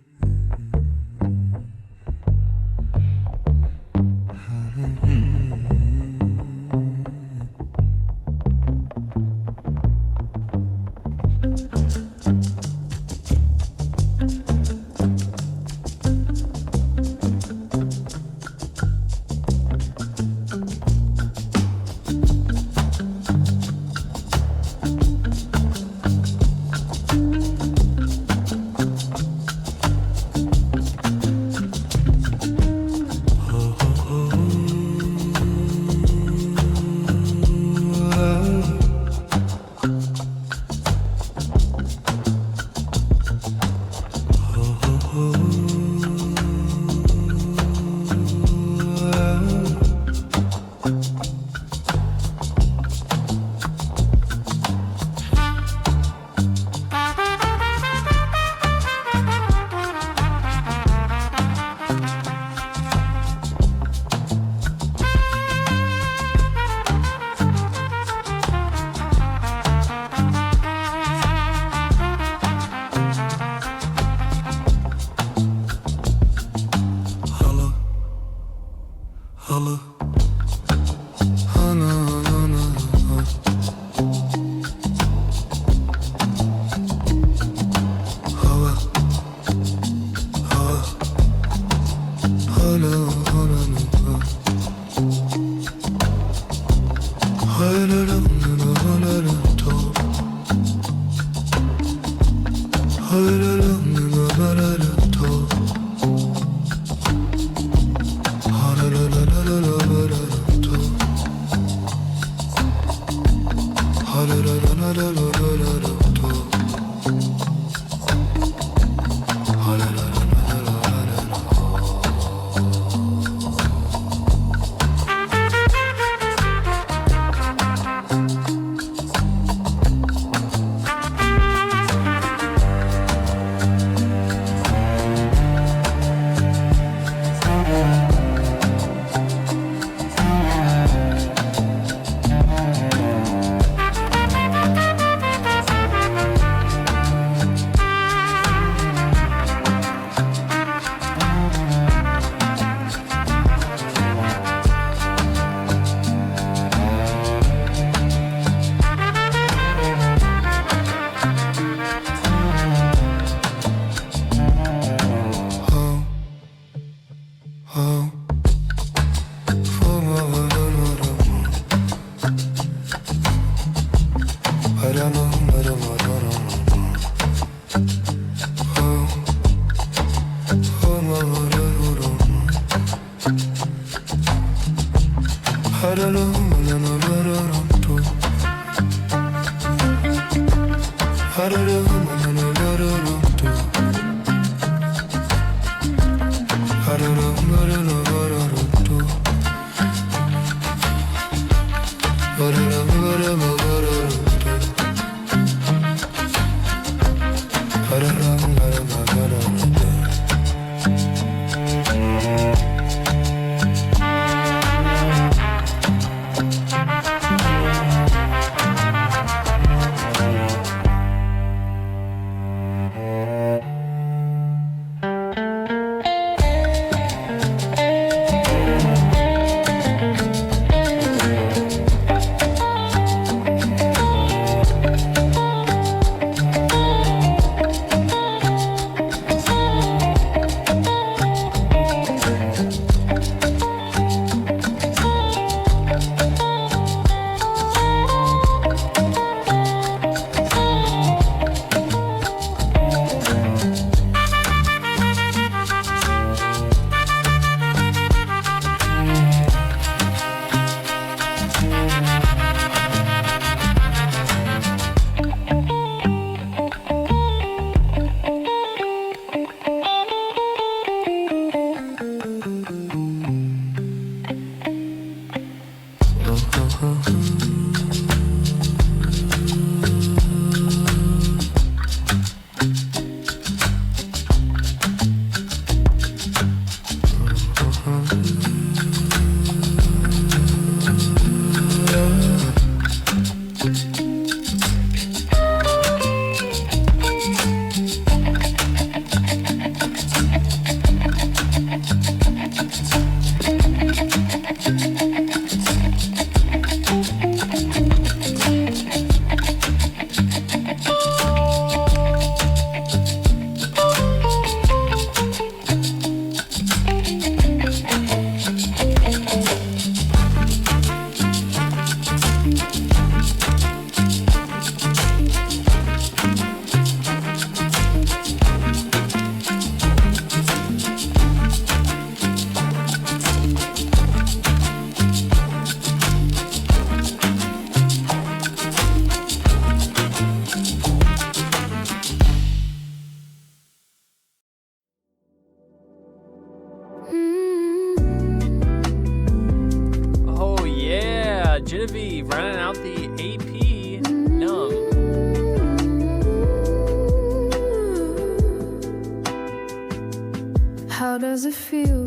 does it feel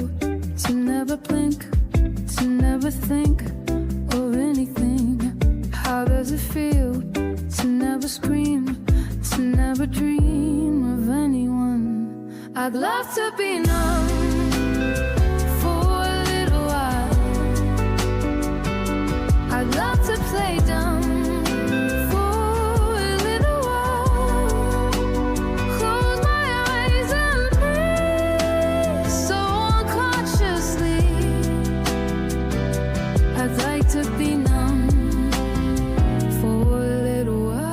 to never blink, to never think of anything? How does it feel to never scream, to never dream of anyone? I'd love to be numb for a little while. I'd love to play dumb for a little while. Close my eyes and breathe so unconsciously. I'd like to be numb for a little while.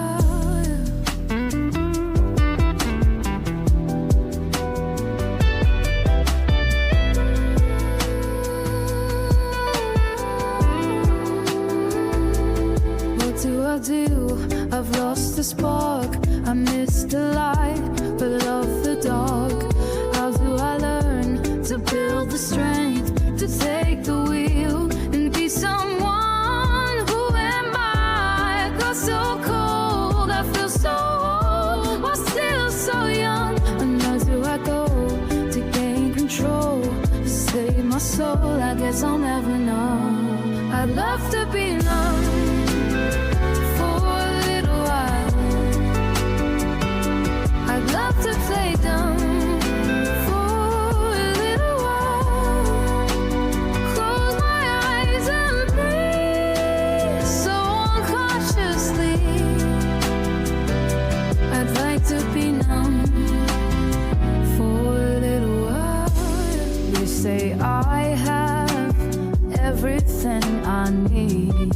What do I do? I've lost the spark. I miss the light, but love the dark. How do I learn to build the strength to take the wheel and be someone? Who am I? I got so cold, I feel so old, while still so young. And where do I go to gain control, to save my soul? I guess I'll never know. I'd love to be numb for a little while. I'd love to play dumb for a little while. Close my eyes and breathe so unconsciously. I'd like to be numb for a little while. They say I have everything I need,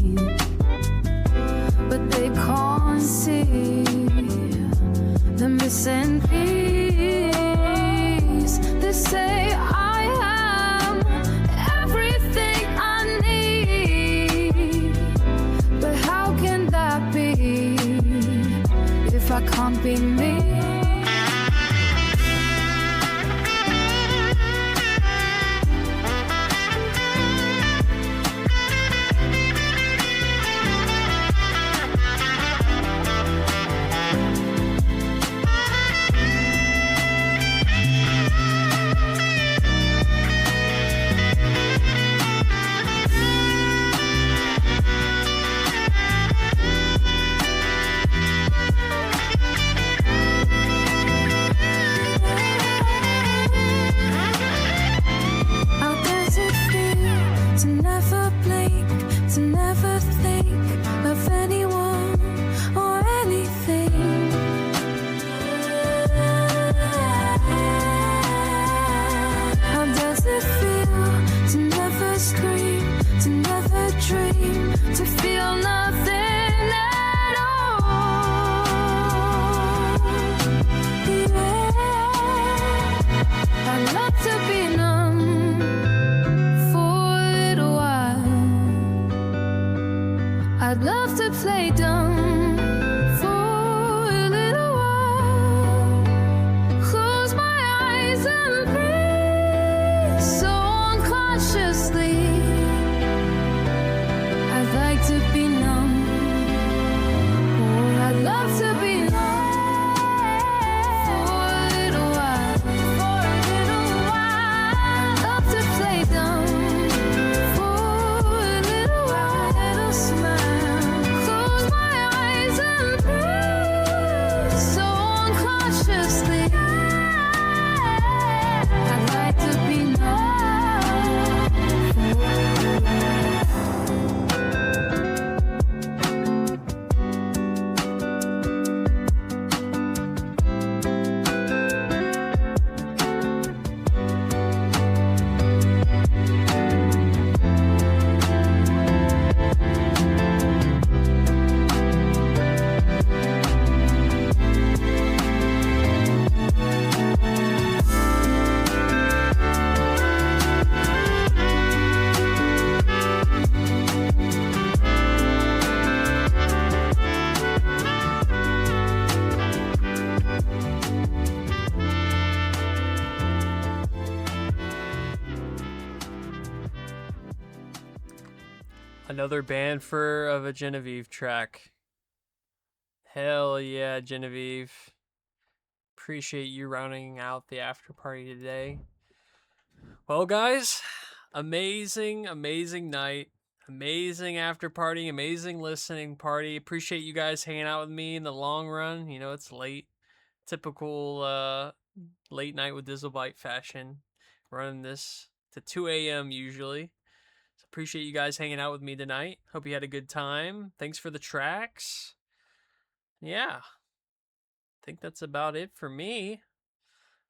but they can't see the missing piece. They say I am everything I need, but how can that be if I can't be me? How does it feel to never blink, to never think of anyone or anything? How does it feel to never scream, to never dream, to feel nothing at all? Yeah. I'd love to be numb for a little while. I'd love to play dumb for a little while. Close my eyes and breathe so unconsciously. I'd like to be numb, or I'd love to be numb for a little while. For a little while, love to play dumb for a little while. Little smile, close my eyes and breathe so unconsciously. I'd like to be numb. Another band of a Genevieve track. Hell yeah, Genevieve. Appreciate you rounding out the after party today. Well, guys, amazing night. Amazing after party, amazing listening party. Appreciate you guys hanging out with me in the long run. You know, it's late. Typical late night with DizzleByte fashion. Running this to 2 a.m. usually. So appreciate you guys hanging out with me tonight. Hope you had a good time. Thanks for the tracks. Yeah. I think that's about it for me.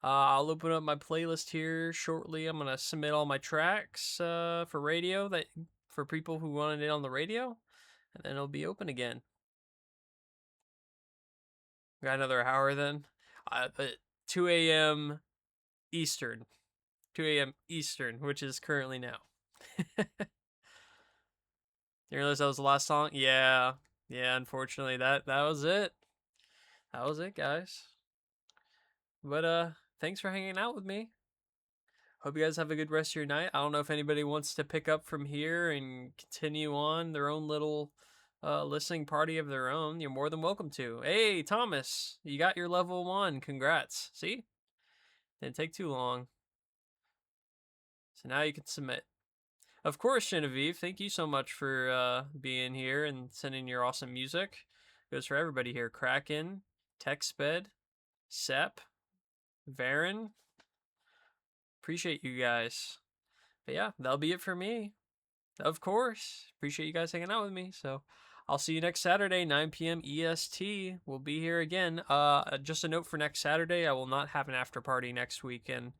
I'll open up my playlist here shortly. I'm gonna submit all my tracks for radio that for people who wanted it on the radio, and then it'll be open again. Got another hour then. But 2 a.m. Eastern, 2 a.m. Eastern, which is currently now. You realize that was the last song? Yeah, unfortunately, that was it. That was it, guys. But thanks for hanging out with me. Hope you guys have a good rest of your night. I don't know if anybody wants to pick up from here and continue on their own little listening party of their own. You're more than welcome to. Hey, Thomas, you got your level 1. Congrats. See? Didn't take too long. So now you can submit. Of course, Genevieve, thank you so much for being here and sending your awesome music. Goes for everybody here. Kraken, TechSped, Sep, Varen. Appreciate you guys. But yeah, that'll be it for me. Of course. Appreciate you guys hanging out with me. So I'll see you next Saturday, 9 p.m. EST. We'll be here again. Just a note for next Saturday, I will not have an after party next weekend.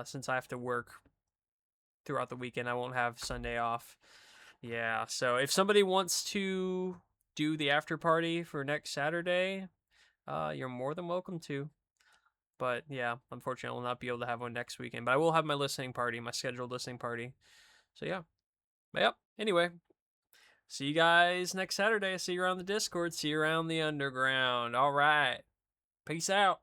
Since I have to work throughout the weekend, I won't have Sunday off. Yeah, so if somebody wants to do the after party for next Saturday, you're more than welcome to. But yeah, unfortunately, I will not be able to have one next weekend. But I will have my listening party, my scheduled listening party. So yeah. But yep, anyway. See you guys next Saturday. See you around the Discord. See you around the underground. All right. Peace out.